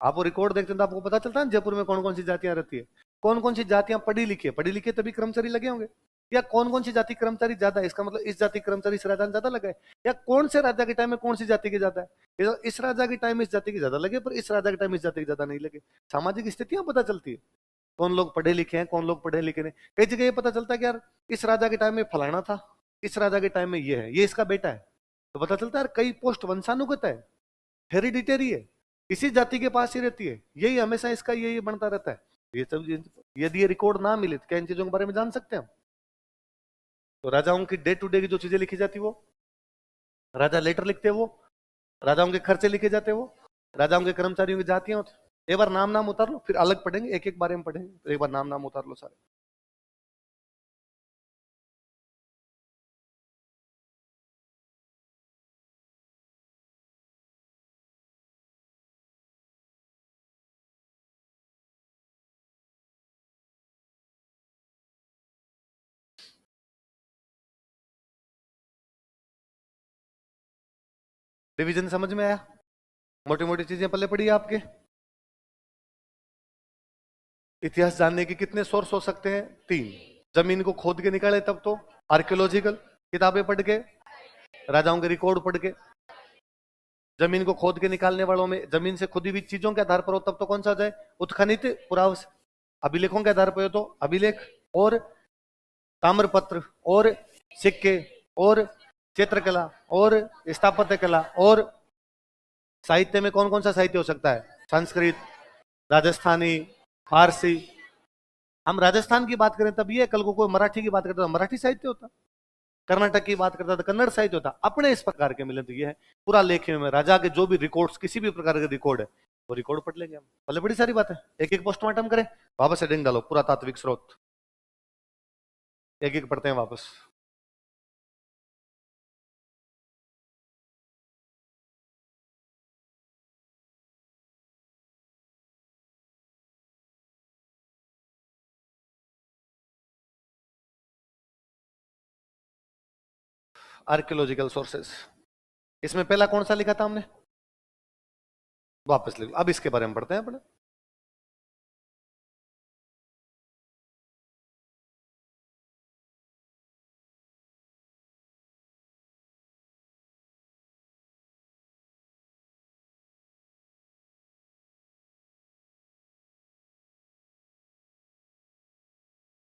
आप वो रिकॉर्ड देखते हैं तो आपको पता चलता है जयपुर में कौन कौन सी जातियां रहती है, कौन कौन सी जातियां पढ़ी लिखी है। पढ़ी लिखी तभी कर्मचारी लगे होंगे। या कौन कौन सी जाति कर्मचारी ज्यादा है, इसका मतलब इस जाति कर्मचारी इस राजा में ज्यादा लगा है। या कौन से राजा के टाइम में कौन सी जाति के ज्यादा है, इस राजा के टाइम में इस जाति के ज्यादा लगे पर इस राजा के टाइम में इस जाति के ज्यादा नहीं लगे। सामाजिक स्थितियां पता चलती है, कौन लोग पढ़े लिखे हैं कौन लोग पढ़े लिखे नहीं। कई जगह ये पता चलता है कि यार इस राजा के टाइम में फलाना था, इस राजा के टाइम में ये है, ये इसका बेटा है। तो पता चलता है यार कई पोस्ट वंशानुगत है, हेरिडिटरी है, इसी जाति के पास ही रहती है, यही हमेशा इसका यही बनता रहता है। ये सब यदि ये रिकॉर्ड ना मिले तो क्या इन चीजों के बारे में जान सकते हैं हम? तो राजाओं की डे टू डे की जो चीजें लिखी जाती वो राजा लेटर लिखते वो, राजाओं के खर्चे लिखे जाते वो, राजाओं के कर्मचारियों की जातियां होती। एक बार नाम नाम उतार लो, फिर अलग पढ़ेंगे, एक एक बारे में पढ़ेंगे, तो एक बार नाम नाम उतार लो सारे। डिवीजन समझ में आया? मोटी मोटी चीजें पल्ले पड़ी है आपके। इतिहास जानने के कितने सोर्स हो सकते हैं? 3। जमीन को खोद के निकाले तब तो, आर्कियोलॉजिकल किताबें पढ़ के, राजाओं के रिकॉर्ड पढ़ के। जमीन को खोद के निकालने वालों में जमीन से खुदी हुई चीजों के आधार पर हो तब तो कौन सा आ जाए? उत्खनित पुरावस। अभिलेखों के आधार पर हो तो अभिलेख, और ताम्रपत्र, और सिक्के, और चित्रकला, और स्थापत्य कला। और साहित्य में कौन कौन सा साहित्य हो सकता है? संस्कृत, राजस्थानी, फारसी। हम राजस्थान की बात करें तब ये, कल को कोई मराठी की बात करता तो मराठी साहित्य होता, कर्नाटक की बात करता था कन्नड़ साहित्य होता। अपने इस प्रकार के मिले तो ये है पूरा लेख में राजा के जो भी रिकॉर्ड्स, किसी भी प्रकार के रिकॉर्ड है वो रिकॉर्ड पढ़ लेंगे हम। भले बड़ी सारी बात है, एक एक पोस्टमार्टम करें, वापस हेडिंग डालो पूरा तात्विक स्रोत, एक एक पढ़ते हैं वापस। आर्कियोलॉजिकल सोर्सेस, इसमें पहला कौन सा लिखा था हमने? वापस लिख लो, अब इसके बारे में पढ़ते हैं अपने।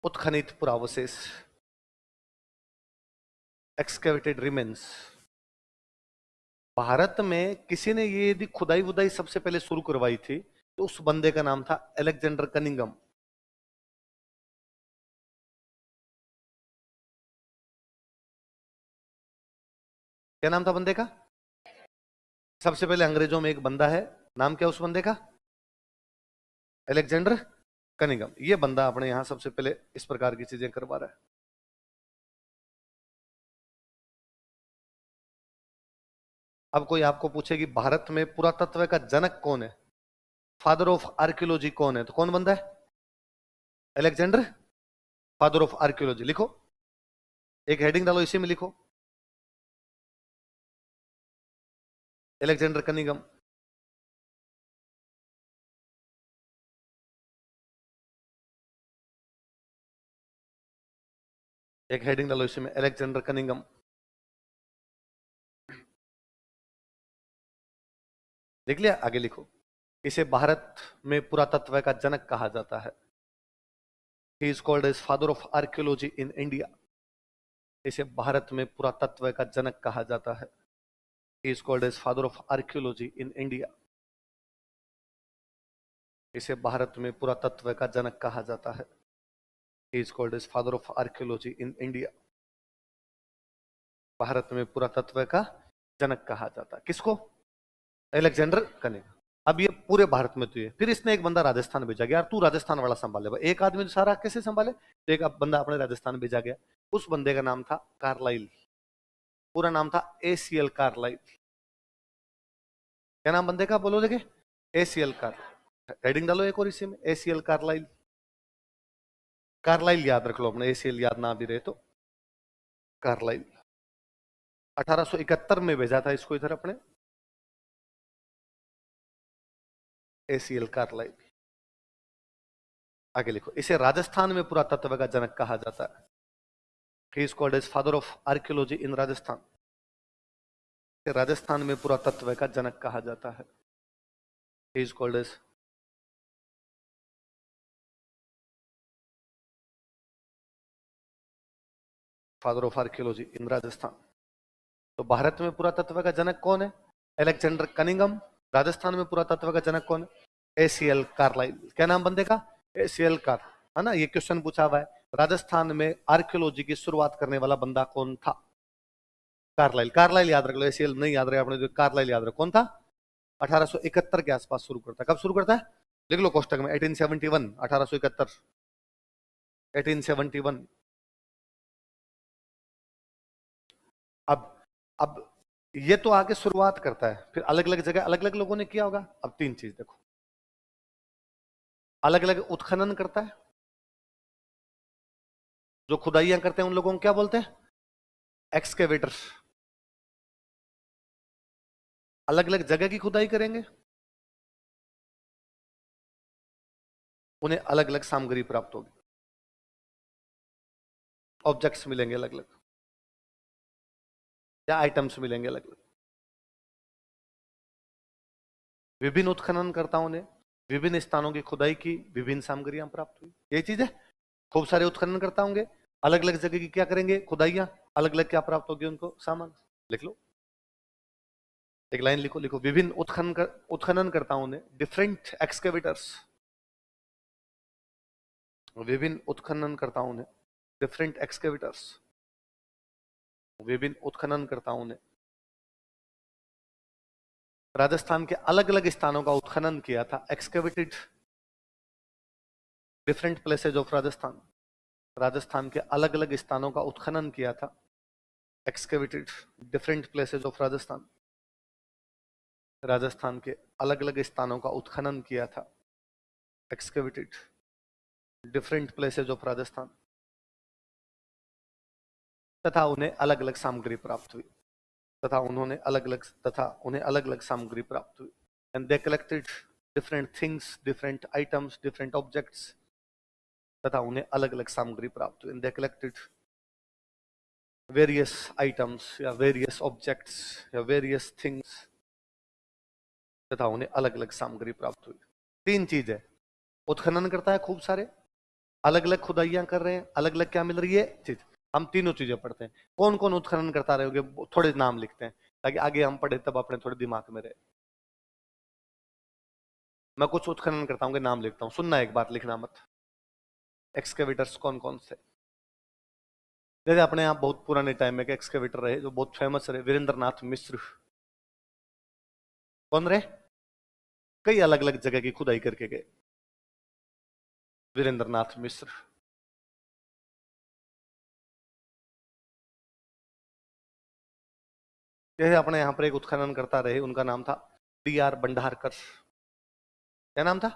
उत्खनित पुरावशेष, एक्सकेवेटेड रिमेन्स। भारत में किसी ने ये यदि खुदाई वुदाई सबसे पहले शुरू करवाई थी तो उस बंदे का नाम था अलेक्जेंडर कनिंगम। क्या नाम था बंदे का? सबसे पहले अंग्रेजों में एक बंदा है, नाम क्या उस बंदे का? Alexander Cunningham. ये बंदा अपने यहां सबसे पहले इस प्रकार की चीजें करवा रहा है। अब कोई आपको पूछे कि भारत में पुरातत्व का जनक कौन है, फादर ऑफ आर्कियोलॉजी कौन है, तो कौन बंदा है? Alexander, father of archaeology. लिखो, एक हेडिंग डालो, इसी में लिखो अलेक्जेंडर कनिंगम। एक हेडिंग डालो इसी में, अलेक्जेंडर कनिंगम। देख लिया? आगे लिखो। इसे भारत में पुरातत्व का जनक कहा जाता है। He is called as father of archaeology in India. इसे भारत में पुरातत्व का जनक कहा जाता है। He is called as father of archaeology in India. इसे भारत में पुरातत्व का जनक कहा जाता है। He is called as father of archaeology in India. Bharat में पुरातत्व का जनक कहा जाता है किसको? Alexander Cunningham. अब ये पूरे भारत में तो ये, फिर इसने एक बंदा राजस्थान भेजा गया, यार तू राजस्थान वाला संभाले। एक आदमी सारा कैसे संभाले? तो एक बंदा अपने राजस्थान भेजा गया, उस बंदे का नाम था कार्लाइल। पूरा नाम था एसीएल कार्लाइल। क्या नाम बंदे का बोलो देखे? ACL car. हेडिंग डालो एक और इसी में, एसीएल कार्लाइल। कार्लाइल याद रख लो अपने, एसीएल याद ना भी रहे तो कार्लाइल। 1871 में भेजा था इसको इधर अपने, एसीएल कार्लाइल। आगे लिखो, इसे राजस्थान में पुरातत्व का जनक कहा जाता है। He is called as father of archaeology in Rajasthan. Rajasthan में पुरातत्व का जनक कहा जाता है। He is called as father of archaeology in Rajasthan. तो भारत में पुरातत्व का जनक कौन है? Alexander Cunningham. राजस्थान में पुरातत्व का जनक कौन है? ACL Carlleyle. क्या नाम बंदे का? एसीएल कार, है ना? ये क्वेश्चन पूछा हुआ है, राजस्थान में आर्कियोलॉजी की शुरुआत करने वाला बंदा कौन था? कार्लाइल। कार्लाइल याद रख लो, एसीएल नहीं याद रहे आपने जो, कार्लाइल याद रखो। कौन था? 1871 के आसपास शुरू करता है। कब शुरू करता है? लिख लो कोष्टक में, 1871, 1871, 1871। अब ये तो आगे शुरुआत करता है, फिर अलग अलग जगह अलग अलग लोगों ने किया होगा। अब तीन चीज देखो, अलग अलग उत्खनन करता है, जो खुदाइयां करते हैं उन लोगों को क्या बोलते हैं? एक्सकेवेटर। अलग अलग जगह की खुदाई करेंगे, उन्हें अलग अलग सामग्री प्राप्त होगी, ऑब्जेक्ट्स मिलेंगे अलग अलग, या आइटम्स मिलेंगे अलग अलग। विभिन्न उत्खननकर्ताओं ने विभिन्न स्थानों की खुदाई की, विभिन्न सामग्रियां प्राप्त हुई। यही चीज है, खूब सारे उत्खननकर्ता होंगे, अलग अलग जगह की क्या करेंगे? खुदाइयां, अलग अलग क्या प्राप्त होगी उनको? सामान। लिख लो, एक लाइन लिखो, लिखो, विभिन्न उत्खननकर्ताओं ने, डिफरेंट एक्सकेवेटर्स, विभिन्न उत्खननकर्ताओं ने, डिफरेंट एक्सकेवेटर्स, विभिन्न उत्खननकर्ताओं ने राजस्थान के अलग अलग स्थानों का उत्खनन किया था। Excavated different places of Rajasthan. Rajasthan के अलग अलग स्थानों का उत्खनन किया था। Excavated different places of Rajasthan. Rajasthan के अलग अलग स्थानों का उत्खनन किया था। Excavated different places of Rajasthan. तथा उन्हें अलग अलग सामग्री प्राप्त हुई। तथा उन्हें अलग अलग सामग्री प्राप्त हुई। And they collected different things, different items, different objects. तथा उन्हें अलग अलग सामग्री प्राप्त हुई। दे कलेक्टेड वेरियस आइटम्स या वेरियस ऑब्जेक्ट्स या वेरियस थिंग्स, तथा उन्हें अलग अलग सामग्री प्राप्त हुई। तीन चीज है, उत्खनन करता है खूब सारे, अलग अलग खुदाइयां कर रहे हैं, अलग अलग क्या मिल रही है चीज। हम तीनों चीजें पढ़ते हैं। कौन कौन उत्खनन करता रहोगे, थोड़े नाम लिखते हैं ताकि आगे हम पढ़े तब अपने थोड़े दिमाग में रहे। मैं कुछ उत्खनन करता हूँ, नाम लिखता हूँ, सुनना एक बात, लिखना मत। एक्सकेवेटर्स कौन कौन से? जैसे अपने यहाँ बहुत पुराने टाइम में एक्सकेवेटर रहे जो बहुत फेमस रहे, वीरेंद्र नाथ मिश्र। कौन रहे? कई अलग अलग जगह की खुदाई करके गए, वीरेंद्र नाथ मिश्र। जैसे अपने यहाँ पर एक उत्खनन करता रहे, उनका नाम था D.R. भंडारकर। क्या नाम था?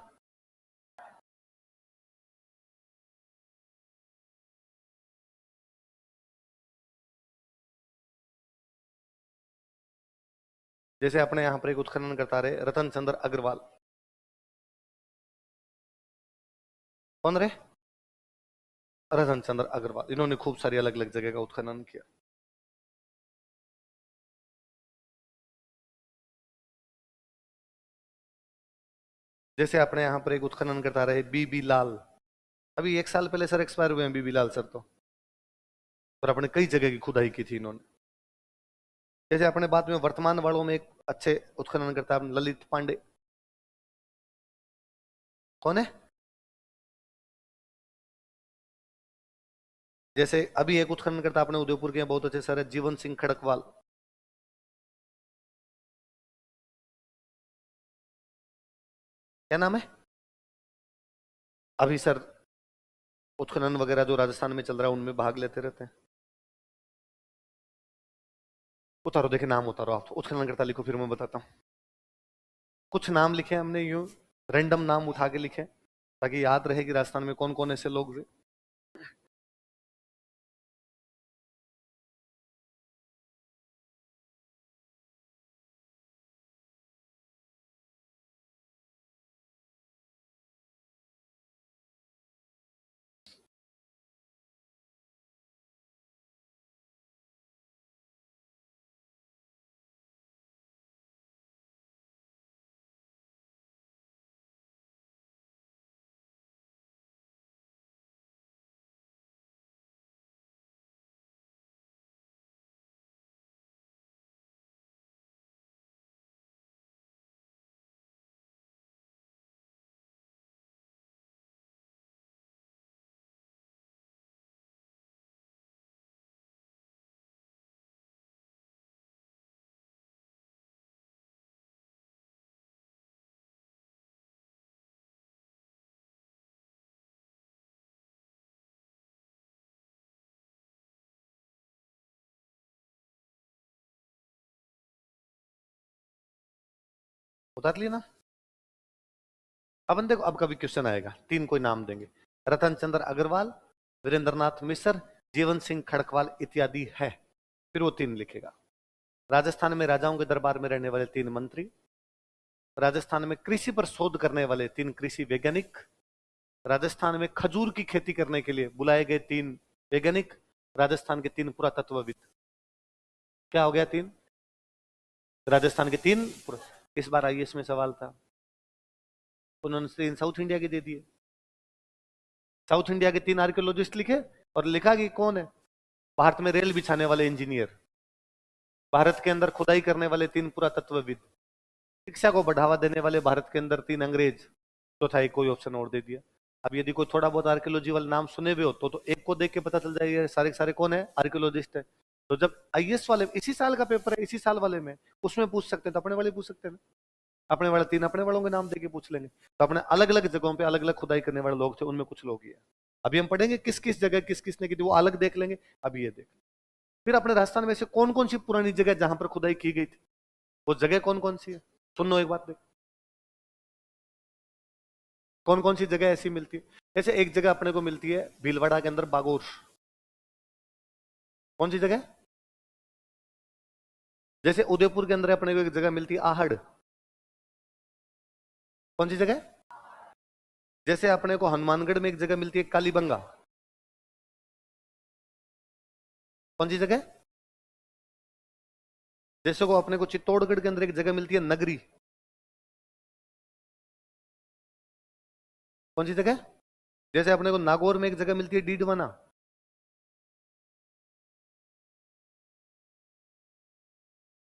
जैसे अपने यहाँ पर एक उत्खनन करता रहे रतन चंद्र अग्रवाल। कौन रहे? रतन चंद्र अग्रवाल। इन्होंने खूब सारी अलग अलग जगह का उत्खनन किया। जैसे अपने यहाँ पर एक उत्खनन करता रहे बीबी लाल, अभी 1 साल पहले सर एक्सपायर हुए हैं बीबी लाल सर तो, पर अपने कई जगह की खुदाई की थी इन्होंने। जैसे अपने बाद में वर्तमान वालों में एक अच्छे उत्खनन करता है ललित पांडे, कौन है? जैसे अभी एक उत्खनन करता अपने उदयपुर के बहुत अच्छे सर है जीवन सिंह खड़कवाल, क्या नाम है? अभी सर उत्खनन वगैरह जो राजस्थान में चल रहा है उनमें भाग लेते रहते हैं। उतारो, देखे नाम उतारो, आप उत्खनन करता लिखो फिर मैं बताता हूँ। कुछ नाम लिखे हमने यूं रैंडम नाम उठा के लिखे ताकि याद रहे कि राजस्थान में कौन कौन ऐसे लोग हुए। उतार लिया ना? अब देखो, अब कभी क्वेश्चन आएगा, 3 कोई नाम देंगे, रतन चंद्र अग्रवाल, वीरेंद्रनाथ मिश्र, जीवन सिंह खड़कवाल इत्यादि है, फिर वो 3 लिखेगा। राजस्थान में राजाओं के दरबार में रहने वाले 3 मंत्री, राजस्थान में कृषि पर शोध करने वाले 3 कृषि वैज्ञानिक, राजस्थान में खजूर की खेती करने के लिए बुलाए गए 3 वैज्ञानिक, राजस्थान के 3 पुरातत्वविद। क्या हो गया? 3 राजस्थान के 3 इस बार आईएएस में सवाल था, उन्होंने 3 साउथ इंडिया के दे दिए। साउथ इंडिया के 3 आर्कियोलॉजिस्ट लिखे और लिखा कि कौन है? भारत में रेल बिछाने वाले इंजीनियर, भारत के अंदर खुदाई करने वाले 3 पुरातत्वविद, शिक्षा को बढ़ावा देने वाले भारत के अंदर 3 अंग्रेज, चौथा एक कोई ऑप्शन और दे दिया। अब यदि कोई थोड़ा बहुत आर्कियोलॉजी वाले नाम सुने हुए हो तो एक को देख के पता चल जाएगा सारे सारे कौन है, आर्कियोलॉजिस्ट है। तो जब आईएएस वाले इसी साल का पेपर है, इसी साल वाले में उसमें पूछ सकते हैं तो अपने वाले पूछ सकते हैं ना, अपने वाले 3 अपने वालों के नाम देके पूछ लेंगे। तो अपने अलग अलग जगहों पे अलग अलग खुदाई करने वाले लोग थे, उनमें कुछ लोग ही है। अभी हम पढ़ेंगे किस किस जगह किस किसने की थी, वो अलग देख लेंगे। अभी ये देख, फिर अपने राजस्थान में से कौन कौन सी पुरानी जगह जहां पर खुदाई की गई थी, वो जगह कौन कौन सी है, सुनो एक बात देख, कौन कौन सी जगह ऐसी मिलती है। जैसे एक जगह अपने को मिलती है भीलवाड़ा के अंदर बागोर, कौन सी जगह? जैसे उदयपुर के अंदर अपने को एक जगह मिलती है आहड़, कौन सी जगह? जैसे अपने को हनुमानगढ़ में एक जगह मिलती है कालीबंगा, कौन सी जगह? जैसे को अपने को चित्तौड़गढ़ के अंदर एक जगह मिलती है नगरी, कौन सी जगह? जैसे अपने को नागौर में एक जगह मिलती है डीडवाना,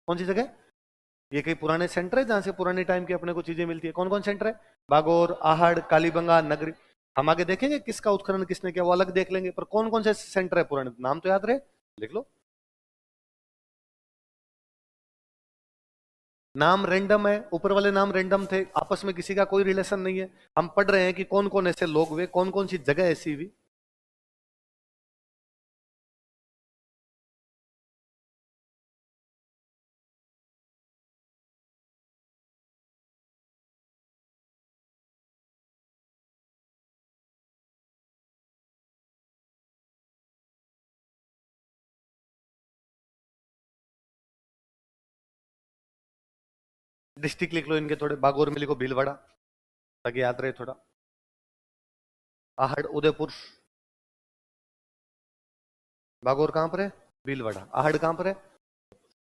कौन सी जगह? ये कई पुराने सेंटर है जहां से पुराने टाइम की अपने को चीजें मिलती है। कौन कौन सेंटर है? बागौर, आहड़, कालीबंगा, नगरी। हम आगे देखेंगे किसका उत्खनन किसने किया, वो अलग देख लेंगे, पर कौन कौन से सेंटर है पुराने, नाम तो याद रहे, लिख लो। नाम रैंडम है, ऊपर वाले नाम रैंडम थे, आपस में किसी का कोई रिलेशन नहीं है। हम पढ़ रहे हैं कि कौन कौन ऐसे लोग हुए, कौन कौन सी जगह ऐसी हुई। डिस्ट्रिक्ट लिख लो इनके थोड़े, बागौर में लिखो भीलवाड़ा ताकि याद रहे थोड़ा, आहड़ उदयपुर, बागौर कहां पर है? भीलवाड़ा। आहड़ कहां पर है?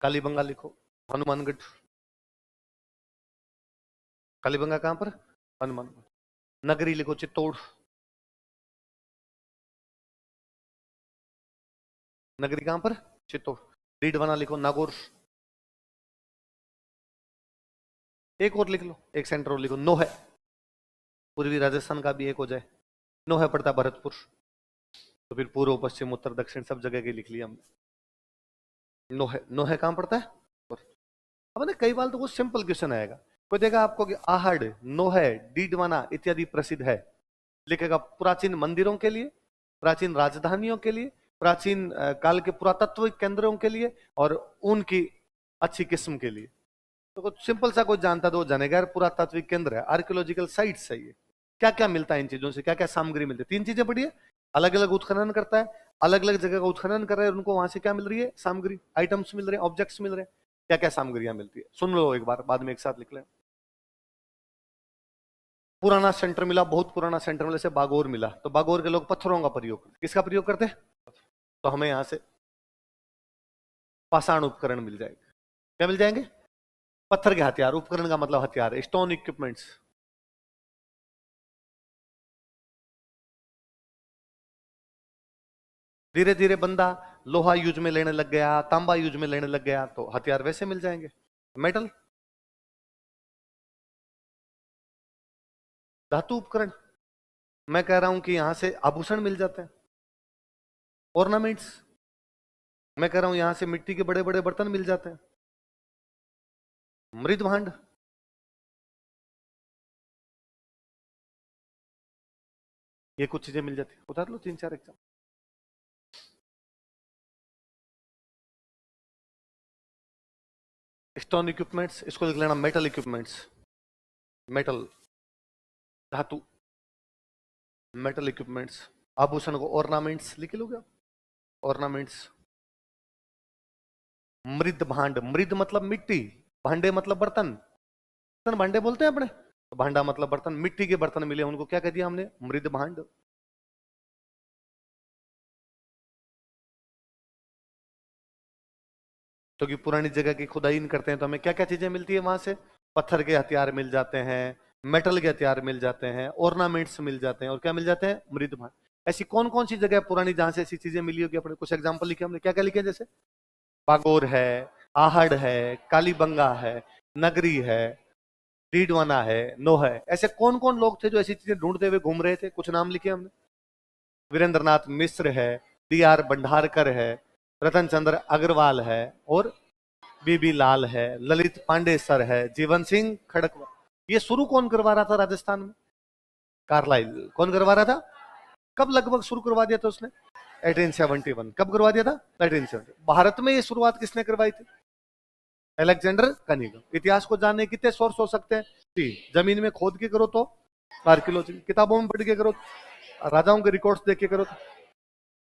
कालीबंगा लिखो, हनुमानगढ़। कालीबंगा कहां पर? हनुमान। नगरी लिखो चित्तौड़, नगरी कहां पर? चित्तौड़। डीडवाना लिखो नागौर। एक और लिख लो, एक सेंटर और लिखो नोहे, पूर्वी राजस्थान का भी एक हो जाए। नोहे पड़ता भरतपुर, तो फिर पूर्व पश्चिम उत्तर दक्षिण सब जगह के लिख लिया हमने। नोहे, नोहे कहां पड़ता है? अब कई बार तो कुछ सिंपल क्वेश्चन आएगा, कोई देगा आपको कि आहड़, नोहे, डीडवाना इत्यादि प्रसिद्ध है, लिखेगा प्राचीन मंदिरों के लिए, प्राचीन राजधानियों के लिए, प्राचीन काल के पुरातत्व केंद्रों के लिए और उनकी अच्छी किस्म के लिए। तो कुछ सिंपल सा कोई जानता तो जानेगा, पुरातात्विक केंद्र है, आर्कियोलॉजिकल साइट्स है, ये क्या क्या मिलता है इन चीजों से, क्या क्या सामग्री मिलती है। तीन चीजें पढ़िए, अलग अलग उत्खनन करता है, अलग अलग जगह का उत्खनन कर रहे हैं, उनको वहां से क्या मिल रही है, सामग्री, आइटम्स मिल रहे हैं, ऑब्जेक्ट्स मिल रहे हैं, क्या क्या सामग्रियां मिलती है। सुन लो एक बार, बाद में एक साथ लिख लें। पुराना सेंटर मिला, बहुत पुराना सेंटर मिला, जैसे बागोर मिला, तो बागोर के लोग पत्थरों का प्रयोग करते, किसका प्रयोग करते? तो हमें यहां से पाषाण उपकरण मिल जाएगा। क्या मिल जाएंगे? पत्थर के हथियार, उपकरण का मतलब हथियार, स्टोन इक्विपमेंट्स। धीरे धीरे बंदा लोहा यूज में लेने लग गया, तांबा यूज में लेने लग गया, तो हथियार वैसे मिल जाएंगे। मेटल, धातु उपकरण, मैं कह रहा हूं कि यहां से आभूषण मिल जाते हैं, ऑर्नामेंट्स, मैं कह रहा हूं यहां से मिट्टी के बड़े बड़े बर्तन मिल जाते हैं, मृद भांड, ये कुछ चीजें मिल जाती है। उतार लो तीन चार एग्जाम। स्टोन इक्विपमेंट्स, इसको लिख लेना मेटल इक्विपमेंट्स, मेटल धातु, मेटल इक्विपमेंट्स। आभूषण को ऑर्नामेंट्स लिख लोगे आप, ऑर्नामेंट्स। मृद भांड, मृद मतलब मिट्टी, भांडे मतलब बर्तन, बर्तन भांडे बोलते हैं अपने, तो भांडा मतलब बर्तन, मिट्टी के बर्तन मिले उनको क्या कह दिया हमने? मृद भांड। तो कि पुरानी जगह की खुदाई करते हैं तो हमें क्या क्या चीजें मिलती है वहां से? पत्थर के हथियार मिल जाते हैं, मेटल के हथियार मिल जाते हैं, ऑर्नामेंट्स मिल जाते हैं, और क्या मिल जाते हैं? मृद भांड। ऐसी कौन कौन सी जगह पुरानी जहां से ऐसी चीजें मिली होगी? अपने कुछ एग्जाम्पल लिखे हमने, क्या क्या लिखे? जैसे बागोर है, आहड़ है, कालीबंगा है, नगरी है, डीडवाना है, नोह है। ऐसे कौन कौन लोग थे जो ऐसी चीजें ढूंढते हुए घूम रहे थे? कुछ नाम लिखे हमने। वीरेंद्रनाथ मिश्र है, डी.आर. भंडारकर है, रतन चंद्र अग्रवाल है, और बीबी लाल है, ललित पांडेसर है, जीवन सिंह खड़कवा। ये शुरू कौन करवा रहा था राजस्थान में? कार्लाइल। कौन करवा रहा था? कब लगभग शुरू करवा दिया था उसने? 1871। कब करवा दिया था? 1870। भारत में ये शुरुआत किसने करवाई थी? Alexander Cunningham. इतिहास को जानने कितने सोर्स हो सकते हैं? जमीन में खोद के करो तो आर्कियोलॉजी, किताबों में पढ़ के करो, राजाओं के रिकॉर्ड्स देख के करो तो।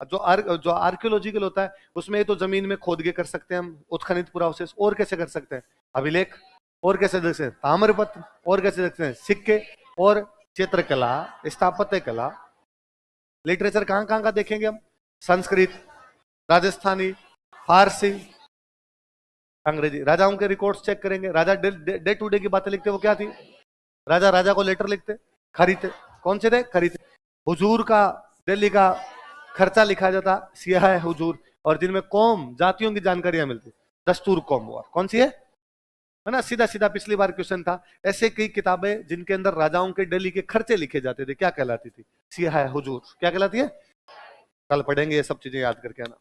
जो आर्कियोलॉजिकल होता है उसमें तो जमीन में खोद के कर सकते हैं हम, उत्खनित प्रोसेस। और कैसे कर सकते हैं? अभिलेख। और कैसे देख सकते हैं? ताम्रपत्र। और कैसे देख सकते हैं? सिक्के। और चित्रकला, स्थापत्य कला, लिटरेचर कहां कहां का देखेंगे हम? संस्कृत, राजस्थानी, फारसी, अंग्रेजी। राजाओं के रिकॉर्ड्स चेक करेंगे, राजा डे टू डे की बातें लिखते वो क्या थी? राजा राजा को लेटर लिखते, खरीदते। कौन से थे? खरीदते। हुजूर का, दिल्ली का खर्चा लिखा जाता, सियाह हुजूर। और जिनमें कौम जातियों की जानकारियां मिलती, दस्तूर कौम वार। कौन सी है ना? सीधा सीधा पिछली बार क्वेश्चन था। ऐसे कई किताबें जिनके अंदर राजाओं के दिल्ली के खर्चे लिखे जाते थे, क्या कहलाती थी? सियाह हुजूर। क्या कहलाती है? कल पढ़ेंगे ये सब चीजें, याद करके आना।